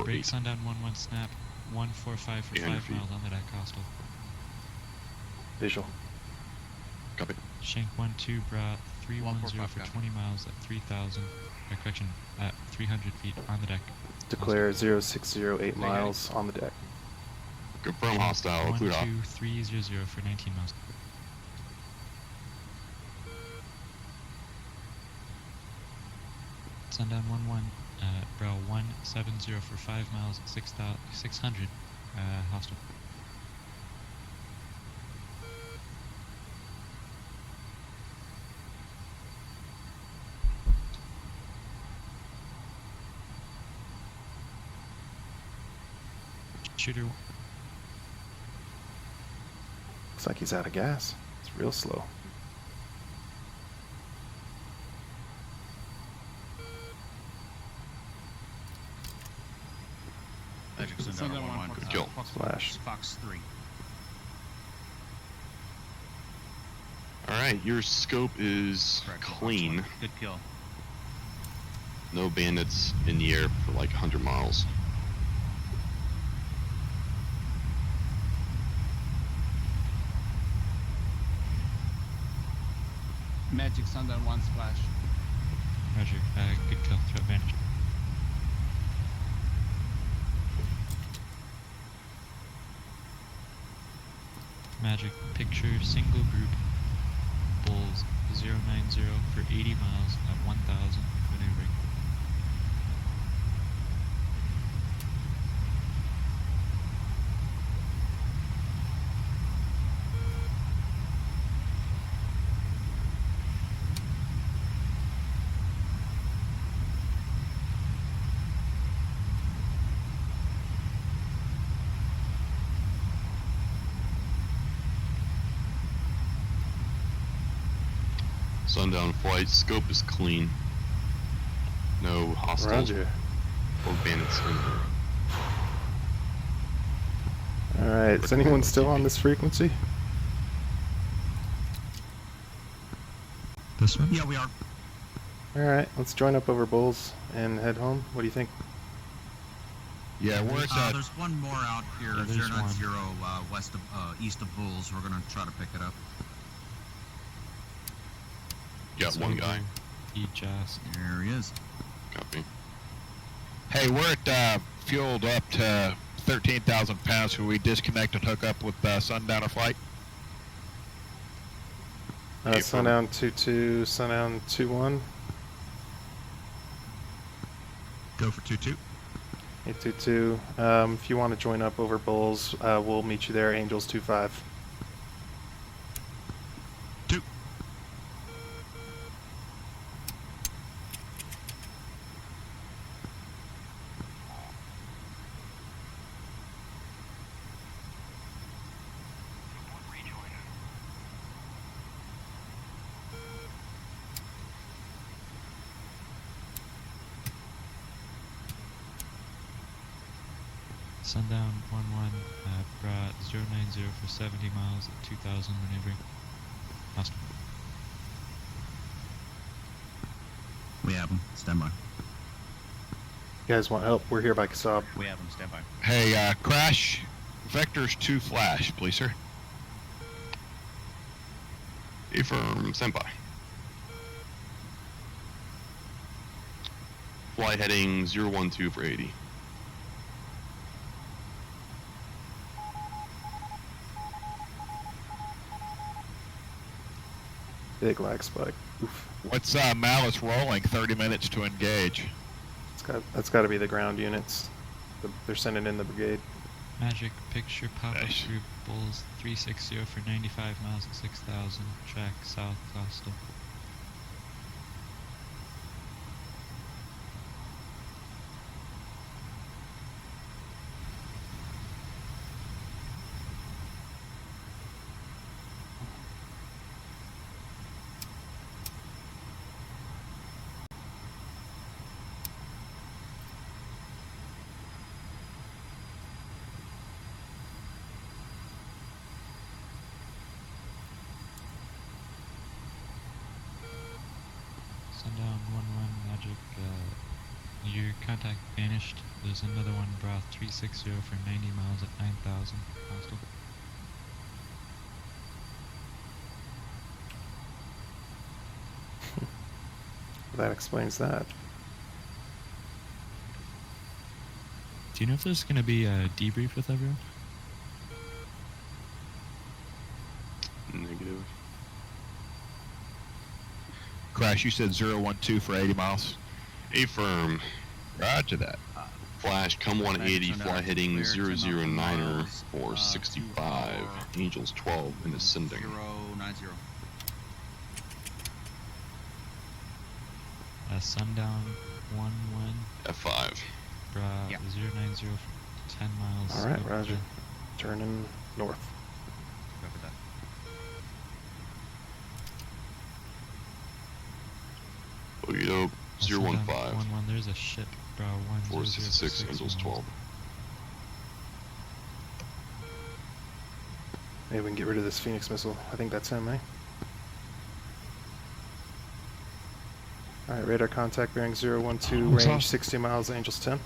Break Sundown 1-1 snap 145 for 5 feet. miles on the deck hostile. Visual. Copy. Shank 1-2 Bra 310 for 20 miles at 3,000. Correction, at 300 feet on the deck. Declare 0608 miles on the deck. Confirm hostile. Clear off. 12300 for 19 miles. Sundown 1-1, Bra 170 for 5 miles at 600, hostile. Shooter. Looks like he's out of gas. It's real slow. Sundown 1-1. Good kill. Slash. Fox 3. Alright, your scope is clean. Good kill. No bandits in the air for like 100 miles. Magic Sundown 1 splash. Roger, good kill, throw advantage. Magic picture single group bulls 090 for 80 miles at 1,000 maneuvering. Sundown flight, scope is clean. No hostiles Roger. or bandits in there. Alright, is anyone still on this frequency? This one? Yeah, we are. Alright, let's join up over Bulls and head home. What do you think? Yeah, where it's at. There's one more out here, Yeah, there's 090 west of east of Bulls. We're gonna try to pick it up. Got one guy. Just There he is. Copy. Hey, we're at fueled up to 13,000 pounds. Should we disconnect and hook up with Sundowner flight? Sundown 2-2, Sundown 2-1. Go for 2-2. 822. If you want to join up over Bulls, we'll meet you there. Angels 2-5. 2. Sundown 1-1, Bra 090 for 70 miles at 2,000 maneuvering. Hostile. We have him. Stand by. You guys want help? We're here by Kasab. We have him. Stand by. Hey, Crash, Vectors 2 flash, please, sir. Affirm, senpai. Fly heading 012 for 80. Big lag spike. Oof. What's Malice rolling? 30 minutes to engage. That's got to be the ground units. They're sending in the brigade. Magic picture pop-up Nice. group Bulls 360 for 95 miles at 6,000. Track south hostile. 1-1 Magic. Your contact vanished. There's another one, Bra 360 for 90 miles at 9,000. Hostile. That explains that. Do you know if there's going to be a debrief with everyone? Negative. Crash, you said 012 for 80 miles. Affirm. Roger that. Flash, come 180, fly heading Clear, 009er 10 for 65. Angels 12 and ascending. 090. Sundown 1-1. F5. Bra 090 for 10 miles. Alright, over Roger. the- Turning north. Copy that. Ogido, 015. 1-1. There's a ship. Bra 466, Angels 12. Maybe we can get rid of this Phoenix missile. I think that's him, eh? Alright, radar contact bearing 012, range 60 miles, Angels 10.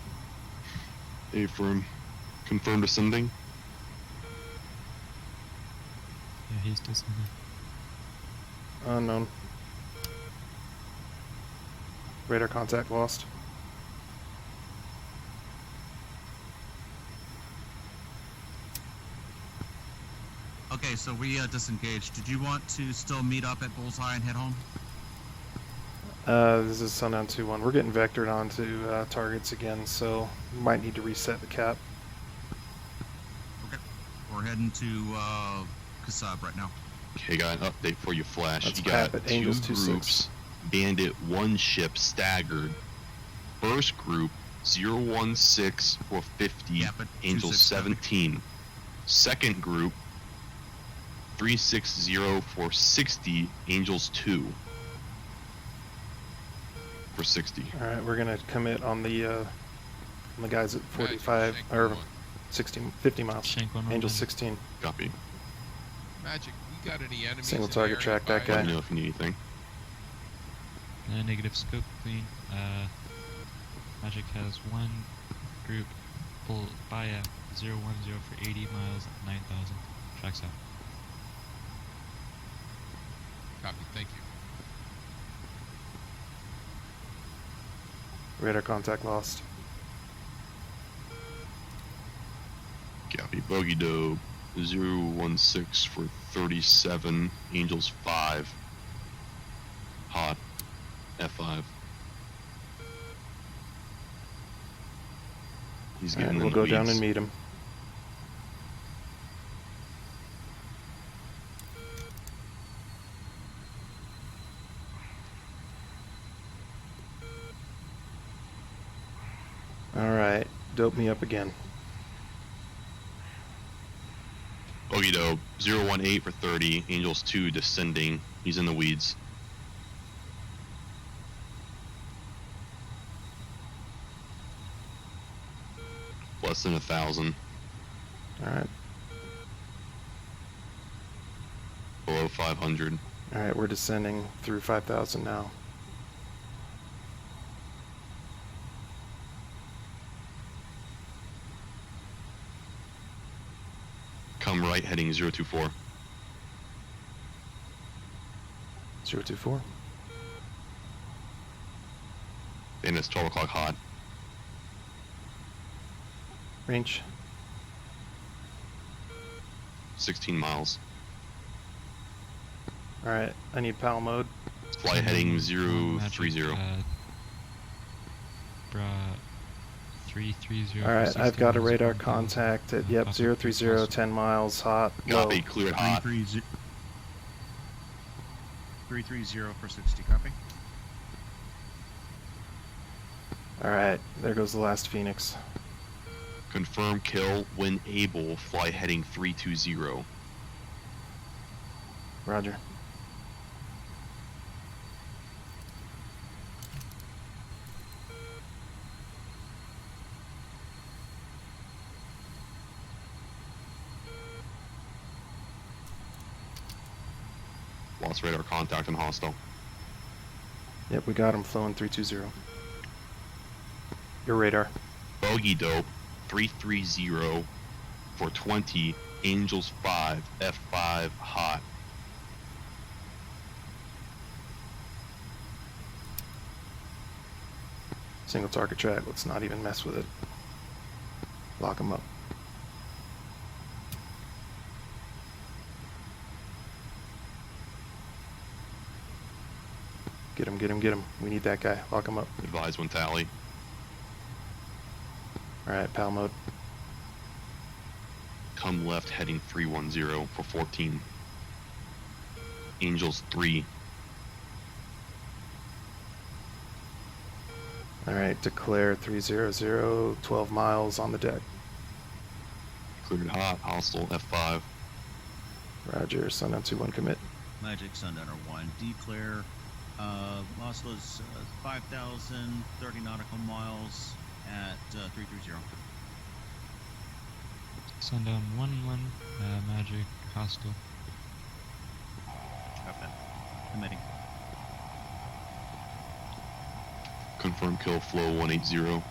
Affirm. Confirmed ascending. Yeah, he's descending. Unknown. Radar contact lost. Okay, so we disengaged. Did you want to still meet up at Bullseye and head home? This is Sundown 2-1. We're getting vectored onto targets again, so we might need to reset the cap. Okay. We're heading to Kasab right now. Okay, got an update for you, Flash. That's you got cap at two Angels 26. groups. Bandit, one ship staggered. First group, 016 for 50, Yeah, but Angels 17. Second group, 360 for 60, Angels 2 for 60. Alright, we're gonna commit on the guys at 45 or 60, 50 miles. Shank 1-1. Angel 16. Copy. Magic, we got any enemies? Single in the target area track that by- Let guy. me know if you need anything. Negative scope clean. Magic has one group pull by at 010 for 80 miles at 9,000. Tracks out. Copy, thank you. Radar contact lost. Copy. Bogey Doe, 016 for 37, Angels 5. Hot. F5. He's getting Alright, in we'll the go down weeds. and meet him. Alright, dope me up again. Bogey Doe, 018 for 30, Angels 2 descending. He's in the weeds. Less than 1,000. Alright. Below 500. Alright, we're descending through 5,000 now. Come right heading 024. 024. And it's 12 o'clock hot. Range. 16 miles. Alright, I need PAL mode. Fly heading Magic, 030. Bra 330. for Alright, 60 I've got a miles, radar 1,000. contact at, yep, Possible 030, 10 miles, hot, low. Copy, cleared hot. 330 for 60, copy. Alright, there goes the last Phoenix. Confirm kill when able. Fly heading 320. Roger. Lost radar contact and hostile. Yep, we got him flowing 320. Your radar. Bogey dope 330 for 20. Angels 5 F5 hot. Single target track. Let's not even mess with it. Lock him up. Get him, get him, get him. We need that guy. Lock him up. Advise one tally. Alright, PAL mode. Come left heading 310 for 14. Angels 3. Alright, declare 300, 12 miles on the deck. Cleared hot, hostile F5. Roger, Sundown 2-1 commit. Magic Sundowner 1. Declare. Loss was 5,030 nautical miles at 330. Sundown 1-1, Magic, hostile. Okay. Committing. Confirm kill flow 180.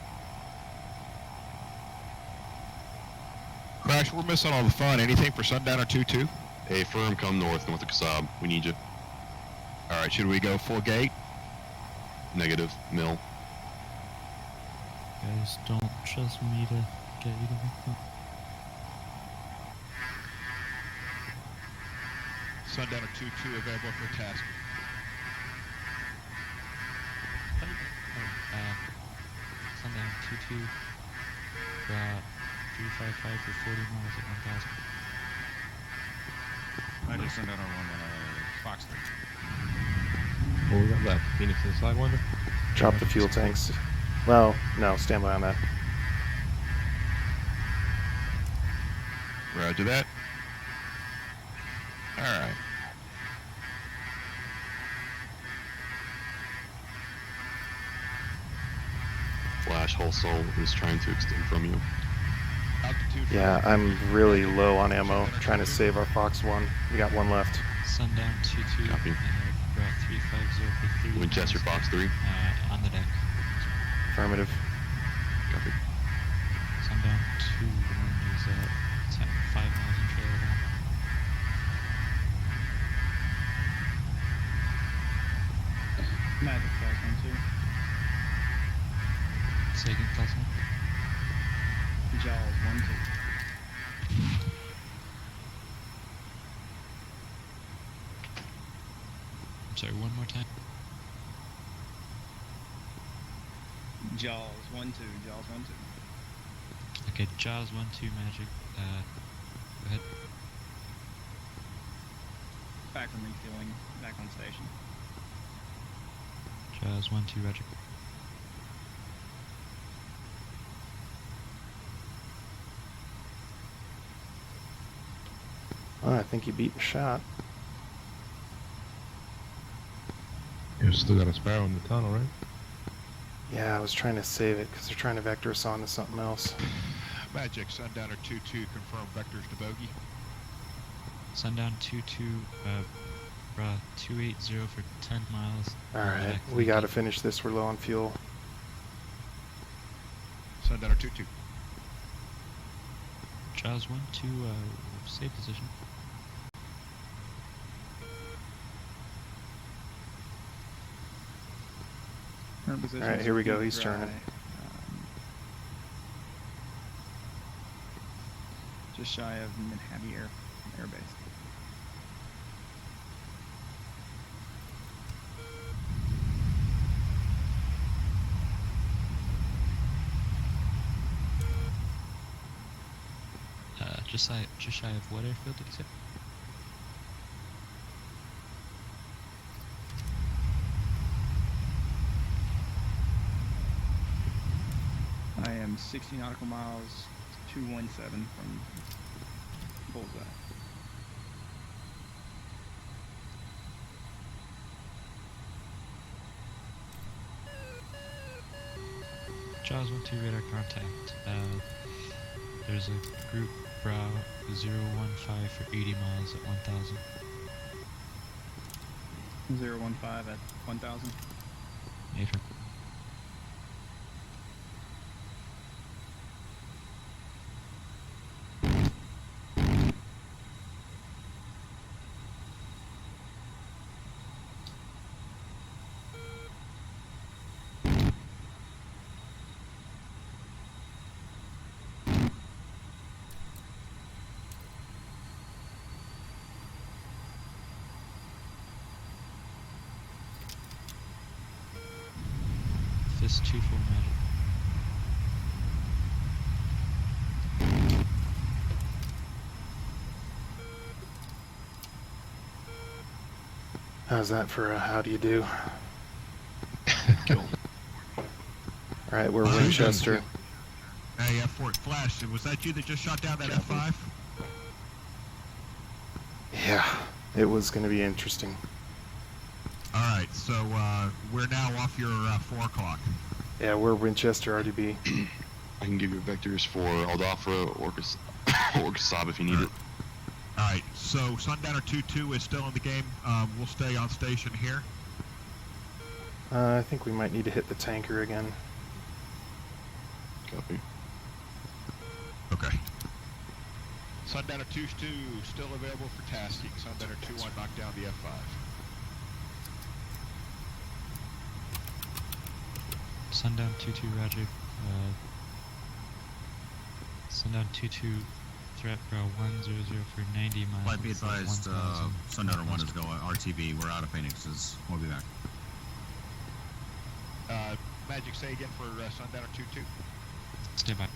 Crash, we're missing all the fun. Anything for Sundowner 2-2? Hey, firm, come north of Kasab. We need you. Alright, should we go full gate? Negative, mill. Guys, don't trust me to get you to make that. Sundowner 2-2 available for task. Sundown 2-2, 355 for 40 miles at 1,000. Magic Sundowner 1, Fox 3. What we got left? Phoenix and Sidewinder? Drop the fuel tanks. Well, no, stand by on that. Roger that. Alright. Flash Hulsel is trying to extend from you. Yeah, I'm really low on ammo. Trying to save our Fox 1. We got one left. Sundown 2-2, Copy. 350 for 3 Winchester miles, Fox 3. on the deck. Affirmative. Copy. Sundown 2-1 is 5 miles in trailer down. Magic Fox 1-2. Sagan plus 1. Jaws 1-2. I'm sorry, one more time. Jaws 1-2. Jaws 1-2. Okay, Jaws 1-2 Magic. Go ahead. Back from refueling. Back on station. Jaws 1-2 Roger. Oh, I think you beat the shot. You still got a Sparrow in the tunnel, right? Yeah, I was trying to save it because they're trying to vector us onto something else. Magic Sundowner 2-2 confirm vectors to bogey. Sundown 2-2, 280 for 10 miles. Alright, we gotta finish this. We're low on fuel. Sundowner 2-2. Jaws 1-2, safe position. Alright, here we go. He's turning. Just shy of Manhattan Air Base. Just shy of what airfield did you say? I am 60 nautical miles, 217 from Bullseye. Jaws 1-2 radar contact. There's a group Bra 015 for 80 miles at 1,000. 015 at 1,000. Affirm. Fist 2-4 magic. How's that for a how do you do? Alright, we're Winchester. Hey, F4 Flash, was that you that just shot down that F5? Yeah, it was going to be interesting. Alright, so we're now off your 4 o'clock. Yeah, we're Winchester RDB. I can give you vectors for Aldafra or Kasab if you need it. Alright, so Sundowner 2-2 is still in the game. We'll stay on station here. I think we might need to hit the tanker again. Copy. Okay. Sundowner 2-2 still available for tasking. Sundowner 2-1 knocked down the F5. Sundown 2-2 Roger. Sundown 2-2 threat bro 100 for 90 miles. Might be advised, Sundowner 1 is going RTB. We're out of Phoenixes. We'll be back. Magic, say again for Sundowner 2-2. Stand by.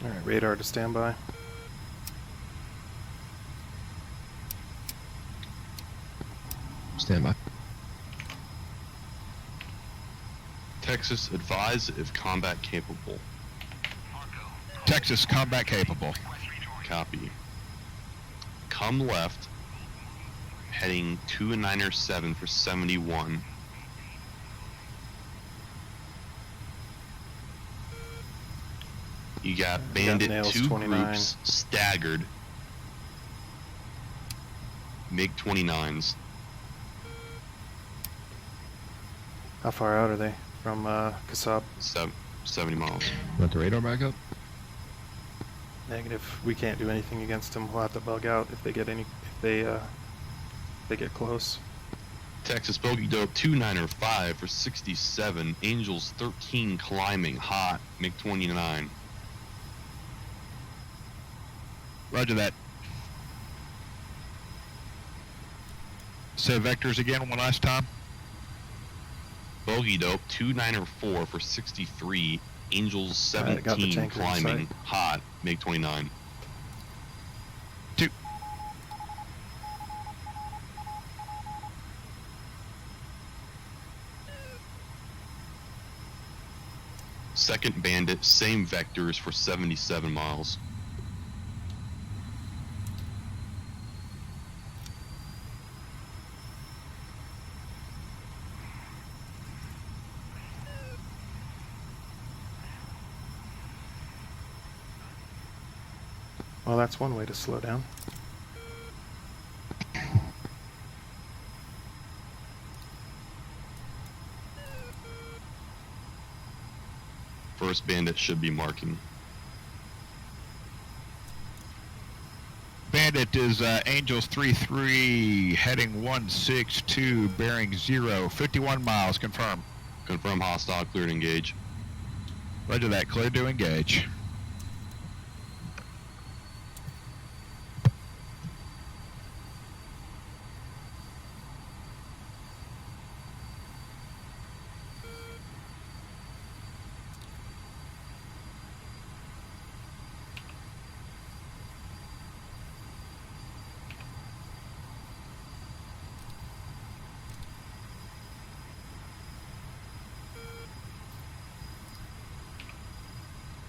Alright, radar to standby. Standby. Texas, advise if combat capable. Texas, combat capable. Copy. Come left, heading 297 for 71. You got Bandit nails, 2 29. groups staggered. MiG-29s. How far out are they from Kasab? 70 miles. Want the radar back up? Negative. We can't do anything against them. We'll have to bug out if they get they get close. Texas Bogey Dope 295 for 67. Angels 13 climbing hot. MiG-29. Roger that. Say vectors again one last time. Bogey Dope 294 for 63. Angels Alright, got the 17 tanker in climbing sight. hot. MiG-29. 2. Second Bandit, same vectors for 77 miles. Well, that's one way to slow down. First Bandit should be marking. Bandit is Angels 3-3, heading 162, bearing 0, 51 miles, confirm. Confirm hostile, clear to engage. Roger that, clear to engage.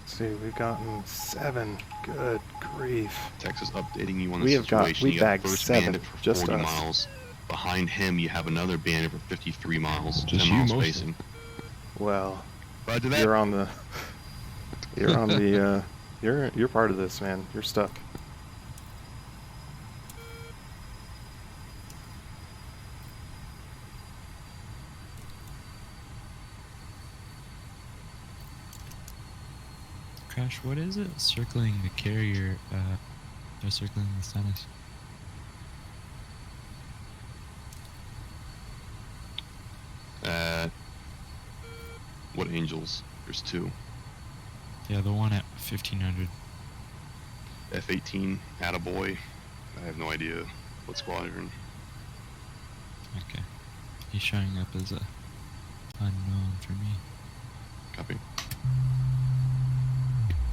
See, we've gotten 7. Good grief. Texas updating you on the We have got, situation. we You got bagged first 7, Bandit for just 40 us. miles. Behind him, you have another Bandit for 53 miles. Just 10 you miles mostly. spacing. Well, Roger that. You're on the. You're on the. You're part of this, man. You're stuck. Crash, what is it? Circling the carrier, or circling the Stennis? What angels? There's two. Yeah, the one at 1500. F-18, Attaboy. I have no idea what squadron. Okay. He's showing up as a unknown for me. Copy.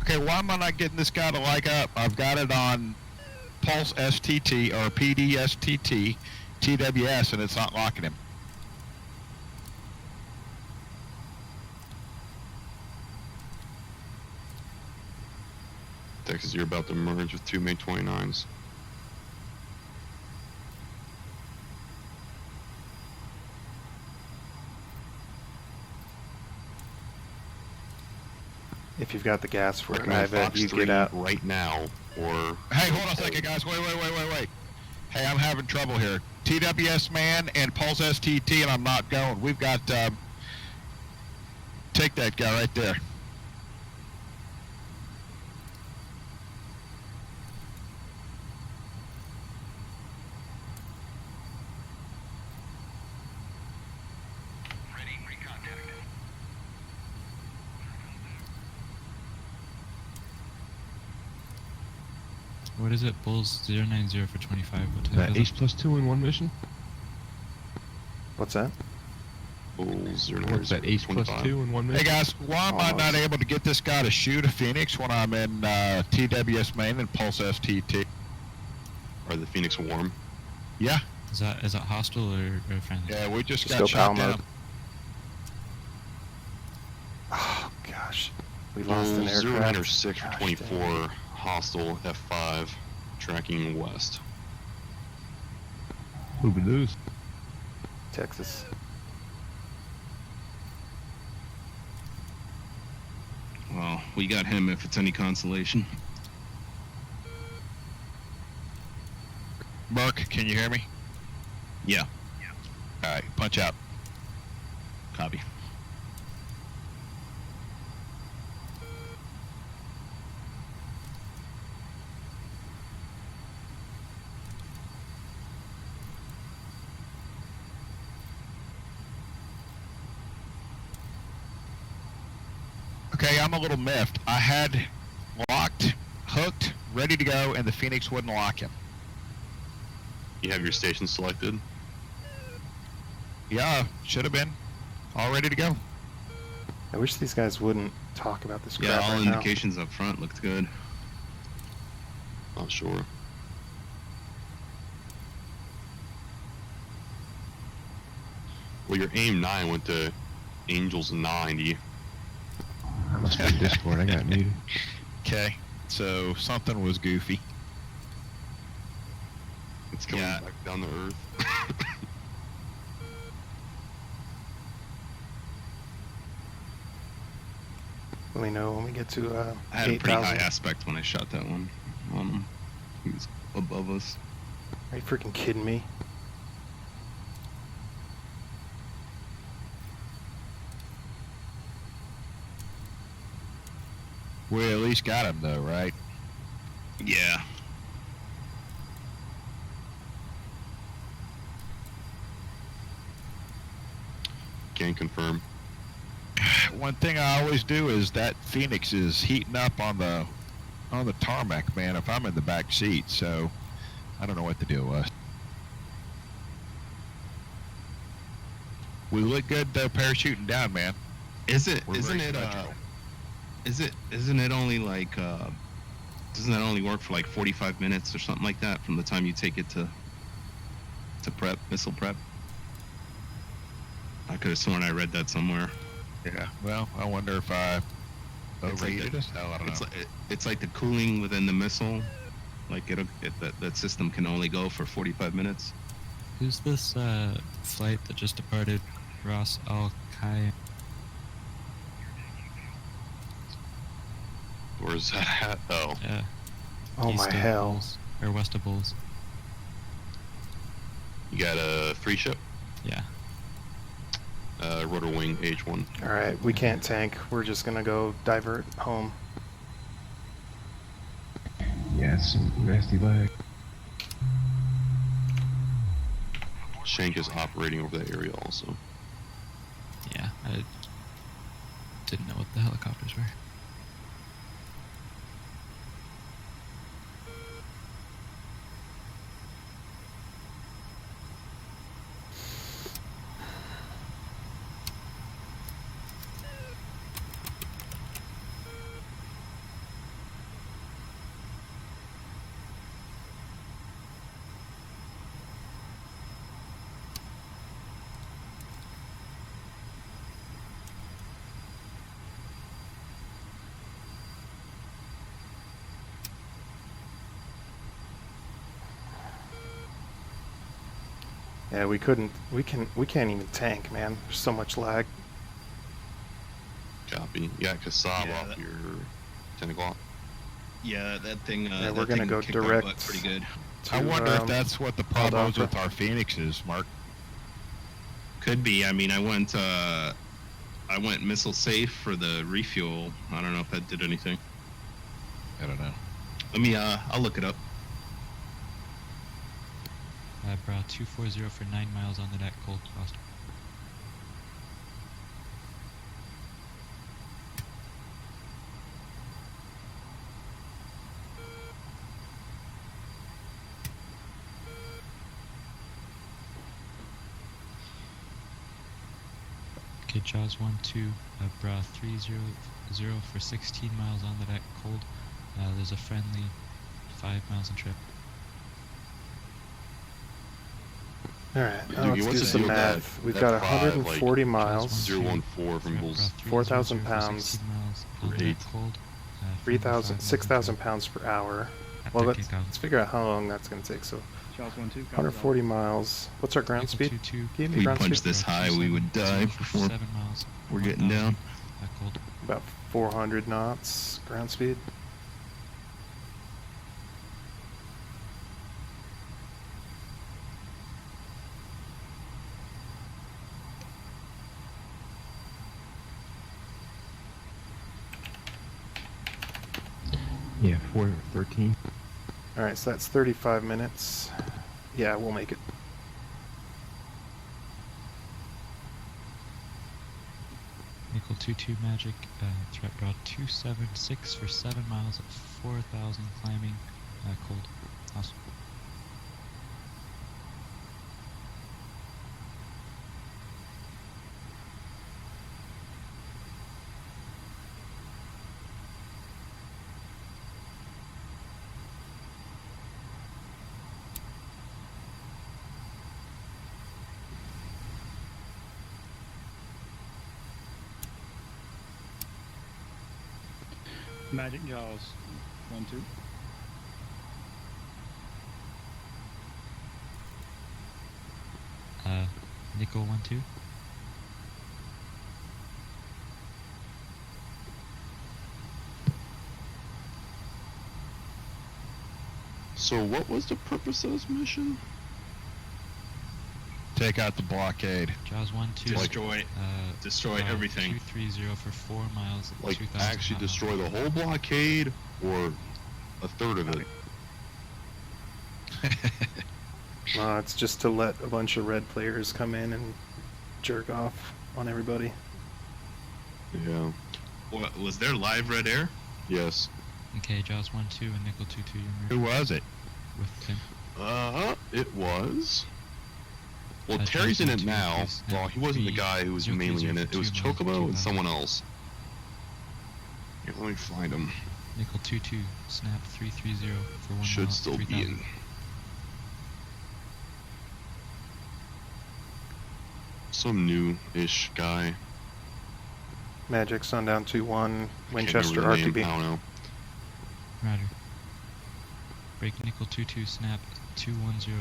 Okay, why am I not getting this guy to like up? I've got it on Pulse STT or PDSTT, TWS, and it's not locking him. Texas, you're about to merge with two MiG 29s. If you've got the gas for it, Recommend Ivan, Fox you 3 get out. right now, or... Hey, hold on a second, guys. Wait. Hey, I'm having trouble here. TWS man and Pulse STT, and I'm not going. We've got, take that guy right there. What is it? Bulls 090 for 25. What type That is ace it? +2 in one mission? What's that? Bulls 090 What's that, ace +2 in one Hey mission? guys, why am I not able to get this guy to shoot a Phoenix when I'm in TWS main and Pulse STT? Are the Phoenix warm? Yeah. Is that hostile or friendly? Yeah, we just Just got go shot PAL down. mode. Oh gosh, we lost an Bulls aircraft. 096 for Gosh, 24, dang. hostile F5, tracking west. Who would lose? Texas. Well, we got him if it's any consolation. Mark, can you hear me? Yeah. All right, punch out. Copy. Okay, I'm a little miffed. I had locked, hooked, ready to go, and the Phoenix wouldn't lock him. You have your station selected? Yeah, should have been. All ready to go. I wish these guys wouldn't talk about this crap Yeah, all right now. indications up front looked good. Not sure. Well, your aim 9 went to Angels 90. I must be in Discord, I got muted. Okay, so something was goofy. It's coming back down to Earth. Let me know when we get to I had a pretty high 8,000. aspect when I shot that one on him. He was above us. Are you freaking kidding me? We at least got him though, right? Yeah. Can confirm. One thing I always do is that Phoenix is heating up on the tarmac, man, if I'm in the back seat, so I don't know what the deal was. We look good though, parachuting down, man. Isn't it only like doesn't that only work for like 45 minutes or something like that from the time you take it to prep, missile prep? I could have sworn I read that somewhere. Yeah, well, I wonder if I It's like overheated that- it. Hell, I don't know. It's like the cooling within the missile. Like that system can only go for 45 minutes. Who's this flight that just departed? Ross Al Kai. Where's that at? Oh. Yeah. Oh East my of hell. Bulls, or west of Bulls. You got a 3-ship? Yeah. Rudder wing H1. Alright, we can't tank. We're just gonna go divert home. Yeah, it's some nasty lag. Shank is operating over that area also. Yeah, I didn't know what the helicopters were. Yeah, we can't even tank, man. There's so much lag. Copy. Yeah, Kasab Yeah, off that- your 10 o'clock. Yeah, that thing. Yeah, that we're gonna thing go kicked our direct butt pretty good. I wonder if um, that's what the problem is Alpha. with our Phoenixes, Mark. Could be. I mean, I went missile safe for the refuel. I don't know if that did anything. I don't know. Let me. I'll look it up. Bra 240 for 9 miles on the deck, cold cost. Okay, Jaws 1-2, bra 300 for 16 miles on the deck, cold. There's a friendly 5 miles in trip. Alright, Dude, now let's do what's the some deal with that- math. We've that got five, 140 like, miles, 014 from Bulls. 4,000 pounds, 8. 6,000 pounds per hour. Well, let's figure out how long that's going to take. So, Jaws 1-2. 140 miles. What's our ground speed? If we punched this high, we would die before we're getting down. About 400 knots ground speed. Yeah, 413. Alright, so that's 35 minutes. Yeah, we'll make it. Nickel 2-2 Magic, threat bra 276 for 7 miles at 4,000 climbing, cold. Awesome. Magic Jaws 1-2. Nickel 1-2. So what was the purpose of this mission? Take out the blockade. Jaws 1-2. Destroy everything. 230 for 4 miles at Like 2,000 actually miles. destroy the whole blockade, or a third of it? It's just to let a bunch of red players come in and jerk off on everybody. Yeah. What, was there live red air? Yes. Okay, Jaws 1-2 and Nickel 2-2. Who was it? With Tim. It was. Well, Jaws Terry's in it 1-2 now. is Well, he wasn't the guy who was mainly in it. It was 0-0 for 2 Chocobo and miles, someone else. Here, let me find him. Nickel 2-2, snap 330 for 1 mile. Should still be 3,000. in. Some new-ish guy. Magic, Sundown 2-1, Can't Winchester, remember the name, RTB. I don't know. Roger. Break Nickel 2-2, snap 210.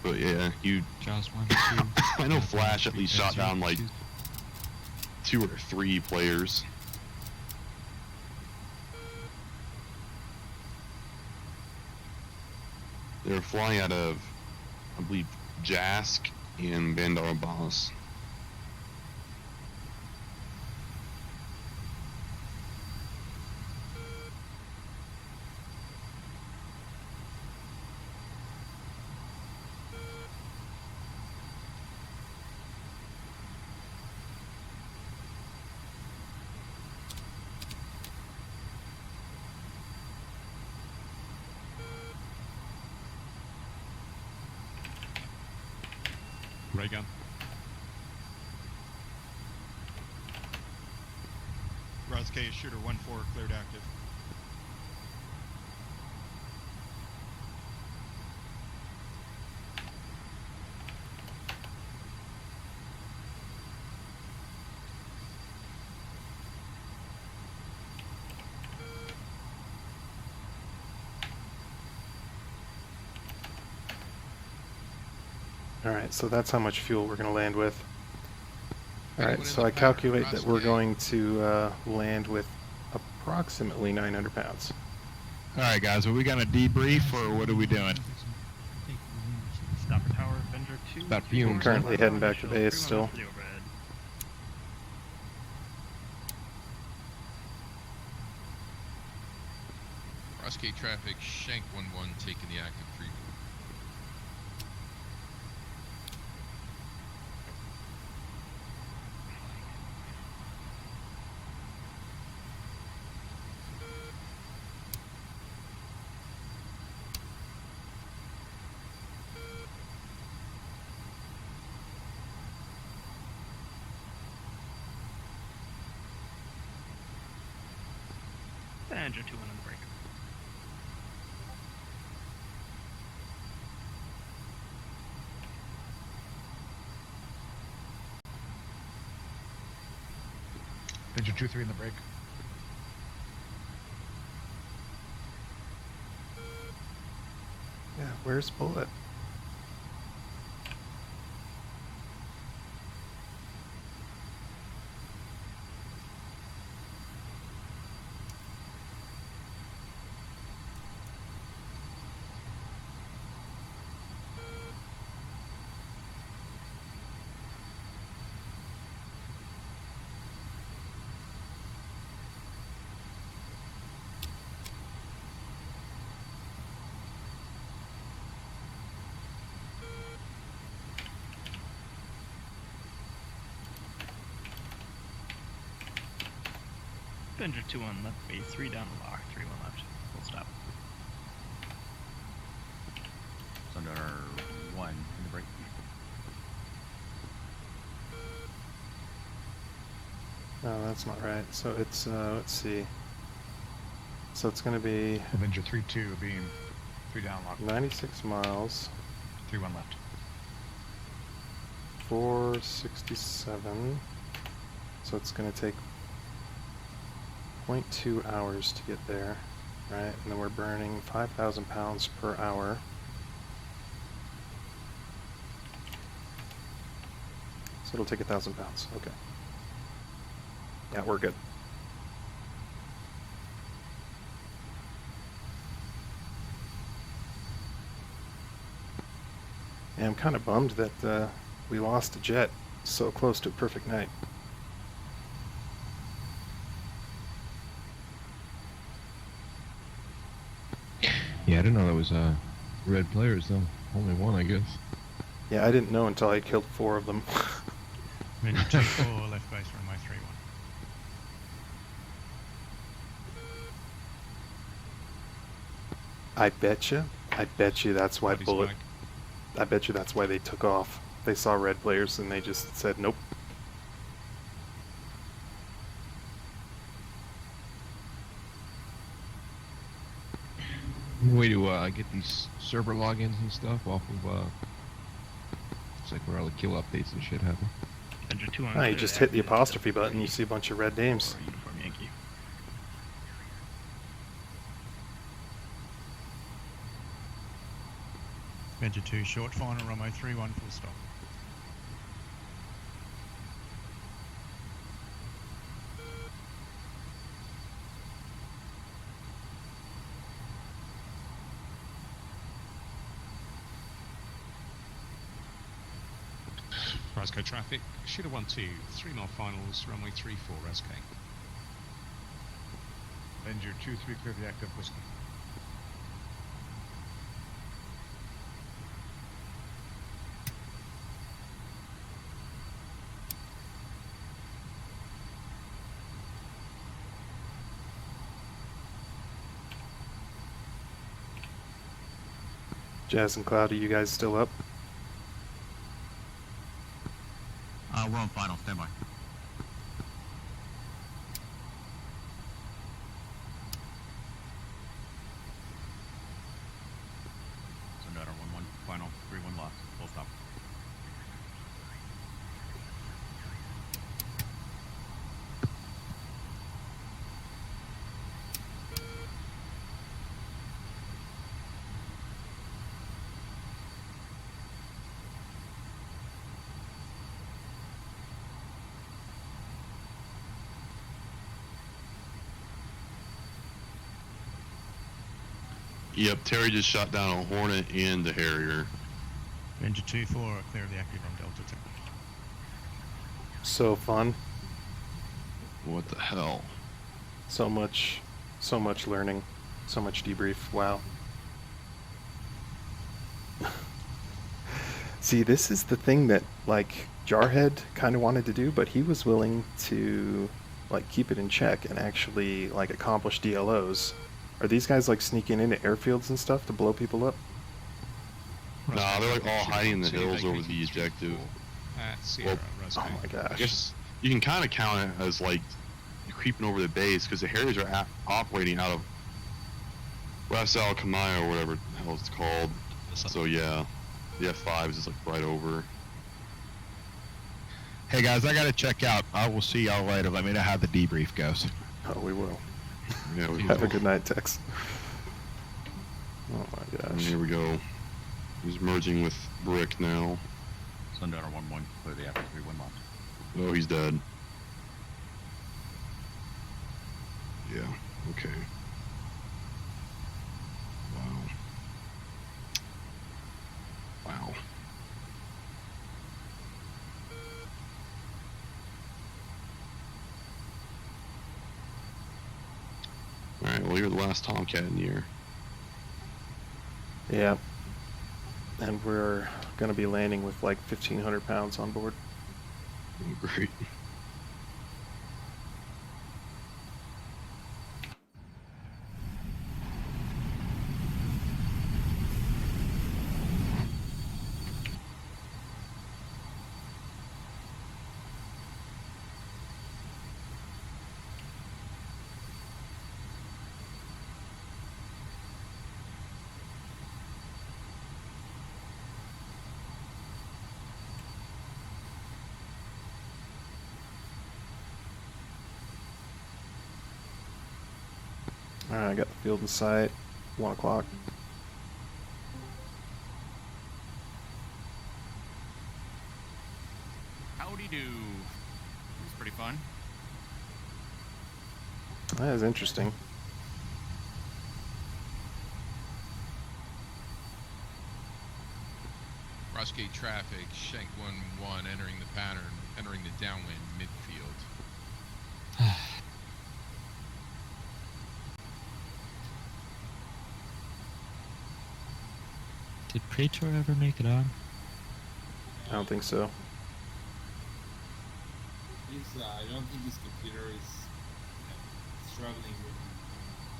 But yeah, you. Jaws 1-2. I know Flash at least shot down like 2 or 3 players. They're flying out of, I believe, Jask and Bandar Abbas. Ray gun. Roz-K is shooter 1-4, cleared active. Alright, so that's how much fuel we're going to land with. Alright, so I calculate that we're going to land with approximately 900 pounds. All right, guys, are we going to debrief or what are we doing? Stopper tower, Avenger 2. About fume. Currently heading back to base still. Crossgate traffic, Shank 1-1 taking the active 3. Avenger 2 on the break. Avenger 2-3 in the break. Yeah, where's Bullet? Avenger 2 on left base, 3 down the lock, 3 1 left. Full stop. Sundown 1 in the break. No, that's not right. So it's, let's see. So it's going to be... Avenger 3-2, beam. 3 down lock. 96 miles. 3 1 left. 467. So it's going to take 0.2 hours to get there, right? And then we're burning 5,000 pounds per hour. So it'll take 1,000 pounds. Okay. Yeah, we're good. Yeah, I'm kind of bummed that we lost a jet so close to a perfect night. Yeah, I didn't know that was red players though. Only one, I guess. Yeah, I didn't know until I killed 4 of them. Avenger 2-4, left base, runway 3-1. I bet you that's why Bullet... I bet you that's why they took off. They saw red players and they just said nope. Way to get these server logins and stuff off of it's like where all the kill updates and shit happen. Avenger 2 on. Ah, you just hit the apostrophe button, you see a bunch of red names. Uniform Yankee. Avenger 2, short final, runway 3-1, full stop. Roscoe traffic, shooter 1-2, 3 mile finals, runway 34, SK. Avenger 2-3, clear the active whiskey. Jazz and Cloud, are you guys still up? We're on final, stand by. SUNDOWN 1-1, final, 3-1 lost, full stop. Yep, Terry just shot down a Hornet and the Harrier. Avenger 2-4, clear the active on Delta 10. So fun. What the hell? So much learning. So much debrief. Wow. See, this is the thing that, like, Jarhead kind of wanted to do, but he was willing to, like, keep it in check and actually, like, accomplish DLOs. Are these guys, like, sneaking into airfields and stuff to blow people up? Nah, they're like all hiding in the hills over the objective. Sierra, oh my gosh. I guess you can kind of count it as like creeping over the base because the Harriers are operating out of Ras Al Khaimah or whatever the hell it's called. So yeah, the F5 is just like right over. Hey guys, I gotta check out. I will see y'all later. Let me know how the debrief goes. Oh, we will. Yeah, we Have will. a good night, Tex. Oh my gosh. And here we go. He's merging with Brick now. SUNDOWN 1-1, clear the after 3-1 lost. Oh, he's dead. Yeah, okay. Wow. Wow. Alright, well, you're the last Tomcat in the air. Yeah. And we're going to be landing with like 1,500 pounds on board. Oh, great. Alright, I got the field in sight. 1 o'clock. Howdy do. It's pretty fun. That is interesting. Crossgate traffic, Shank 1-1 entering the pattern, entering the downwind midfield. Did Praetor ever make it on? I don't think so. I don't think his computer is struggling with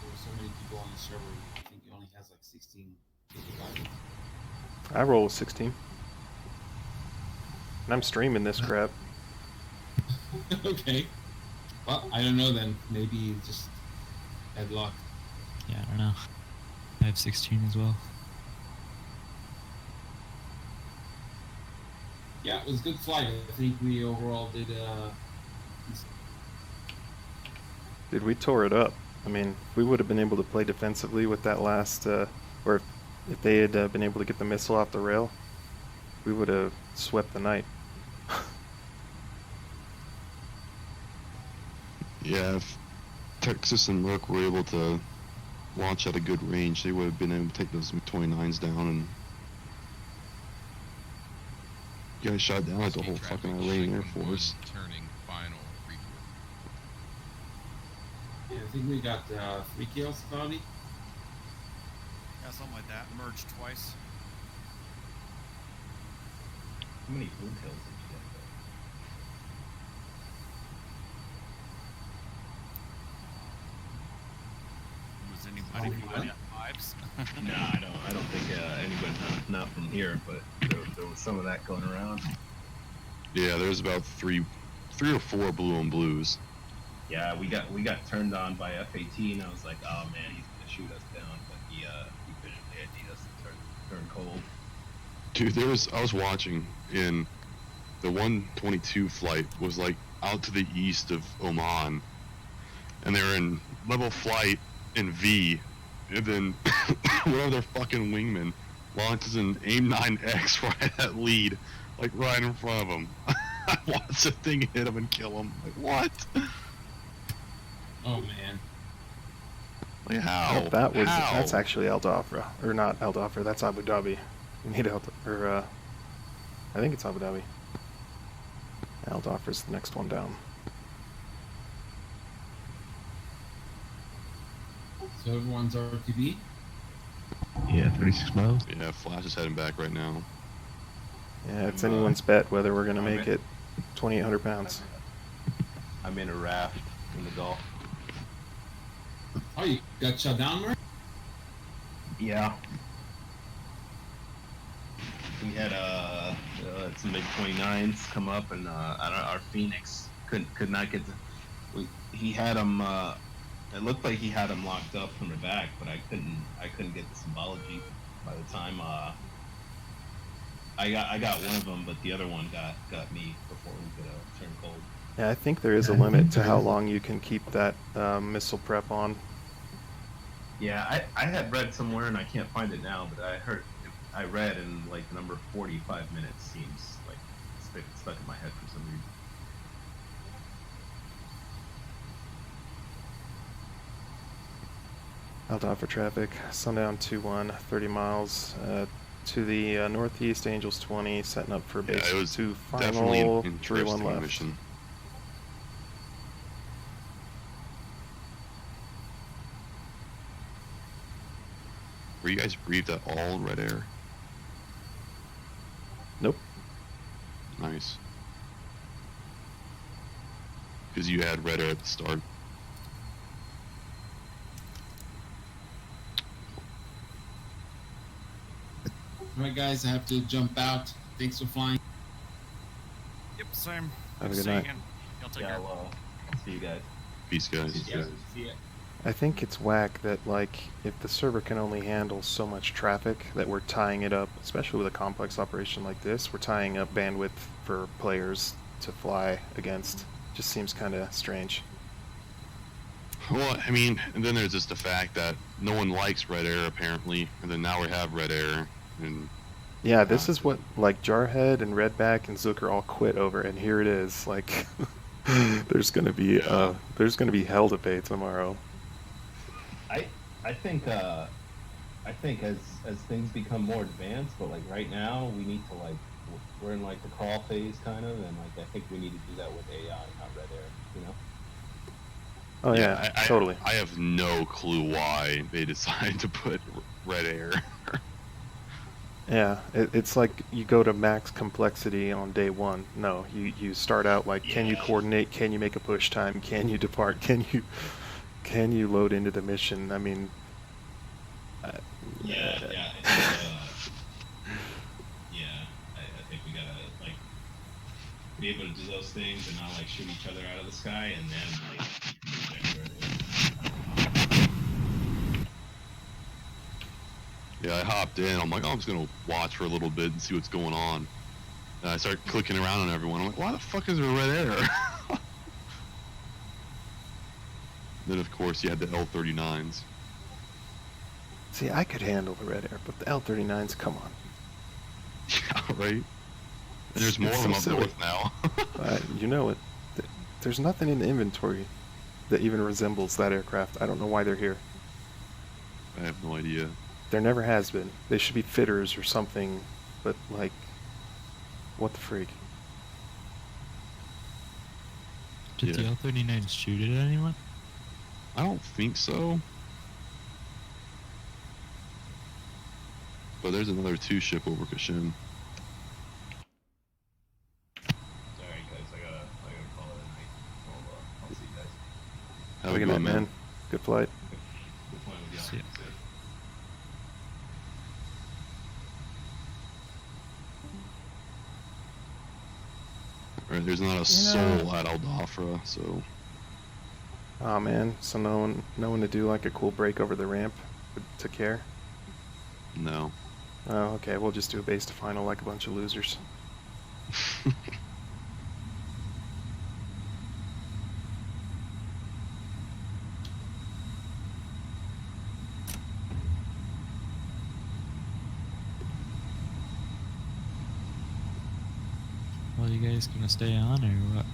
there are so many people on the server. I think he only has like 16 gigabytes. I roll with 16. And I'm streaming this crap. Okay. Well, I don't know then. Maybe just had luck. Yeah, I don't know. I have 16 as well. Yeah, it was a good flight. I think we overall did Dude, we tore it up. I mean, we would have been able to play defensively with that last, or if they had been able to get the missile off the rail, we would have swept the night. Yeah, if Texas and Merc were able to launch at a good range, they would have been able to take those MiG-29s down and You guys shot down like the whole fucking Iranian Air Force. Turning final report. Yeah, I think we got 3 kills, Cloudy. Yeah, something like that. Merged twice. How many blue kills did you get, though? Was anybody at 5s? No, I don't think anybody, not from here, but there was some of that going around. Yeah, there's about three or four blue and blues. Yeah, we got turned on by F-18. I was like, oh man, he's gonna shoot us down, but he visually ID'd us to turn cold. Dude, I was watching in the 122 flight was like out to the east of Oman, and they were in level flight in V, and then one of their fucking wingmen launches an AIM-9X right at lead, like right in front of him. I watched the thing hit him and kill him. Like, what? Oh man. Like, how? Oh, that's actually El Dhafra, or not El Dhafra. That's Abu Dhabi. We need I think it's Abu Dhabi. El Dhafra's the next one down. So everyone's RTB? Yeah, 36 miles. Yeah, Flash is heading back right now. Yeah, it's anyone's bet whether we're gonna make it 2,800 pounds. I'm in a raft in the Gulf. Oh, you got shut down, Mark? Yeah. We had some big 29s come up, and our Phoenix could not get he had him. It looked like he had him locked up from the back, but I couldn't get the symbology. By the time I got one of them, but the other one got me before we could turn cold. Yeah, I think there is a limit to how long you can keep that missile prep on. Yeah, I had read somewhere, and I can't find it now, but I read, and like the number 45 minutes seems like stuck in my head for some reason. El Dhafra traffic, Sundown 2-1, 30 miles to the northeast, Angels 20, setting up for base 2 final, 3-1 left. Mission. Were you guys briefed at all, Red Air? Nope. Nice. Because you had Red Air at the start. Alright guys, I have to jump out. Thanks for flying. Yep, same. Have a good night. Y'all take care. See you guys. Peace, guys. See ya. I think it's whack that, like, if the server can only handle so much traffic, that we're tying it up, especially with a complex operation like this, we're tying up bandwidth for players to fly against. Just seems kind of strange. Well, I mean, and then there's just the fact that no one likes Red Air, apparently, and then now we have Red Air, and... Yeah, this is what, like, Jarhead and Redback and Zucker all quit over, and here it is, like, there's gonna be hell to pay tomorrow. I think as things become more advanced, but like right now we need to we're in like the crawl phase kind of, and like I think we need to do that with AI, not Red Air, you know? Oh yeah, totally. I have no clue why they decided to put Red Air. Yeah, it's like you go to max complexity on day one. No, you start out like, can you coordinate? Can you make a push time? Can you depart? Can you load into the mission? I mean, I think we gotta like be able to do those things and not like shoot each other out of the sky, and then like. Yeah, I hopped in. I'm like, oh, I'm just gonna watch for a little bit and see what's going on. And I start clicking around on everyone. I'm like, why the fuck is there Red Air? Then of course you had the L-39s. See, I could handle the Red Air, but the L-39s, come on. Yeah, right? And there's more of them up north now. You know it. There's nothing in the inventory that even resembles that aircraft. I don't know why they're here. I have no idea. There never has been. They should be fitters or something, but like, What the freak? Did the L-39 shoot at anyone? I don't think so. But there's another 2 ship over Kashin. Sorry guys, I gotta call it a night. I'll see you guys. Have a good night, man. Good flight. Good flying with y'all. See ya. Right, there's not a soul at Aldafra, so. Oh man, so no one to do like a cool break over the ramp to care? No. Oh, okay, we'll just do a base to final like a bunch of losers. Well, you guys gonna stay on or what?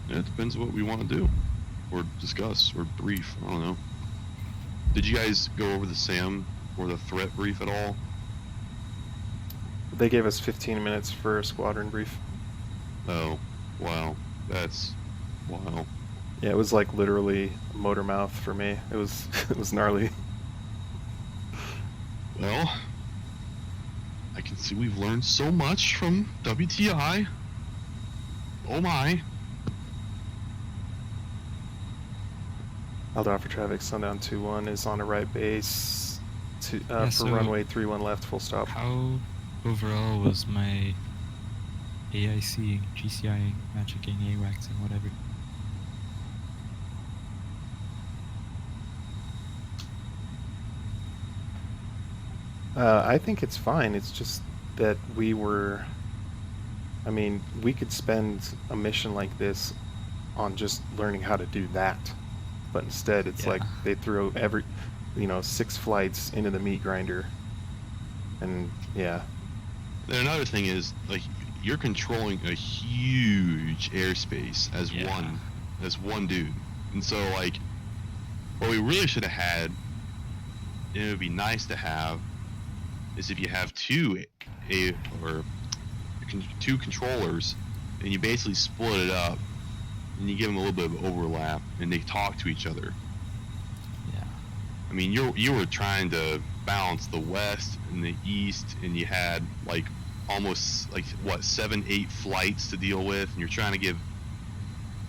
Yeah, it depends what we want to do. Or discuss, or brief, I don't know. Did you guys go over the SAM or the threat brief at all? They gave us 15 minutes for a squadron brief. Oh, wow. That's wow. Yeah, it was like literally motor mouth for me. It was it was gnarly. Well, I can see we've learned so much from WTI. Oh my. Aldafra traffic, Sundown 2-1 is on a right base for so runway 31 left, full stop. How overall was my AIC, GCI, matching AWACS, and whatever? I think it's fine. It's just that we were... I mean, we could spend a mission like this on just learning how to do that. But instead, it's like they throw 6 flights into the meat grinder. And, yeah. Then another thing is, like, you're controlling a huge airspace as one dude. And so, like, what we really should have had, and it would be nice to have, is if you have two controllers, and you basically split it up, and you give them a little bit of overlap, and they talk to each other. Yeah. I mean, you were trying to balance the west and the east, and you had like almost like what 7-8 flights to deal with, and you're trying to give.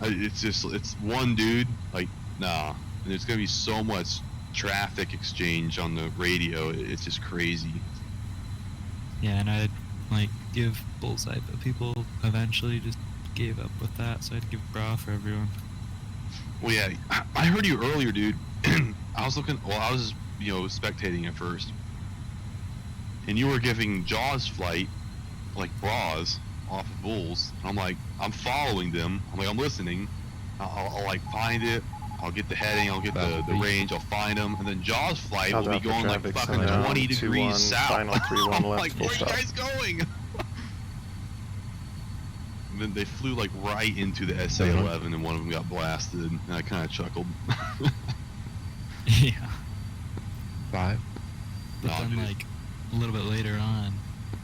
It's one dude. Like nah, and there's gonna be so much traffic exchange on the radio. It's just crazy. Yeah, and I'd like give bullseye, but people eventually just gave up with that, so I'd give bra for everyone. Well, yeah, I heard you earlier, dude. I was spectating at first, and you were giving Jaws flight like bras off of bulls. And I'm like, I'm following them. I'm like, I'm listening. I'll like find it. I'll get the heading. I'll get the range. I'll find them, and then Jaws flight will be going like fucking 20 degrees south. Final 3-1 I'm left, like, full where are you stop. guys going? And then they flew like right into the SA-11, and one of them got blasted, and I kind of chuckled. Yeah. 5. But then, like, a little bit later on,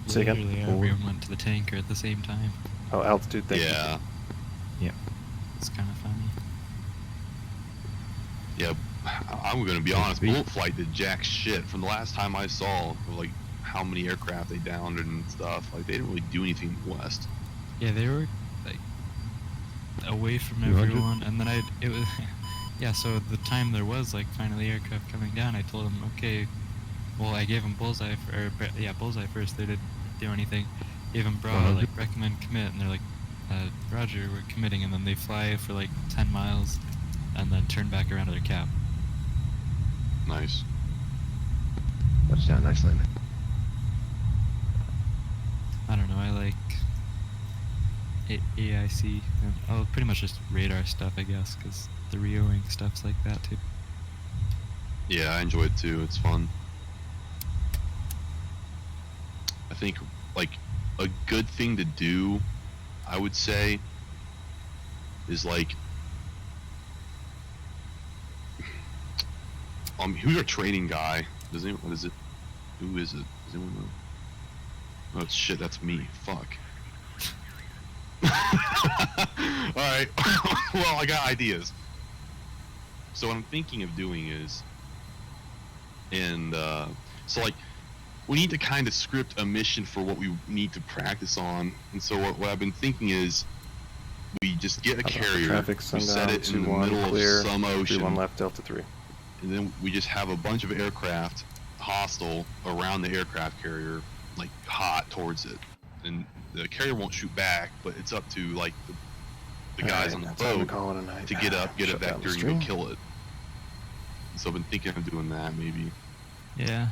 Say again? literally everyone went to the tanker at the same time. Oh, altitude thing. Yeah. Yeah. It's kind of funny. Yeah, I'm gonna be honest. Bullet Flight did jack shit. From the last time I saw, like how many aircraft they downed and stuff, like they didn't really do anything west. Yeah, they were like away from 200? everyone, and then it was yeah. So the time there was like finally aircraft coming down, I told them, okay, well I gave them bullseye bullseye first. They didn't do anything. Gave them bra, like recommend commit, and they're like, Roger, we're committing, and then they fly for like 10 miles, and then turn back around to their cap. Nice. Touchdown, nice landing. I don't know. I like AIC and pretty much just radar stuff, I guess, because the Rio-ing stuff's like that too. Yeah, I enjoy it too. It's fun. I think like a good thing to do, I would say, is like who's our training guy? Who is it? Does anyone know? Oh shit, that's me. Fuck. Alright. Well, I got ideas. So what I'm thinking of doing is, so like, we need to kind of script a mission for what we need to practice on. And so what I've been thinking is, we just get a carrier, traffic, we set it in the middle clear, of some ocean, 1 left, Delta 3. and then we just have a bunch of aircraft hostile around the aircraft carrier, like hot towards it. And the carrier won't shoot back, but it's up to like the guys on the boat to get up, get a vector, and go kill it. So I've been thinking of doing that maybe. Yeah,